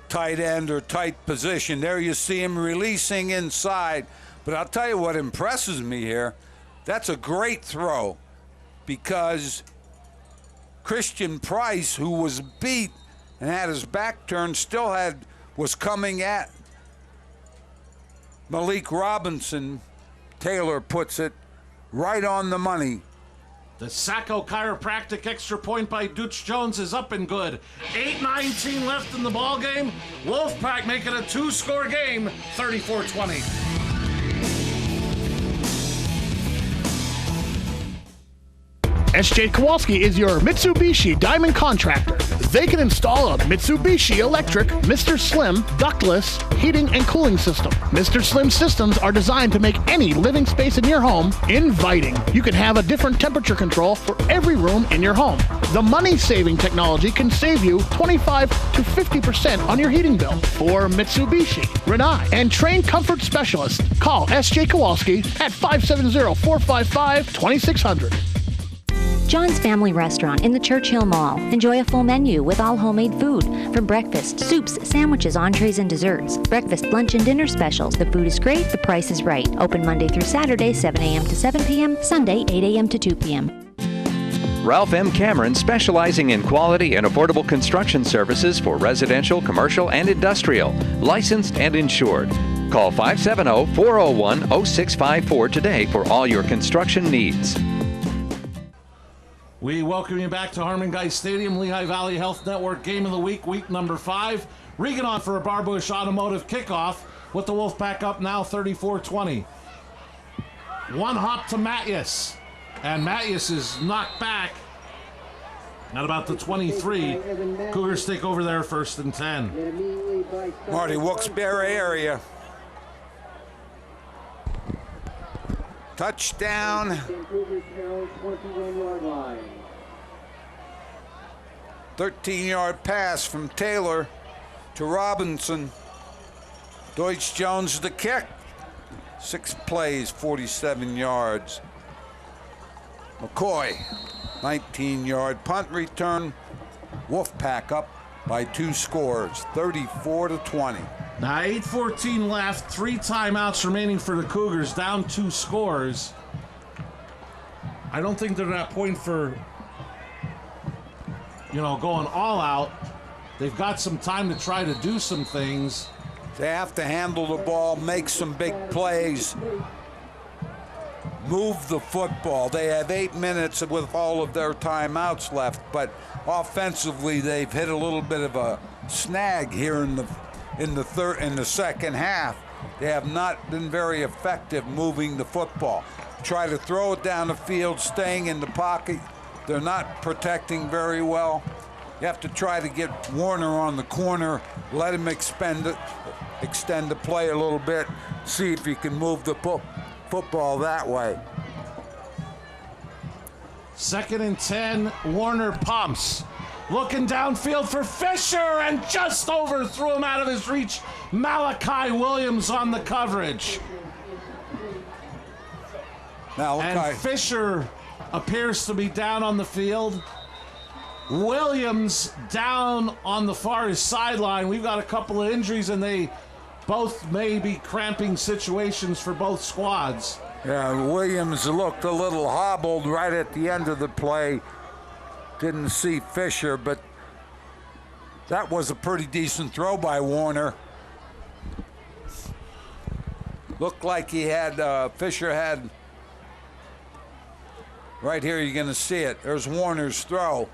tight end or tight position. There you see him releasing inside. But I'll tell you what impresses me here. That's a great throw. because Christian Price, who was beat and had his back turned, was coming at Malik Robinson. Taylor puts it right on the money. The Sacco Chiropractic extra point by Dutch Jones is up and good. 8:19 left in the ball game. Wolfpack making a 2-score game, 34-20. S.J. Kowalski is your Mitsubishi Diamond Contractor. They can install a Mitsubishi electric Mr. Slim ductless heating and cooling system. Mr. Slim systems are designed to make any living space in your home inviting. You can have a different temperature control for every room in your home. The money-saving technology can save you 25 to 50% on your heating bill. For Mitsubishi, Renai, and trained comfort specialists, call S.J. Kowalski at 570-455-2600. John's Family Restaurant in the Churchill Mall. Enjoy a full menu with all homemade food. From breakfast, soups, sandwiches, entrees, and desserts. Breakfast, lunch, and dinner specials. The food is great, the price is right. Open Monday through Saturday, 7 a.m. to 7 p.m., Sunday, 8 a.m. to 2 p.m. Ralph M. Cameron, specializing in quality and affordable construction services for residential, commercial, and industrial. Licensed and insured. Call 570-401-0654 today for all your construction needs. We welcome you back to Harmon Guy Stadium, Lehigh Valley Health Network Game of the Week, week number 5. Regan on for a Barbush Automotive kickoff with the Wolfpack up now 34-20. One hop to Mattias, and Mattias is knocked back at about the 23. Cougars take over there 1st and 10. Marty, Wilkes-Barre area. Touchdown. 13-yard pass from Taylor to Robinson. Deutsch Jones the kick. 6 plays, 47 yards. McCoy, 19-yard punt return. Wolfpack up by 2 scores, 34-20. Now 8:14 left, 3 timeouts remaining for the Cougars, down 2 scores. I don't think they're at that point for, going all out. They've got some time to try to do some things. They have to handle the ball, make some big plays, move the football. They have 8 minutes with all of their timeouts left, but offensively they've hit a little bit of a snag here in the second half. They have not been very effective moving the football. Try to throw it down the field, staying in the pocket. They're not protecting very well. You have to try to get Warner on the corner, let him extend the play a little bit, see if you can move the football that way. 2nd and 10, Warner pumps. Looking downfield for Fisher, and just overthrew him out of his reach. Malachi Williams on the coverage. And Fisher appears to be down on the field. Williams down on the far sideline. We've got a couple of injuries, and they both may be cramping situations for both squads. Yeah, Williams looked a little hobbled right at the end of the play. Didn't see Fisher, but that was a pretty decent throw by Warner. Looked like he had, Fisher had, right here you're gonna see it. There's Warner's throw.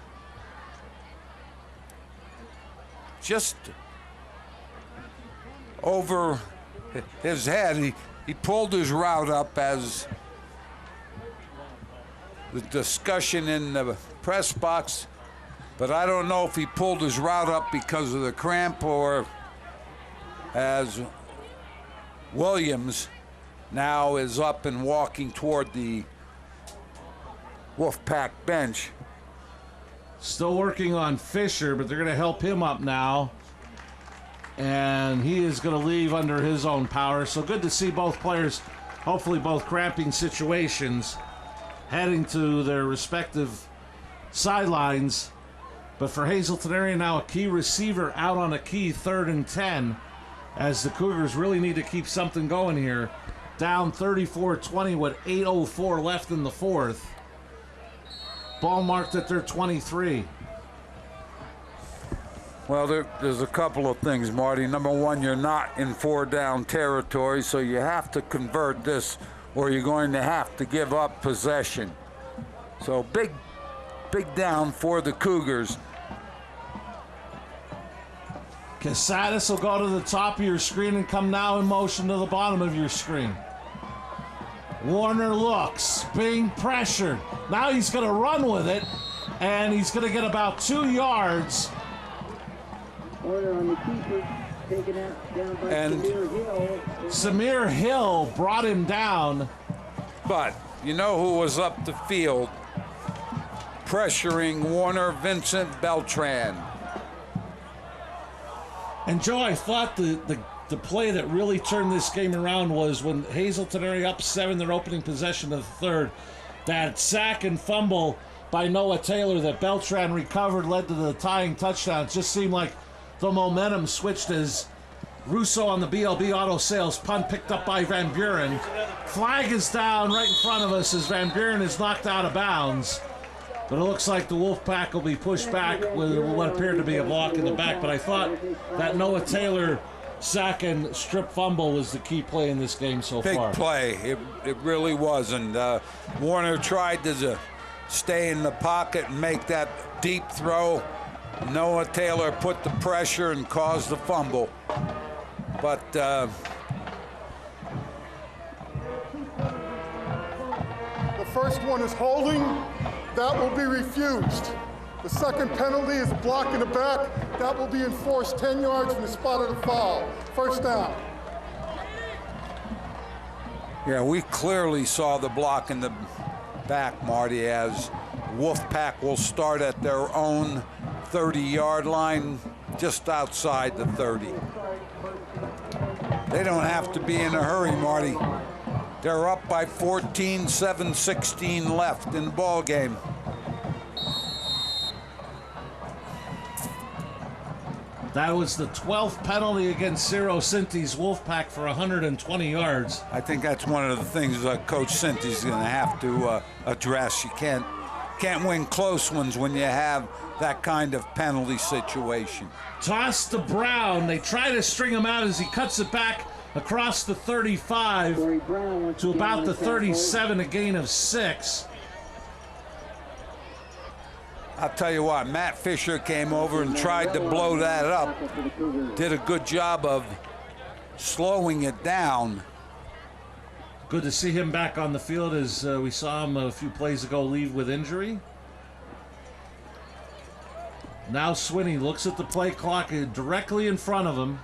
Just over his head. He pulled his route up as the discussion in the press box, but I don't know if he pulled his route up because of the cramp or as Williams now is up and walking toward the Wolfpack bench. Still working on Fisher, but they're going to help him up now. And he is going to leave under his own power. So good to see both players, hopefully both cramping situations, heading to their respective sidelines. But for Hazleton area now, a key receiver out on a key 3rd and 10, as the Cougars really need to keep something going here. Down 34-20 with 8:04 left in the 4th. Ball marked at their 23. Well, there's a couple of things, Marty. Number one, you're not in 4-down territory, so you have to convert this or you're going to have to give up possession. So big down for the Cougars. Casadas will go to the top of your screen and come now in motion to the bottom of your screen. Warner looks, being pressured. Now he's going to run with it, and he's going to get about 2 yards. Order on the keeper, taken out down by Samir Hill. Samir Hill brought him down. But you know who was up the field pressuring Warner? Vincent Beltran. And Joe, I thought the play that really turned this game around was when Hazleton are up 7, their opening possession of the third. That sack and fumble by Noah Taylor that Beltran recovered led to the tying touchdown. It just seemed like the momentum switched as Russo on the BLB Auto Sales punt picked up by Van Buren. Flag is down right in front of us as Van Buren is knocked out of bounds. But it looks like the Wolfpack will be pushed back with what appeared to be a block in the back. But I thought that Noah Taylor sack and strip fumble was the key play in this game so far. Big play. It really was. And Warner tried to stay in the pocket and make that deep throw. Noah Taylor put the pressure and caused the fumble. But the first one is holding. That will be refused. The second penalty is a block in the back. That will be enforced 10 yards from the spot of the foul. First down. Yeah, we clearly saw the block in the back, Marty, as Wolfpack will start at their own 30-yard line, just outside the 30. They don't have to be in a hurry, Marty. They're up by 14, 7:16 left in the ball game. That was the 12th penalty against Ciro Cinti's Wolfpack for 120 yards. I think that's one of the things Coach Cinti's going to have to address. You can't win close ones when you have that kind of penalty situation. Toss to Brown. They try to string him out as he cuts it back across the 35 to about the 37, a gain of 6. I'll tell you what, Matt Fisher came over and tried to blow that up. Did a good job of slowing it down. Good to see him back on the field as we saw him a few plays ago leave with injury. Now Swinney looks at the play clock directly in front of him,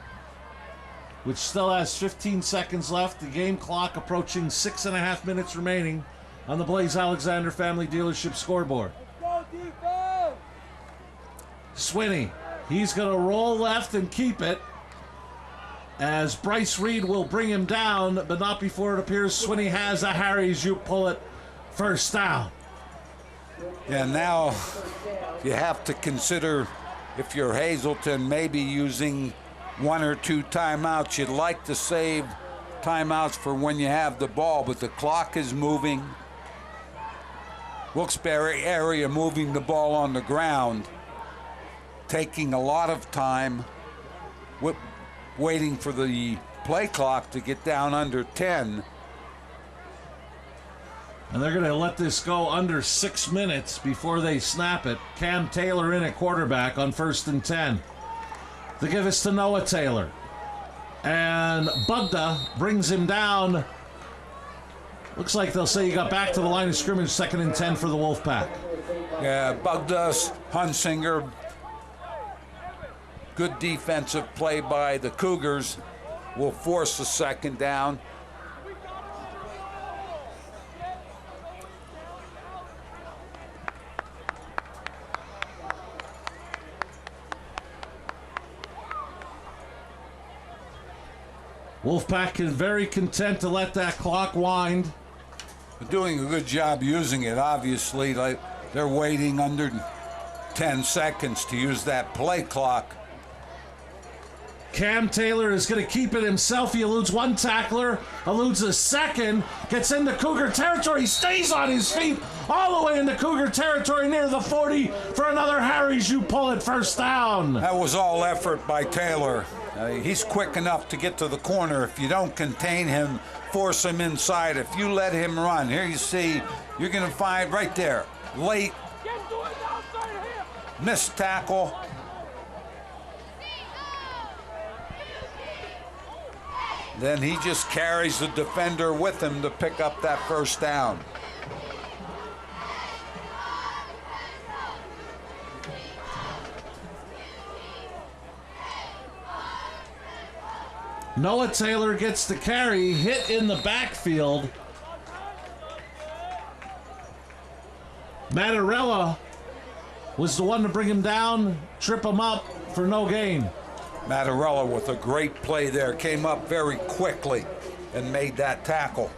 which still has 15 seconds left. The game clock approaching 6.5 minutes remaining on the Blaze Alexander Family Dealership scoreboard. Swinney, he's going to roll left and keep it as Bryce Reed will bring him down, but not before it appears Swinney has a Harry's You pull it first down. Yeah, now you have to consider, if you're Hazleton, maybe using 1 or 2 timeouts. You'd like to save timeouts for when you have the ball, but the clock is moving. Wilkes-Barre area moving the ball on the ground, taking a lot of time, waiting for the play clock to get down under 10. And they're going to let this go under 6 minutes before they snap it. Cam Taylor in at quarterback on 1st and 10. They give us to Noah Taylor. And Bugda brings him down. Looks like they'll say he got back to the line of scrimmage, 2nd and 10 for the Wolfpack. Yeah, Bugda, Hunsinger. Good defensive play by the Cougars will force the 2nd down. Wolfpack is very content to let that clock wind. They're doing a good job using it, obviously. They're waiting under 10 seconds to use that play clock. Cam Taylor is going to keep it himself. He eludes one tackler, eludes a second, gets into Cougar territory, stays on his feet all the way into Cougar territory near the 40 for another Harry's You Pull It first down. That was all effort by Taylor. He's quick enough to get to the corner. If you don't contain him, force him inside. If you let him run, here you see, you're going to find right there, late, missed tackle. Then he just carries the defender with him to pick up that first down. Noah Taylor gets the carry, hit in the backfield. Mattarella was the one to bring him down, trip him up for no gain. Mattarella with a great play there, came up very quickly and made that tackle.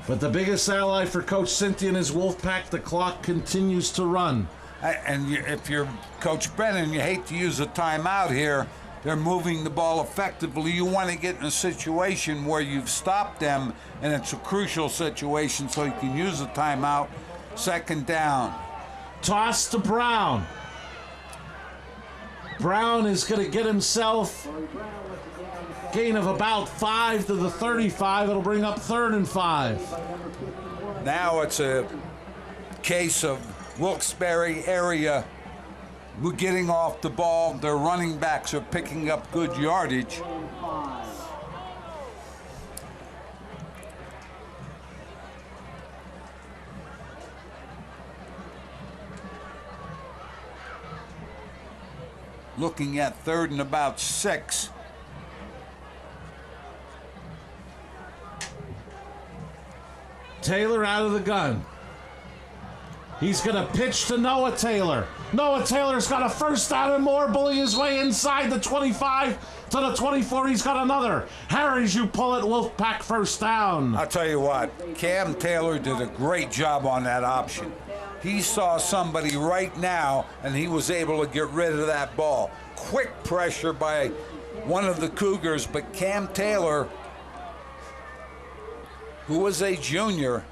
But the biggest ally for Coach Cynthia and his Wolfpack, the clock continues to run. And if you're Coach Brennan, you hate to use a timeout here. They're moving the ball effectively. You want to get in a situation where you've stopped them, and it's a crucial situation, so you can use a timeout. Second down. Toss to Brown. Brown is going to get himself gain of about 5 to the 35. It'll bring up 3rd and 5. Now it's a case of Wilkes-Barre area. We're getting off the ball. Their running backs are picking up good yardage. Looking at 3rd and about 6. Taylor out of the gun. He's going to pitch to Noah Taylor. Noah Taylor's got a first down and more, bullying his way inside the 25 to the 24. He's got another. Harry's You Pull It Wolfpack first down. I'll tell you what, Cam Taylor did a great job on that option. He saw somebody right now, and he was able to get rid of that ball. Quick pressure by one of the Cougars, but Cam Taylor, who was a junior,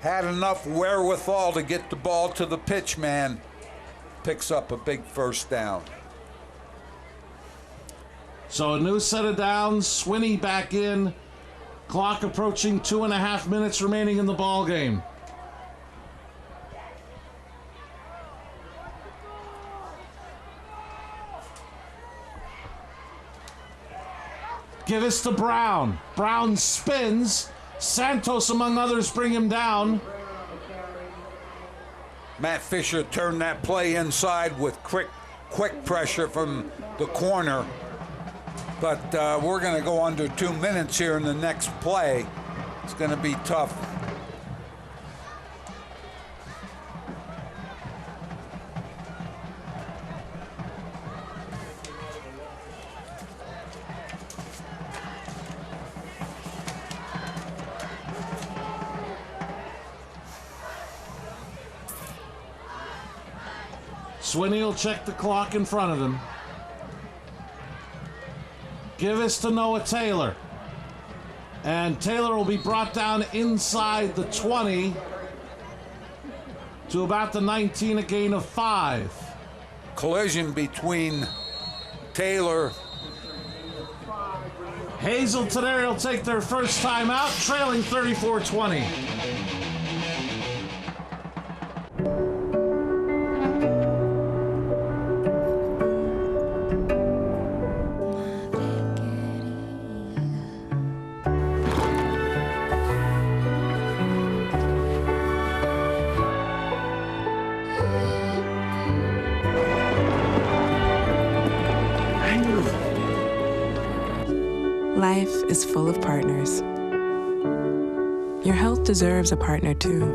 had enough wherewithal to get the ball to the pitch man. Picks up a big first down. So a new set of downs. Swinney back in. Clock approaching 2.5 minutes remaining in the ball game. Give us to Brown. Brown spins. Santos, among others, bring him down. Matt Fisher turned that play inside with quick pressure from the corner. But we're going to go under 2 minutes here in the next play. It's going to be tough. Swinney will check the clock in front of him. Give us to Noah Taylor. And Taylor will be brought down inside the 20 to about the 19, a gain of 5. Collision between Taylor. Hazleton area will take their first time out, trailing 34-20. Life is full of partners. Your health deserves a partner too.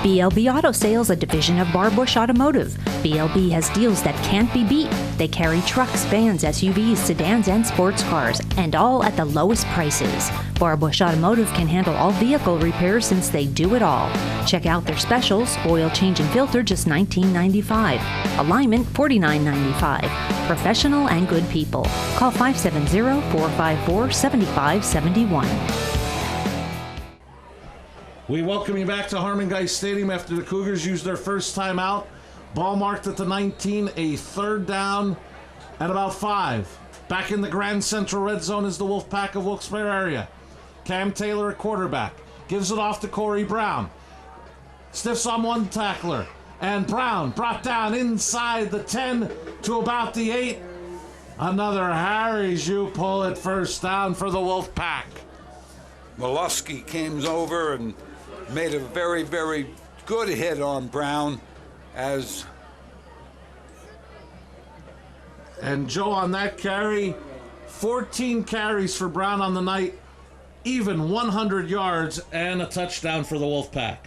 BLB Auto Sales, a division of Barbush Automotive. BLB has deals that can't be beat. They carry trucks, vans, SUVs, sedans, and sports cars, and all at the lowest prices. Barbush Automotive can handle all vehicle repairs since they do it all. Check out their specials: oil change and filter, just $19.95. Alignment, $49.95. Professional and good people. Call 570-454-7571. We welcome you back to Harmon Geist Stadium after the Cougars used their first time out. Ball marked at the 19, a third down at about 5. Back in the Grand Central red zone is the Wolfpack of Wilkes-Barre area. Cam Taylor at quarterback. Gives it off to Corey Brown. Stiffs on one tackler. And Brown brought down inside the 10 to about the 8. Another Harry Joux pull at first down for the Wolfpack. Mollusky came over and made a very, very good hit on Brown And Joe, on that carry, 14 carries for Brown on the night, even 100 yards and a touchdown for the Wolfpack.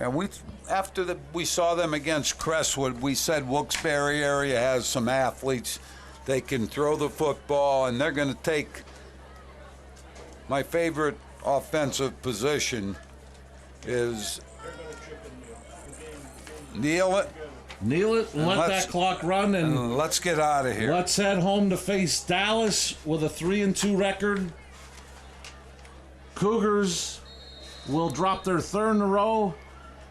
Yeah, after we saw them against Crestwood, we said Wilkes-Barre area has some athletes. They can throw the football, and they're going to take my favorite offensive position is kneel it, and let that clock run, and let's get out of here. Let's head home to face Dallas with a 3-2 record. Cougars will drop their third in a row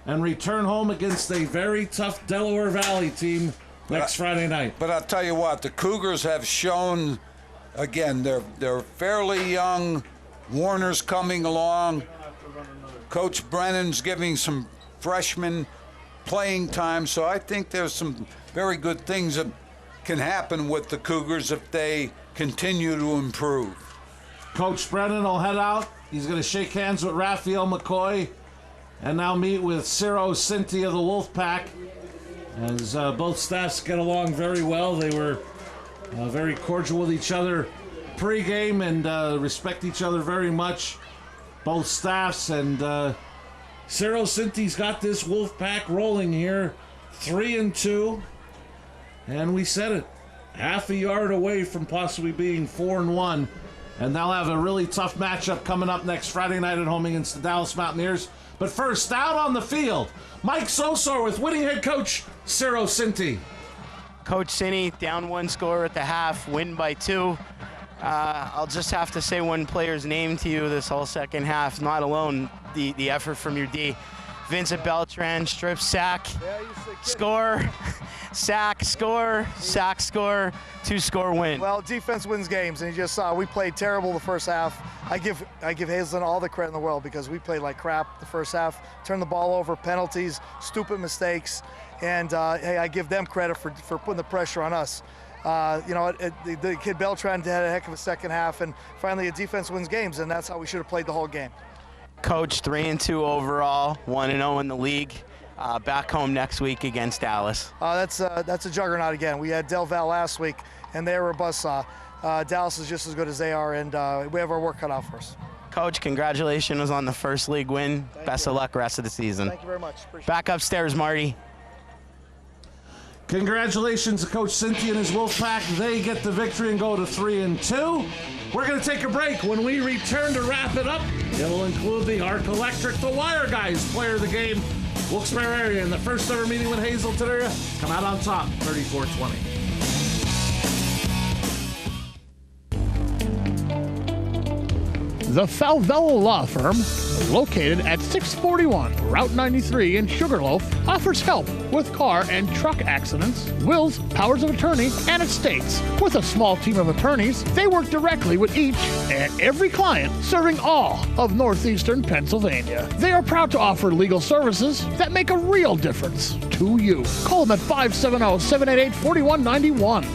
and return home against a very tough Delaware Valley team next Friday night. But I'll tell you what, the Cougars have shown, again, they're fairly young. Warner's coming along. Coach Brennan's giving some freshmen playing time, so I think there's some very good things that can happen with the Cougars if they continue to improve. Coach Brennan will head out. He's going to shake hands with Raphael McCoy and now meet with Ciro Cinti of the Wolfpack. As both staffs get along very well, they were very cordial with each other pre-game and respect each other very much, both staffs. And Ciro Cinti's got this Wolfpack rolling here, 3-2, and we said it, half a yard away from possibly being 4-1, and they'll have a really tough matchup coming up next Friday night at home against the Dallas Mountaineers. But first, out on the field, Mike Sosor with winning head coach Ciro Cinti. Coach Cinti, down 1 score at the half, win by 2. I'll just have to say one player's name to you this whole second half, not alone the effort from your D. Vincent Beltran, strip sack, score, sack, score, 2-score win. Well, defense wins games, and you just saw we played terrible the first half. I give Hazleton all the credit in the world because we played like crap the first half, turned the ball over, penalties, stupid mistakes, and hey, I give them credit for putting the pressure on us. The kid Beltran had a heck of a second half, and finally a defense wins games, and that's how we should have played the whole game. Coach, 3-2 overall, 1-0 in the league. Back home next week against Dallas. That's a juggernaut again. We had Del Val last week, and they were a buzzsaw. Dallas is just as good as they are, and we have our work cut out for us. Coach, congratulations on the first league win. Best of luck rest of the season. Thank you very much. Appreciate Back upstairs, Marty. Congratulations to Coach Cinti and his Wolfpack. They get the victory and go to 3-2. We're going to take a break. When we return to wrap it up, it'll include the Arc Electric, the Wire Guys player of the game, Wilkes-Barre area, in the first ever meeting with Hazleton area. Come out on top, 34-20. The Falvello Law Firm, located at 641 Route 93 in Sugarloaf, offers help with car and truck accidents, wills, powers of attorney, and estates. With a small team of attorneys, they work directly with each and every client, serving all of northeastern Pennsylvania. They are proud to offer legal services that make a real difference to you. Call them at 570-788-4191.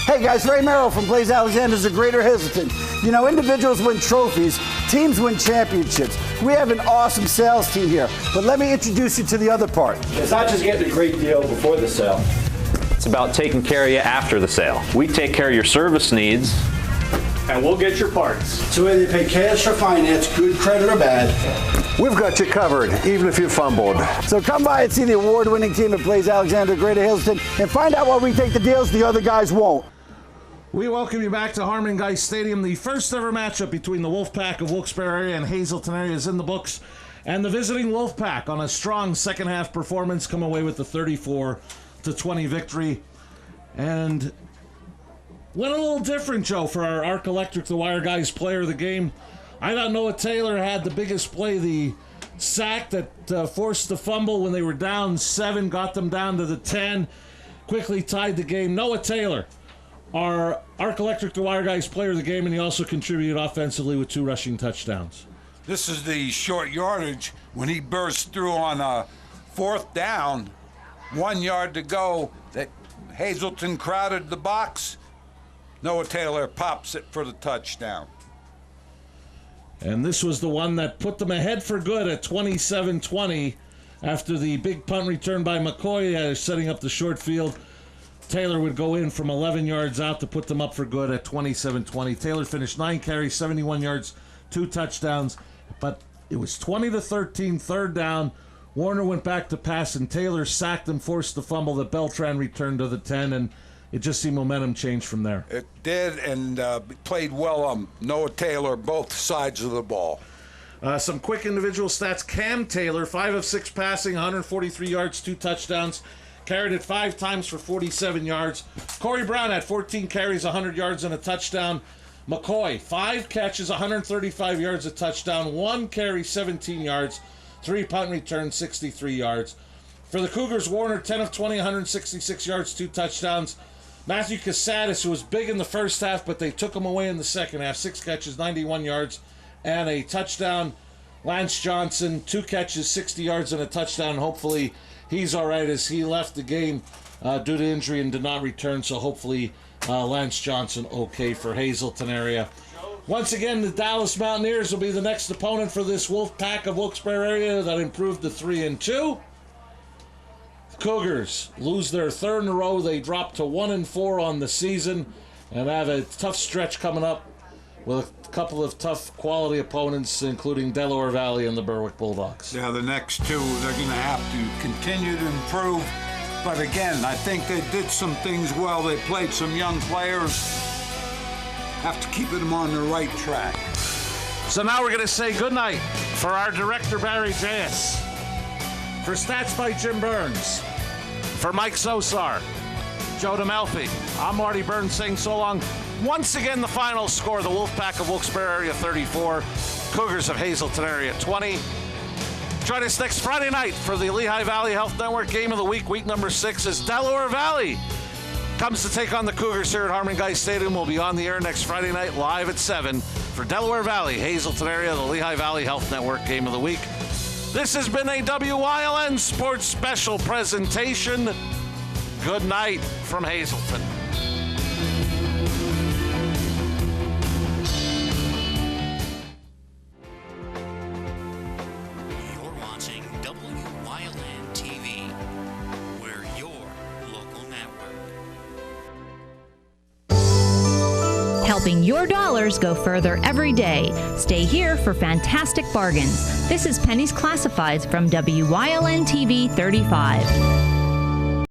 Hey guys, Ray Merrill from Blaze Alexander's of Greater Hazleton. You know, individuals win trophies, teams win championships. We have an awesome sales team here, but let me introduce you to the other part. It's not just getting a great deal before the sale. It's about taking care of you after the sale. We take care of your service needs and we'll get your parts. So whether you pay cash or finance, good credit or bad, we've got you covered, even if you fumbled. So come by and see the award-winning team at Blaze Alexander Greater Hazleton and find out why we take the deals the other guys won't. We welcome you back to Harmon Geist Stadium. The first ever matchup between the Wolfpack of Wilkes-Barre area and Hazleton area is in the books. And the visiting Wolfpack, on a strong second half performance, come away with the 34-20 victory. And went a little different, Joe, for our Arc Electric The Wire guys player of the game. I thought Noah Taylor had the biggest play, the sack that forced the fumble when they were down 7, got them down to the 10, quickly tied the game. Noah Taylor, our Arc Electric The Wire guys player of the game, and he also contributed offensively with 2 rushing touchdowns. This is the short yardage when he burst through on a 4th down, 1 yard to go, that Hazleton crowded the box. Noah Taylor pops it for the touchdown. And this was the one that put them ahead for good at 27-20 after the big punt return by McCoy, setting up the short field. Taylor would go in from 11 yards out to put them up for good at 27-20. Taylor finished 9 carries, 71 yards, 2 touchdowns, but it was 20-13, 3rd down. Warner went back to pass, and Taylor sacked and forced the fumble that Beltran returned to the 10, and it just seemed momentum changed from there. It did, and played well on Noah Taylor, both sides of the ball. Some quick individual stats. Cam Taylor, 5 of 6 passing, 143 yards, 2 touchdowns. Carried it 5 times for 47 yards. Corey Brown had 14 carries, 100 yards, and a touchdown. McCoy, 5 catches, 135 yards, a touchdown. 1 carry, 17 yards. 3 punt returns, 63 yards. For the Cougars, Warner, 10 of 20, 166 yards, 2 touchdowns. Matthew Casadas, who was big in the first half, but they took him away in the second half. 6 catches, 91 yards, and a touchdown. Lance Johnson, 2 catches, 60 yards, and a touchdown. Hopefully he's all right, as he left the game due to injury and did not return, so hopefully Lance Johnson okay for Hazleton area. Once again, the Dallas Mountaineers will be the next opponent for this Wolfpack of Wilkes-Barre area that improved to 3-2. The Cougars lose their 3rd in a row. They drop to 1-4 on the season and have a tough stretch coming up with a couple of tough quality opponents, including Delaware Valley and the Berwick Bulldogs. Yeah, the next 2, they're going to have to continue to improve. But again, I think they did some things well. They played some young players. Have to keep them on the right track. So now we're going to say goodnight for our director, Barry J.S. For Stats by Jim Burns. For Mike Sosar. Joe DeMelfi. I'm Marty Burns saying so long. Once again, the final score, the Wolfpack of Wilkes-Barre area 34, Cougars of Hazleton area 20. Join us next Friday night for the Lehigh Valley Health Network Game of the Week, week number 6, as Delaware Valley comes to take on the Cougars here at Harmon Geist Stadium. We'll be on the air next Friday night live at 7 for Delaware Valley, Hazleton area, the Lehigh Valley Health Network Game of the Week. This has been a WYLN Sports Special presentation. Good night from Hazleton. You're watching WYLN TV. We're your local network. Helping your dollars go further every day. Stay here for fantastic bargains. This is Penny's Classifieds from WYLN TV 35.